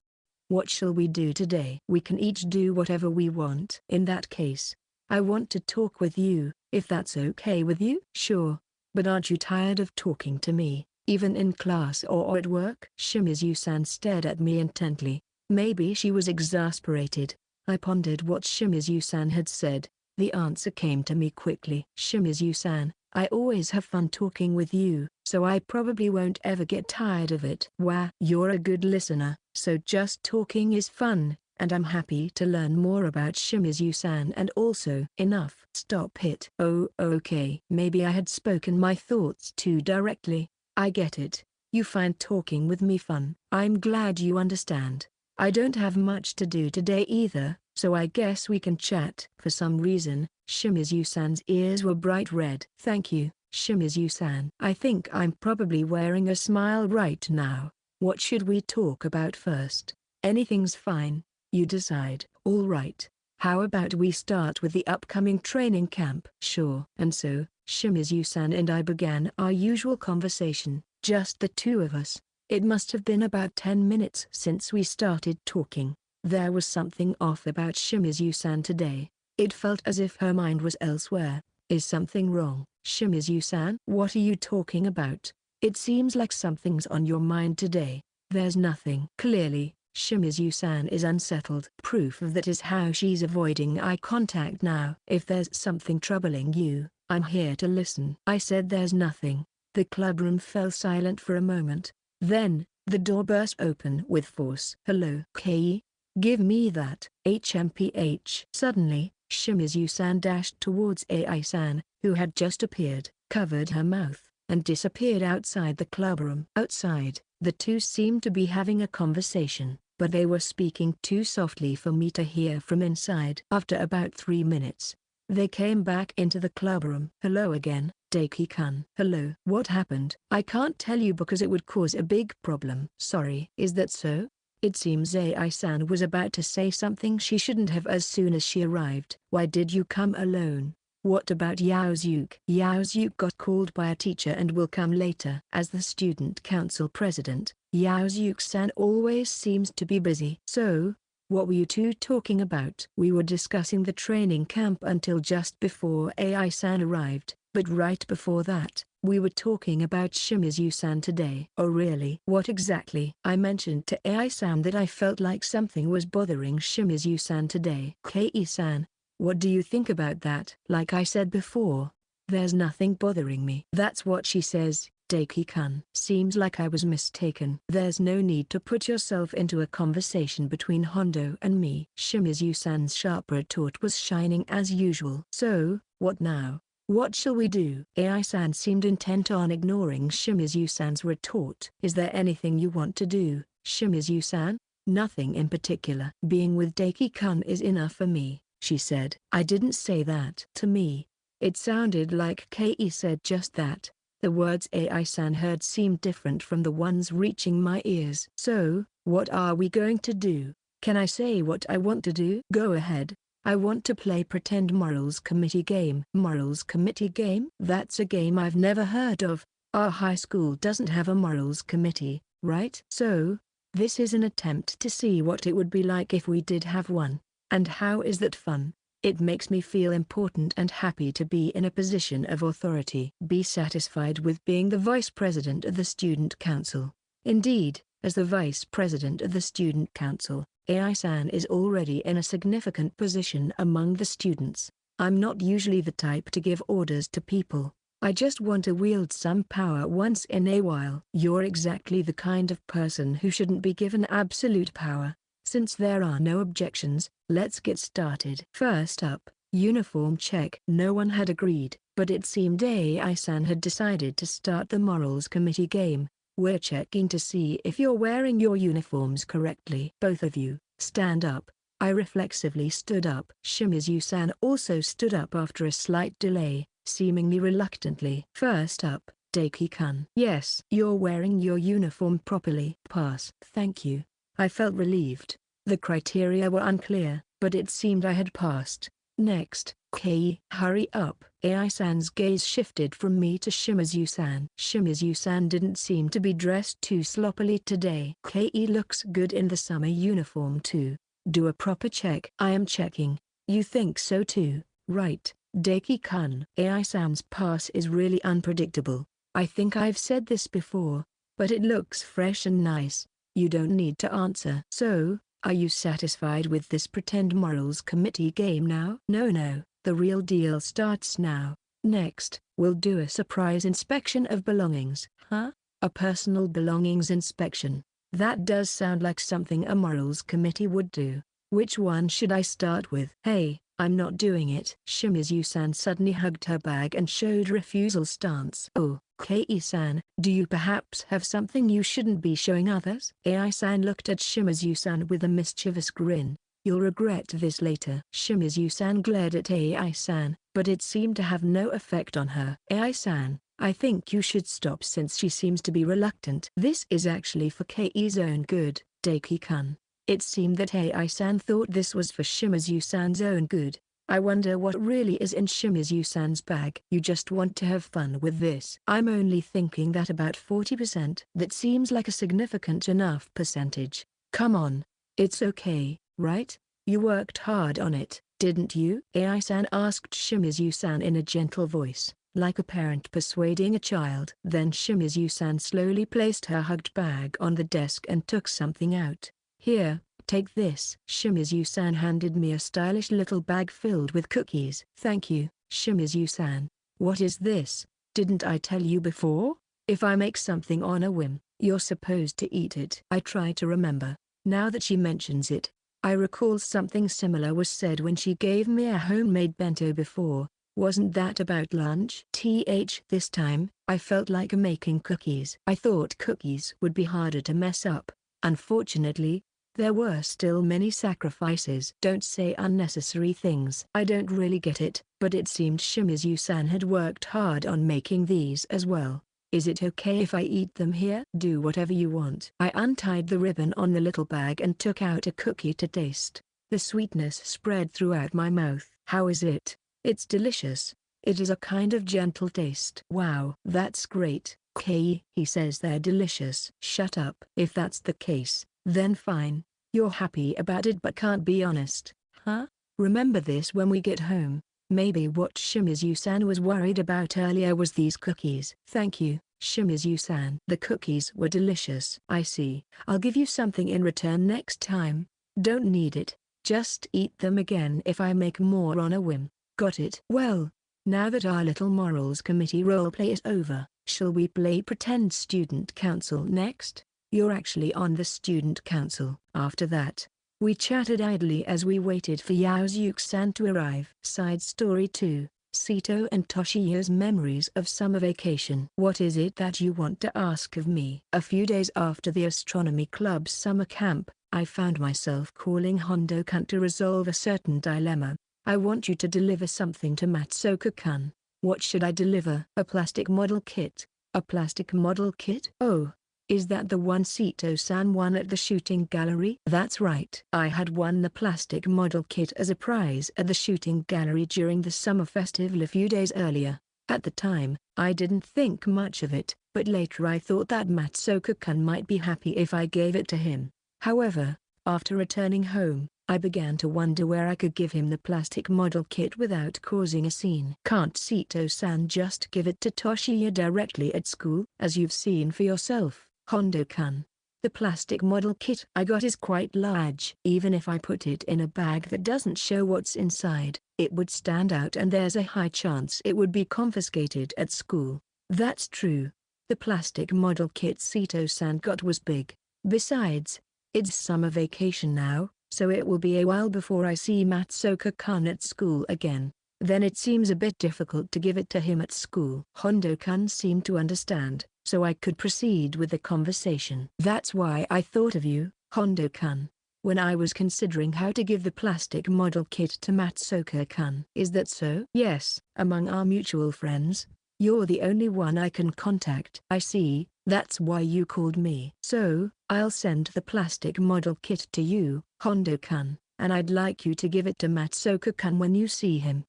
What shall we do today? We can each do whatever we want. In that case, I want to talk with you, if that's okay with you. Sure, but aren't you tired of talking to me, even in class or at work? Shimizu-san stared at me intently. Maybe she was exasperated. I pondered what Shimizu-san had said. The answer came to me quickly. Shimizu-san, I always have fun talking with you, so I probably won't ever get tired of it. Wow, you're a good listener, so just talking is fun, and I'm happy to learn more about Shimizu-san and also enough. Stop it. Oh, okay. Maybe I had spoken my thoughts too directly. I get it. You find talking with me fun. I'm glad you understand. I don't have much to do today either, so I guess we can chat. For some reason, Shimizu-san's ears were bright red. Thank you, Shimizu-san. I think I'm probably wearing a smile right now. What should we talk about first? Anything's fine. You decide. All right. How about we start with the upcoming training camp? Sure. And so, Shimizu-san and I began our usual conversation, just the two of us. It must have been about 10 minutes since we started talking. There was something off about Shimizu-san today. It felt as if her mind was elsewhere. Is something wrong? Shimizu-san? What are you talking about? It seems like something's on your mind today. There's nothing. Clearly, Shimizu-san is unsettled. Proof of that is how she's avoiding eye contact now. If there's something troubling you, I'm here to listen. I said there's nothing. The clubroom fell silent for a moment. Then, the door burst open with force. Hello, Kei? Give me that. HMPH. Suddenly, Shimizu-san dashed towards AI-san, who had just appeared, covered her mouth, and disappeared outside the clubroom. Outside, the two seemed to be having a conversation, but they were speaking too softly for me to hear from inside. After about 3 minutes, they came back into the clubroom. Hello again, Daki-kun. Hello. What happened? I can't tell you because it would cause a big problem. Sorry. Is that so? It seems AI-san was about to say something she shouldn't have as soon as she arrived. Why did you come alone? What about Yaozuke? Yaozuke got called by a teacher and will come later. As the student council president, Yaozuke-san always seems to be busy. So, what were you two talking about? We were discussing the training camp until just before AI-san arrived, but right before that, we were talking about Shimizu-san today. Oh really? What exactly? I mentioned to AI-san that I felt like something was bothering Shimizu-san today. Kei-san, what do you think about that? Like I said before, there's nothing bothering me. That's what she says, Daki-kun. Seems like I was mistaken. There's no need to put yourself into a conversation between Hondo and me. Shimizu-san's sharp retort was shining as usual. So, what now? What shall we do? AI-san seemed intent on ignoring Shimizu-san's retort. Is there anything you want to do, Shimizu-san? Nothing in particular. Being with Daki-kun is enough for me, she said. I didn't say that. To me, it sounded like Kei said just that. The words AI-san heard seemed different from the ones reaching my ears. So, what are we going to do? Can I say what I want to do? Go ahead. I want to play Pretend Morals Committee Game. Morals Committee Game? That's a game I've never heard of. Our high school doesn't have a morals committee, right? So, this is an attempt to see what it would be like if we did have one. And how is that fun? It makes me feel important and happy to be in a position of authority. Be satisfied with being the vice president of the student council. Indeed, as the vice president of the student council, AI-san is already in a significant position among the students. I'm not usually the type to give orders to people. I just want to wield some power once in a while. You're exactly the kind of person who shouldn't be given absolute power. Since there are no objections, let's get started. First up, uniform check. No one had agreed, but it seemed AI-san had decided to start the morals committee game. We're checking to see if you're wearing your uniforms correctly. Both of you, stand up. I reflexively stood up. Shimizu-san also stood up after a slight delay, seemingly reluctantly. First up, Daki-kun. Yes, you're wearing your uniform properly. Pass. Thank you. I felt relieved. The criteria were unclear, but it seemed I had passed. Next, Kei. Hurry up. AI-san's gaze shifted from me to Shimizu-san. Shimizu-san didn't seem to be dressed too sloppily today. Kei looks good in the summer uniform too. Do a proper check. I am checking. You think so too, right, Daki-kun? AI-san's pass is really unpredictable. I think I've said this before, but it looks fresh and nice. You don't need to answer. So, are you satisfied with this pretend morals committee game now? No, the real deal starts now. Next, we'll do a surprise inspection of belongings. Huh? A personal belongings inspection. That does sound like something a morals committee would do. Which one should I start with? Hey, I'm not doing it. Shimizu-san suddenly hugged her bag and showed refusal stance. Oh, Kei-san, do you perhaps have something you shouldn't be showing others? Ai-san looked at Shimizu-san with a mischievous grin. You'll regret this later. Shimizu-san glared at Ai-san, but it seemed to have no effect on her. Ai-san, I think you should stop since she seems to be reluctant. This is actually for Kei's own good, Daiki-kun. It seemed that Ai-san thought this was for Shimizu-san's own good. I wonder what really is in Shimizu-san's bag. You just want to have fun with this. I'm only thinking that about 40%. That seems like a significant enough percentage. Come on. It's okay, right? You worked hard on it, didn't you? Ai-san asked Shimizu-san in a gentle voice, like a parent persuading a child. Then Shimizu-san slowly placed her hugged bag on the desk and took something out. Here, take this. Shimizu-san handed me a stylish little bag filled with cookies. Thank you, Shimizu-san. What is this? Didn't I tell you before? If I make something on a whim, you're supposed to eat it. I try to remember. Now that she mentions it, I recall something similar was said when she gave me a homemade bento before. Wasn't that about lunch? This time, I felt like making cookies. I thought cookies would be harder to mess up. Unfortunately, there were still many sacrifices. Don't say unnecessary things. I don't really get it, but it seemed Shimizu-san had worked hard on making these as well. Is it okay if I eat them here? Do whatever you want. I untied the ribbon on the little bag and took out a cookie to taste. The sweetness spread throughout my mouth. How is it? It's delicious. It is a kind of gentle taste. Wow, that's great, Kei. He says they're delicious. Shut up. If that's the case, then fine. You're happy about it but can't be honest, huh? Remember this when we get home. Maybe what Shimizu-san was worried about earlier was these cookies. Thank you, Shimizu-san. The cookies were delicious. I see. I'll give you something in return next time. Don't need it. Just eat them again if I make more on a whim. Got it? Well, now that our little morals committee roleplay is over, shall we play pretend student council next? You're actually on the student council. After that, we chatted idly as we waited for Yaozuke-san to arrive. Side Story 2, Sito and Toshiya's Memories of Summer Vacation. What is it that you want to ask of me? A few days after the Astronomy Club's summer camp, I found myself calling Hondo-kun to resolve a certain dilemma. I want you to deliver something to Matsuoka-kun. What should I deliver? A plastic model kit. A plastic model kit? Oh. Is that the one Sito-san won at the shooting gallery? That's right. I had won the plastic model kit as a prize at the shooting gallery during the summer festival a few days earlier. At the time, I didn't think much of it, but later I thought that Matsuoka-kun might be happy if I gave it to him. However, after returning home, I began to wonder where I could give him the plastic model kit without causing a scene. Can't Sito-san just give it to Toshiya directly at school? As you've seen for yourself, Hondo-kun, the plastic model kit I got is quite large. Even if I put it in a bag that doesn't show what's inside, it would stand out and there's a high chance it would be confiscated at school. That's true. The plastic model kit Sito-san got was big. Besides, it's summer vacation now, so it will be a while before I see Matsuoka-kun at school again. Then it seems a bit difficult to give it to him at school. Hondo-kun seemed to understand, so I could proceed with the conversation. That's why I thought of you, Hondo-kun, when I was considering how to give the plastic model kit to Matsuoka-kun. Is that so? Yes. Among our mutual friends, you're the only one I can contact. I see, that's why you called me. So, I'll send the plastic model kit to you, Hondo-kun, and I'd like you to give it to Matsuoka-kun when you see him.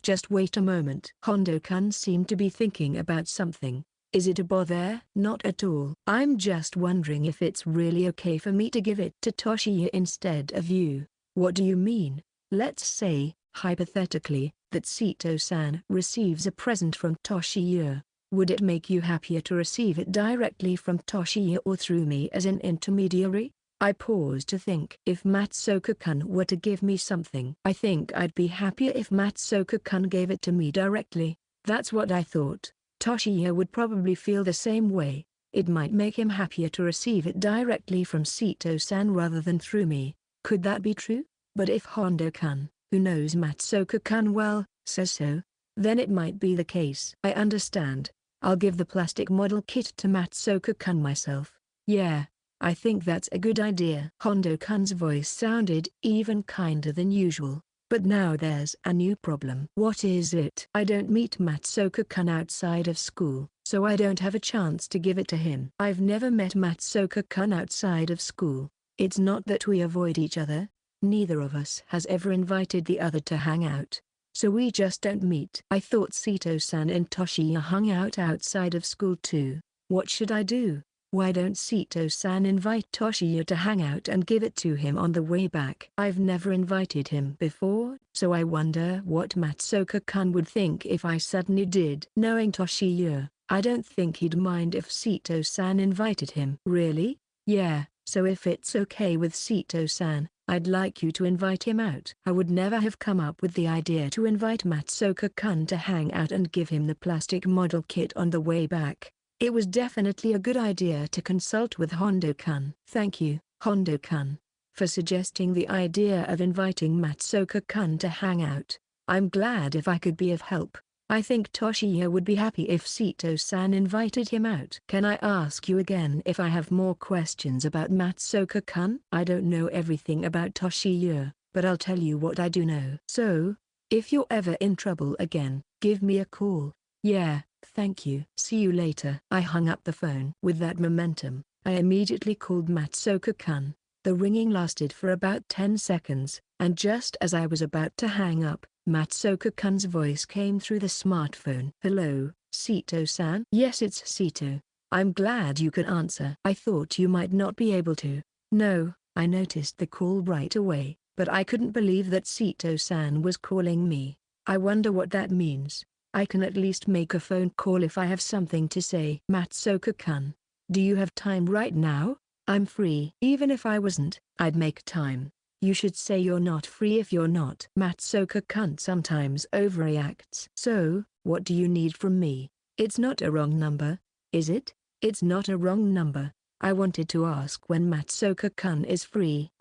Just wait a moment. Hondo-kun seemed to be thinking about something. Is it a bother? Not at all. I'm just wondering if it's really okay for me to give it to Toshiya instead of you. What do you mean? Let's say, hypothetically, that Sito-san receives a present from Toshiya. Would it make you happier to receive it directly from Toshiya or through me as an intermediary? I paused to think. If Matsuoka-kun were to give me something, I think I'd be happier if Matsuoka-kun gave it to me directly. That's what I thought. Toshiya would probably feel the same way. It might make him happier to receive it directly from Sito-san rather than through me. Could that be true? But if Hondo-kun, who knows Matsuoka-kun well, says so. Then it might be the case. I understand. I'll give the plastic model kit to Matsuoka-kun myself. Yeah, I think that's a good idea. Hondo-kun's voice sounded even kinder than usual. But now there's a new problem. What is it? I don't meet Matsuoka-kun outside of school, so I don't have a chance to give it to him. I've never met Matsuoka-kun outside of school. It's not that we avoid each other. Neither of us has ever invited the other to hang out. So we just don't meet. I thought Sito-san and Toshiya hung out outside of school too. What should I do? Why don't Sito-san invite Toshiya to hang out and give it to him on the way back? I've never invited him before, so I wonder what Matsuoka-kun would think if I suddenly did. Knowing Toshiya, I don't think he'd mind if Sito-san invited him. Really? Yeah, so if it's okay with Sito-san, I'd like you to invite him out. I would never have come up with the idea to invite Matsuoka-kun to hang out and give him the plastic model kit on the way back. It was definitely a good idea to consult with Hondo-kun. Thank you, Hondo-kun, for suggesting the idea of inviting Matsuoka-kun to hang out. I'm glad if I could be of help. I think Toshiya would be happy if Sito-san invited him out. Can I ask you again if I have more questions about Matsuoka-kun? I don't know everything about Toshiya, but I'll tell you what I do know. So, if you're ever in trouble again, give me a call. Yeah, thank you. See you later. I hung up the phone. With that momentum, I immediately called Matsuoka-kun. The ringing lasted for about 10 seconds, and just as I was about to hang up, Matsuoka-kun's voice came through the smartphone. Hello, Sito-san? Yes, it's Sito. I'm glad you could answer. I thought you might not be able to. No, I noticed the call right away, but I couldn't believe that Sito-san was calling me. I wonder what that means. I can at least make a phone call if I have something to say. Matsuoka-kun, do you have time right now? I'm free. Even if I wasn't, I'd make time. You should say you're not free if you're not. Matsuoka-kun sometimes overreacts. So, what do you need from me? It's not a wrong number, is it? It's not a wrong number. I wanted to ask when Matsuoka-kun is free.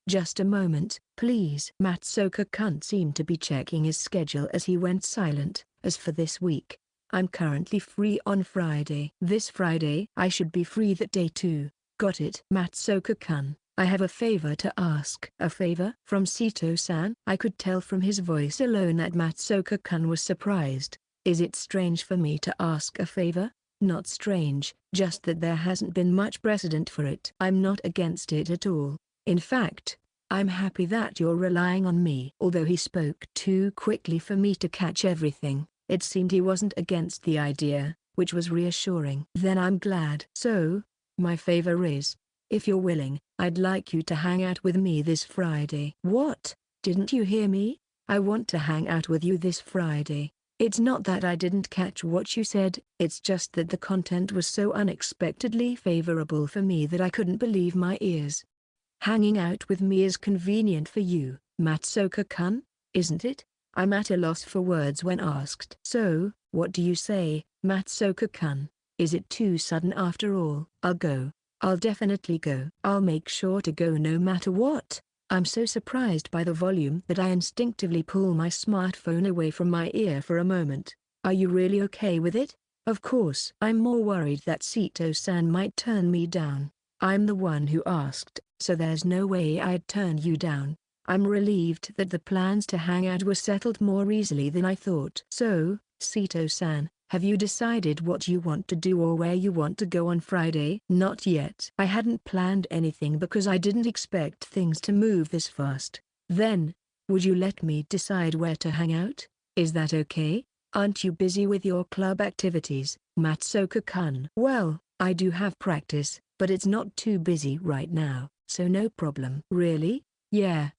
Just a moment, please. Matsuoka-kun seemed to be checking his schedule as he went silent. As for this week, I'm currently free on Friday. This Friday I should be free that day too. Got it. Matsuoka-kun, I have a favor to ask. A favor? From Sito-san? I could tell from his voice alone that Matsuoka-kun was surprised. Is it strange for me to ask a favor? Not strange, just that there hasn't been much precedent for it. I'm not against it at all. In fact, I'm happy that you're relying on me. Although he spoke too quickly for me to catch everything, it seemed he wasn't against the idea, which was reassuring. Then I'm glad. So, my favor is, if you're willing, I'd like you to hang out with me this Friday. What? Didn't you hear me? I want to hang out with you this Friday. It's not that I didn't catch what you said, it's just that the content was so unexpectedly favorable for me that I couldn't believe my ears. Hanging out with me is convenient for you, Matsuoka-kun, isn't it? I'm at a loss for words when asked. So, what do you say, Matsuoka-kun? Is it too sudden after all? I'll go. I'll definitely go. I'll make sure to go no matter what. I'm so surprised by the volume that I instinctively pull my smartphone away from my ear for a moment. Are you really okay with it? Of course. I'm more worried that Sito-san might turn me down. I'm the one who asked, so there's no way I'd turn you down. I'm relieved that the plans to hang out were settled more easily than I thought. So, Sito-san, have you decided what you want to do or where you want to go on Friday? Not yet. I hadn't planned anything because I didn't expect things to move this fast. Then, would you let me decide where to hang out? Is that okay? Aren't you busy with your club activities, Matsuoka-kun? Well, I do have practice, but it's not too busy right now, so no problem. Really? Yeah,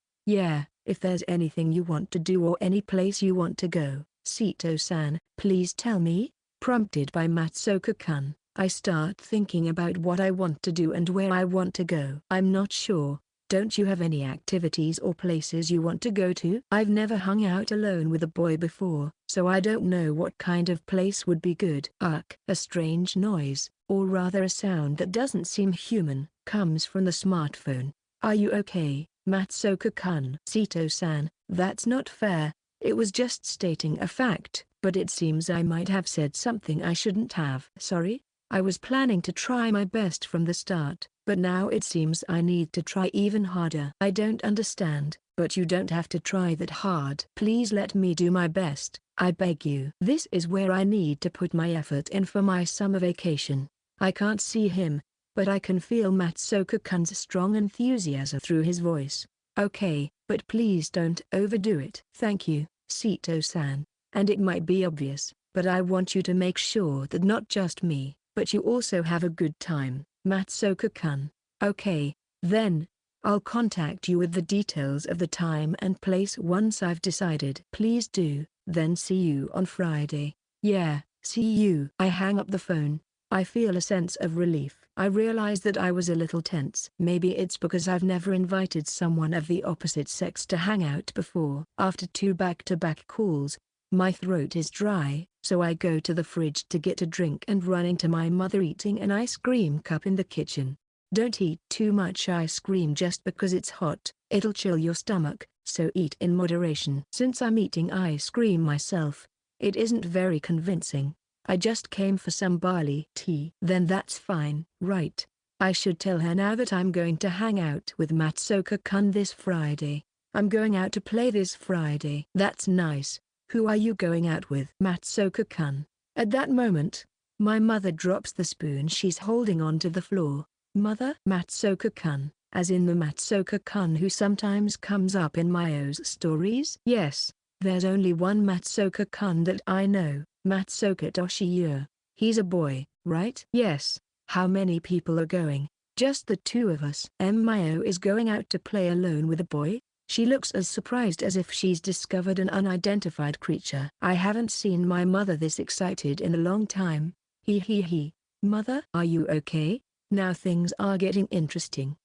if there's anything you want to do or any place you want to go, Sito-san, please tell me. Prompted by Matsuoka-kun, I start thinking about what I want to do and where I want to go. I'm not sure. Don't you have any activities or places you want to go to? I've never hung out alone with a boy before, so I don't know what kind of place would be good. Ugh. A strange noise, or rather a sound that doesn't seem human, comes from the smartphone. Are you okay, Matsuoka-kun. Sito-san, that's not fair. It was just stating a fact, but it seems I might have said something I shouldn't have. Sorry? I was planning to try my best from the start, but now it seems I need to try even harder. I don't understand, but you don't have to try that hard. Please let me do my best, I beg you. This is where I need to put my effort in for my summer vacation. I can't see him, but I can feel Matsuoka-kun's strong enthusiasm through his voice. Okay, but please don't overdo it. Thank you, Sito-san. And it might be obvious, but I want you to make sure that not just me, but you also have a good time, Matsuoka-kun. Okay, then. I'll contact you with the details of the time and place once I've decided. Please do, then see you on Friday. Yeah, see you. I hang up the phone. I feel a sense of relief. I realize that I was a little tense. Maybe it's because I've never invited someone of the opposite sex to hang out before. After 2 back-to-back calls, my throat is dry, so I go to the fridge to get a drink and run into my mother eating an ice cream cup in the kitchen. Don't eat too much ice cream just because it's hot, it'll chill your stomach, so eat in moderation. Since I'm eating ice cream myself, it isn't very convincing. I just came for some barley tea. Then that's fine, right? I should tell her now that I'm going to hang out with Matsuoka-kun this Friday. I'm going out to play this Friday. That's nice. Who are you going out with? Matsuoka-kun. At that moment, my mother drops the spoon she's holding onto the floor. Mother? Matsuoka-kun, as in the Matsuoka-kun who sometimes comes up in Mayo's stories? Yes, there's only one Matsuoka-kun that I know, Matsuoka Toshiya. He's a boy, right? Yes. How many people are going? Just the 2 of us. Mayo is going out to play alone with a boy? She looks as surprised as if she's discovered an unidentified creature. I haven't seen my mother this excited in a long time. He. Mother? Are you okay? Now things are getting interesting. ?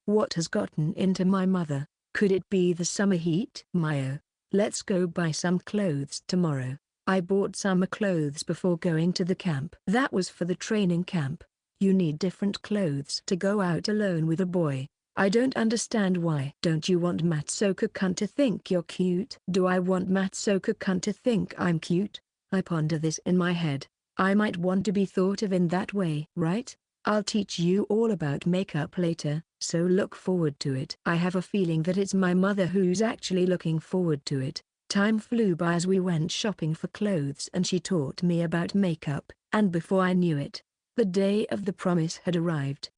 What has gotten into my mother? Could it be the summer heat? Mayo, let's go buy some clothes tomorrow. I bought summer clothes before going to the camp. That was for the training camp. You need different clothes to go out alone with a boy. I don't understand why. Don't you want Matsuoka-kun to think you're cute? Do I want Matsuoka-kun to think I'm cute? I ponder this in my head. I might want to be thought of in that way, right? I'll teach you all about makeup later, so look forward to it. I have a feeling that it's my mother who's actually looking forward to it. Time flew by as we went shopping for clothes and she taught me about makeup, and before I knew it, the day of the promise had arrived.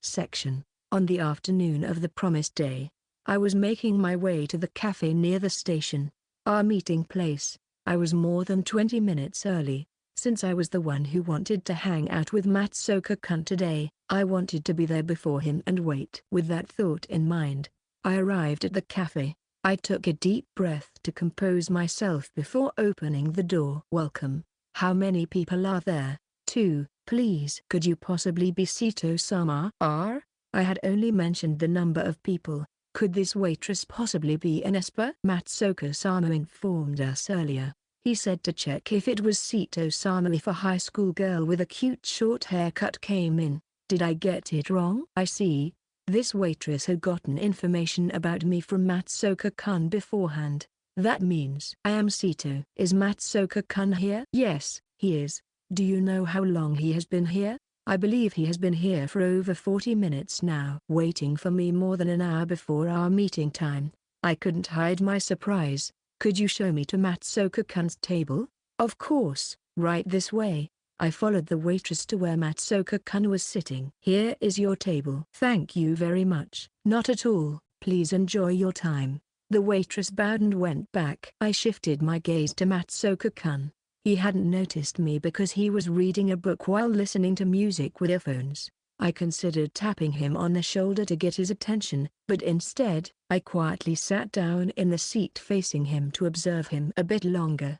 On the afternoon of the promised day, I was making my way to the cafe near the station, our meeting place. I was more than 20 minutes early. Since I was the one who wanted to hang out with Matsuoka-kun today, I wanted to be there before him and wait. With that thought in mind, I arrived at the cafe. I took a deep breath to compose myself before opening the door. Welcome. How many people are there? 2, please. Could you possibly be Sito-sama? I had only mentioned the number of people. Could this waitress possibly be an esper? Matsuoka-sama informed us earlier. He said to check if it was Sito-sama if a high school girl with a cute short haircut came in. Did I get it wrong? I see. This waitress had gotten information about me from Matsuoka-kun beforehand. That means I am Sito. Is Matsuoka-kun here? Yes, he is. Do you know how long he has been here? I believe he has been here for over 40 minutes now. Waiting for me more than an hour before our meeting time. I couldn't hide my surprise. Could you show me to Matsuoka-kun's table? Of course, right this way. I followed the waitress to where Matsuoka-kun was sitting. Here is your table. Thank you very much. Not at all, please enjoy your time. The waitress bowed and went back. I shifted my gaze to Matsuoka-kun. He hadn't noticed me because he was reading a book while listening to music with earphones. I considered tapping him on the shoulder to get his attention, but instead, I quietly sat down in the seat facing him to observe him a bit longer.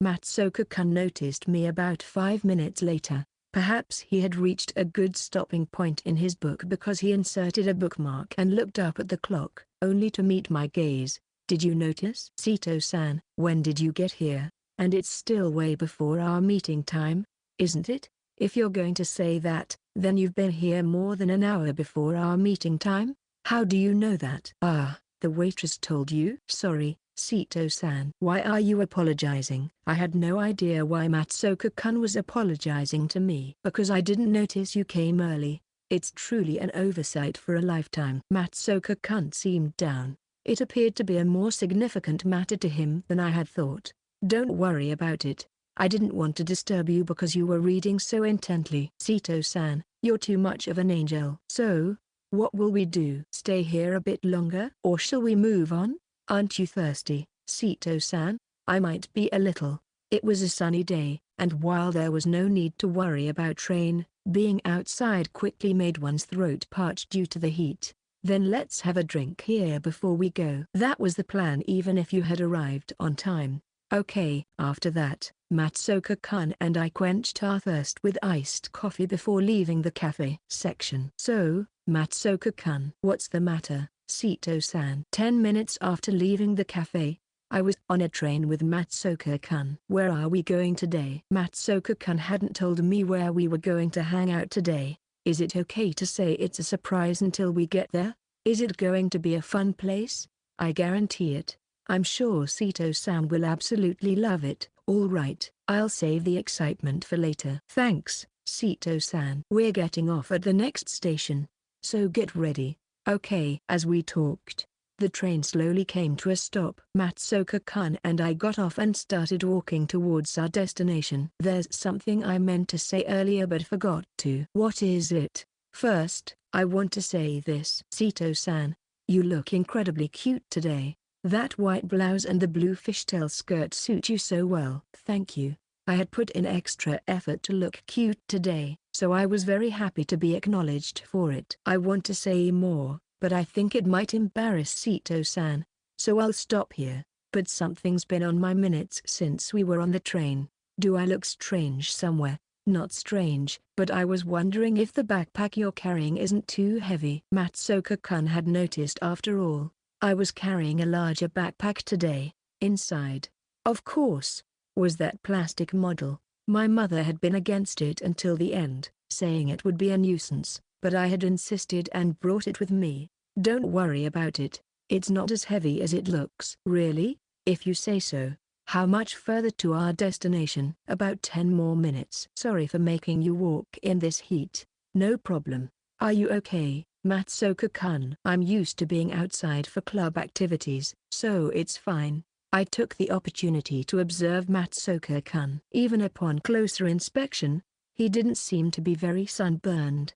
Matsuoka-kun noticed me about 5 minutes later. Perhaps he had reached a good stopping point in his book because he inserted a bookmark and looked up at the clock, only to meet my gaze. Did you notice? Sito-san, when did you get here? And it's still way before our meeting time, isn't it? If you're going to say that, then you've been here more than an hour before our meeting time? How do you know that? Ah, the waitress told you? Sorry, Sito-san. Why are you apologizing? I had no idea why Matsuoka-kun was apologizing to me. Because I didn't notice you came early. It's truly an oversight for a lifetime. Matsuoka-kun seemed down. It appeared to be a more significant matter to him than I had thought. Don't worry about it. I didn't want to disturb you because you were reading so intently. Sito-san, you're too much of an angel. So, what will we do? Stay here a bit longer? Or shall we move on? Aren't you thirsty, Sito-san? I might be a little. It was a sunny day, and while there was no need to worry about rain, being outside quickly made one's throat parched due to the heat. Then let's have a drink here before we go. That was the plan even if you had arrived on time. Okay. After that, Matsuoka-kun and I quenched our thirst with iced coffee before leaving the cafe section. So, Matsuoka-kun. What's the matter, Sito-san? 10 minutes after leaving the cafe, I was on a train with Matsuoka-kun. Where are we going today? Matsuoka-kun hadn't told me where we were going to hang out today. Is it okay to say it's a surprise until we get there? Is it going to be a fun place? I guarantee it. I'm sure Sito-san will absolutely love it. All right, I'll save the excitement for later. Thanks, Sito-san. We're getting off at the next station, so get ready. Okay. As we talked, the train slowly came to a stop. Matsuoka-kun and I got off and started walking towards our destination. There's something I meant to say earlier but forgot to. What is it? First, I want to say this. Sito-san, you look incredibly cute today. That white blouse and the blue fishtail skirt suit you so well. Thank you. I had put in extra effort to look cute today, so I was very happy to be acknowledged for it. I want to say more, but I think it might embarrass Sito-san, so I'll stop here. But something's been on my minutes since we were on the train. Do I look strange somewhere? Not strange, but I was wondering if the backpack you're carrying isn't too heavy. Matsuoka-kun had noticed after all. I was carrying a larger backpack today. Inside, of course, was that plastic model. My mother had been against it until the end, saying it would be a nuisance, but I had insisted and brought it with me. Don't worry about it. It's not as heavy as it looks. Really? If you say so. How much further to our destination? About 10 more minutes. Sorry for making you walk in this heat. No problem. Are you okay, Matsuoka-kun? I'm used to being outside for club activities, so it's fine. I took the opportunity to observe Matsuoka-kun. Even upon closer inspection, he didn't seem to be very sunburned.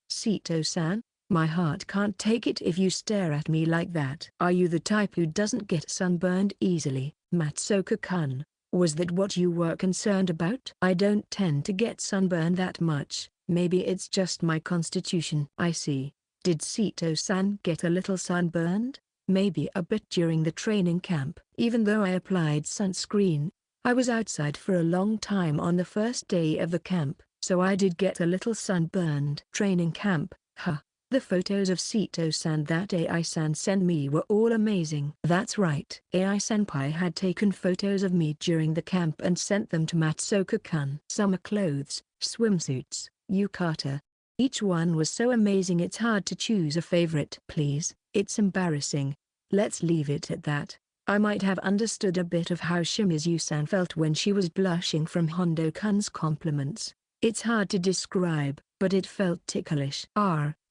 Sito-san, my heart can't take it if you stare at me like that. Are you the type who doesn't get sunburned easily, Matsuoka-kun? Was that what you were concerned about? I don't tend to get sunburned that much. Maybe it's just my constitution. I see. Did Sito-san get a little sunburned? Maybe a bit during the training camp. Even though I applied sunscreen, I was outside for a long time on the first day of the camp, so I did get a little sunburned. Training camp, huh? The photos of Sito-san that AI-san sent me were all amazing. That's right. AI-senpai had taken photos of me during the camp and sent them to Matsuoka-kun. Summer clothes, swimsuits, yukata. Each one was so amazing it's hard to choose a favorite. Please, it's embarrassing. Let's leave it at that. I might have understood a bit of how Shimizu-san felt when she was blushing from Hondo-kun's compliments. It's hard to describe, but it felt ticklish.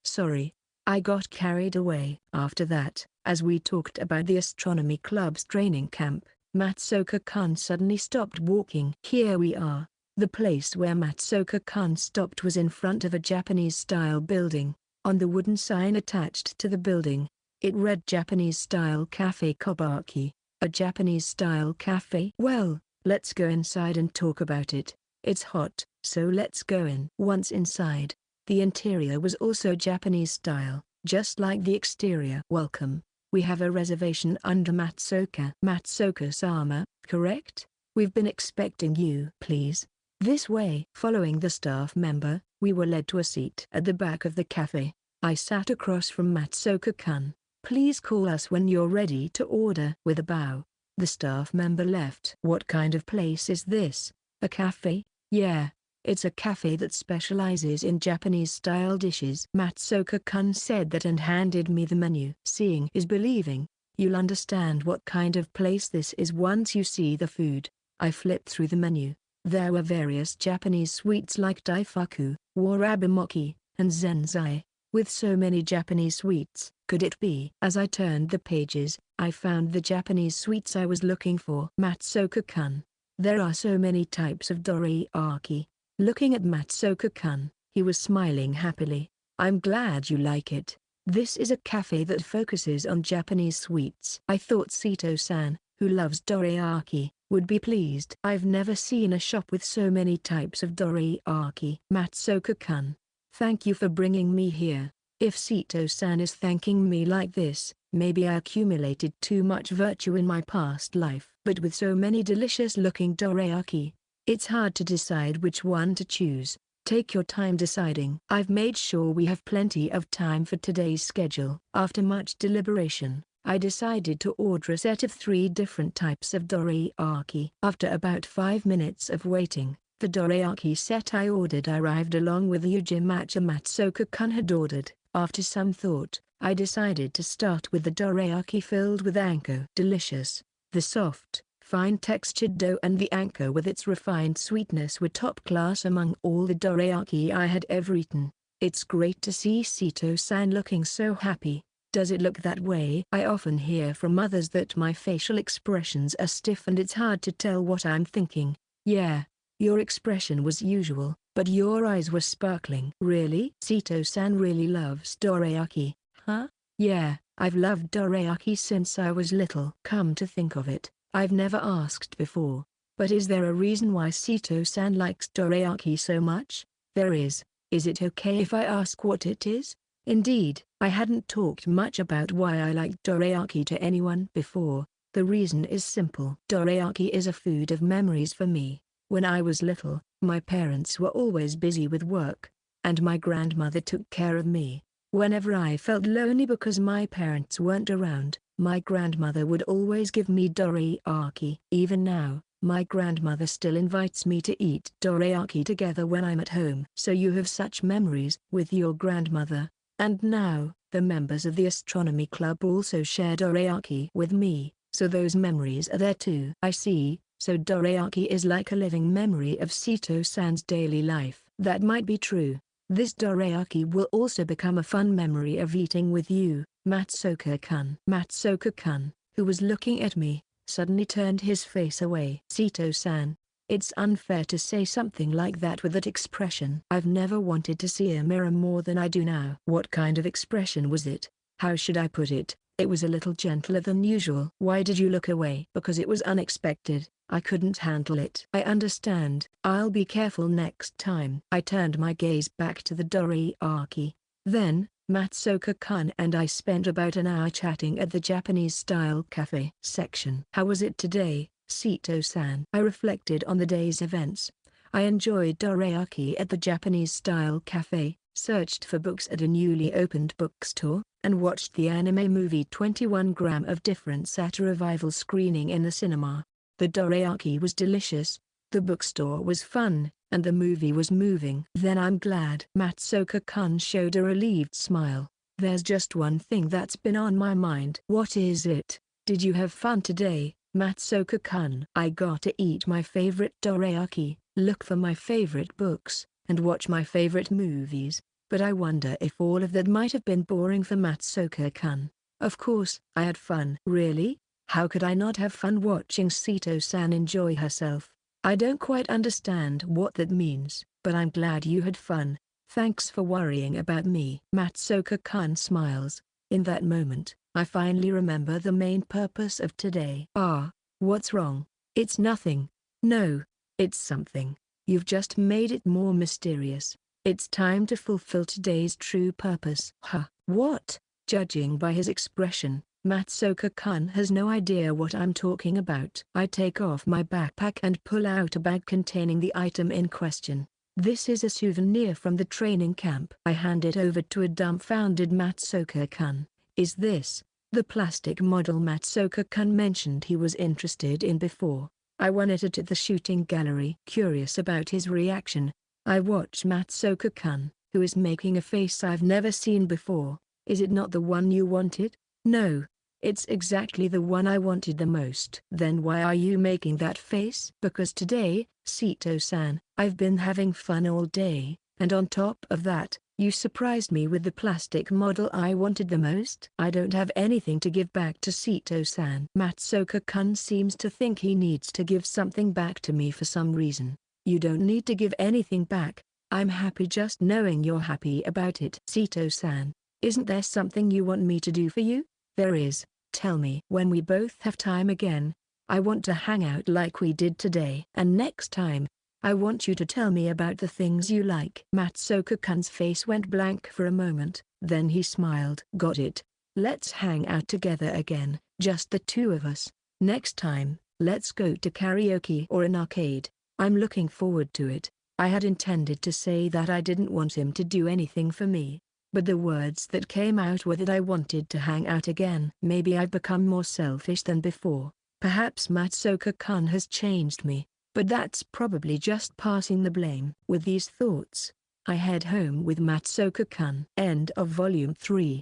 Sorry. I got carried away. After that, as we talked about the astronomy club's training camp, Matsuoka-kun suddenly stopped walking. Here we are. The place where Matsuoka-kun stopped was in front of a Japanese-style building. On the wooden sign attached to the building, it read Japanese-style Cafe Kobaki. A Japanese-style cafe? Well, let's go inside and talk about it. It's hot, so let's go in. Once inside, the interior was also Japanese style, just like the exterior. Welcome. We have a reservation under Matsuoka-sama, correct? We've been expecting you. Please. This way. Following the staff member, we were led to a seat at the back of the cafe. I sat across from Matsuoka-kun. Please call us when you're ready to order. With a bow, the staff member left. What kind of place is this? A cafe? Yeah. It's a cafe that specializes in Japanese-style dishes. Matsuoka-kun said that and handed me the menu. Seeing is believing. You'll understand what kind of place this is once you see the food. I flipped through the menu. There were various Japanese sweets like daifuku, warabemochi, and zenzai. With so many Japanese sweets, could it be? As I turned the pages, I found the Japanese sweets I was looking for. Matsuoka-kun. There are so many types of dorayaki. Looking at Matsuoka-kun, he was smiling happily. I'm glad you like it. This is a cafe that focuses on Japanese sweets. I thought Sito-san, who loves dorayaki, would be pleased. I've never seen a shop with so many types of dorayaki. Matsuoka-kun. Thank you for bringing me here. If Sito-san is thanking me like this, maybe I accumulated too much virtue in my past life. But with so many delicious-looking dorayaki, it's hard to decide which one to choose. Take your time deciding. I've made sure we have plenty of time for today's schedule. After much deliberation, I decided to order a set of 3 different types of dorayaki. After about 5 minutes of waiting, the dorayaki set I ordered arrived along with the uji matcha Matsuoka-kun had ordered. After some thought, I decided to start with the dorayaki filled with anko. Delicious. The soft, fine-textured dough and the anko with its refined sweetness were top class among all the dorayaki I had ever eaten. It's great to see Sito-san looking so happy. Does it look that way? I often hear from others that my facial expressions are stiff and it's hard to tell what I'm thinking. Yeah, your expression was usual, but your eyes were sparkling. Really? Sito-san really loves dorayaki, huh? Yeah, I've loved dorayaki since I was little. Come to think of it, I've never asked before, but is there a reason why Sito-san likes dorayaki so much? There is. Is it okay if I ask what it is? Indeed, I hadn't talked much about why I like dorayaki to anyone before. The reason is simple. Dorayaki is a food of memories for me. When I was little, my parents were always busy with work, and my grandmother took care of me. Whenever I felt lonely because my parents weren't around, my grandmother would always give me dorayaki. Even now, my grandmother still invites me to eat dorayaki together when I'm at home. So you have such memories with your grandmother. And now, the members of the astronomy club also share dorayaki with me, so those memories are there too. I see, so dorayaki is like a living memory of Sito-san's daily life. That might be true. This dorayaki will also become a fun memory of eating with you, Matsuoka-kun. Matsuoka-kun, who was looking at me, suddenly turned his face away. Sito-san, it's unfair to say something like that with that expression. I've never wanted to see a mirror more than I do now. What kind of expression was it? How should I put it? It was a little gentler than usual. Why did you look away? Because it was unexpected. I couldn't handle it. I understand. I'll be careful next time. I turned my gaze back to the dorayaki. Then, Matsuoka-kun and I spent about an hour chatting at the Japanese-style cafe section. How was it today, Sito-san? I reflected on the day's events. I enjoyed dorayaki at the Japanese-style cafe, searched for books at a newly opened bookstore, and watched the anime movie 21 Gram of Difference at a revival screening in the cinema. The dorayaki was delicious, the bookstore was fun, and the movie was moving. Then I'm glad. Matsuoka-kun showed a relieved smile. There's just one thing that's been on my mind. What is it? Did you have fun today, Matsuoka-kun? I got to eat my favorite dorayaki, look for my favorite books, and watch my favorite movies, but I wonder if all of that might have been boring for Matsuoka-kun. Of course, I had fun. Really? How could I not have fun watching Sito-san enjoy herself? I don't quite understand what that means, but I'm glad you had fun. Thanks for worrying about me. Matsuoka-kun smiles. In that moment, I finally remember the main purpose of today. Ah, what's wrong? It's nothing. No, it's something. You've just made it more mysterious. It's time to fulfill today's true purpose. Huh? What? Judging by his expression, Matsuoka-kun has no idea what I'm talking about. I take off my backpack and pull out a bag containing the item in question. This is a souvenir from the training camp. I hand it over to a dumbfounded Matsuoka-kun. Is this the plastic model Matsuoka-kun mentioned he was interested in before? I won it at the shooting gallery. Curious about his reaction, I watch Matsuoka-kun, who is making a face I've never seen before. Is it not the one you wanted? No. It's exactly the one I wanted the most. Then why are you making that face? Because today, Sito-san, I've been having fun all day, and on top of that, you surprised me with the plastic model I wanted the most. I don't have anything to give back to Sito-san. Matsuoka-kun seems to think he needs to give something back to me for some reason. You don't need to give anything back. I'm happy just knowing you're happy about it. Sito-san, isn't there something you want me to do for you? There is. Tell me. When we both have time again, I want to hang out like we did today. And next time, I want you to tell me about the things you like. Matsuoka-kun's face went blank for a moment, then he smiled. Got it. Let's hang out together again, just the two of us. Next time, let's go to karaoke or an arcade. I'm looking forward to it. I had intended to say that I didn't want him to do anything for me, but the words that came out were that I wanted to hang out again. Maybe I've become more selfish than before. Perhaps Matsuoka-kun has changed me, but that's probably just passing the blame. With these thoughts, I head home with Matsuoka-kun. End of Volume 3.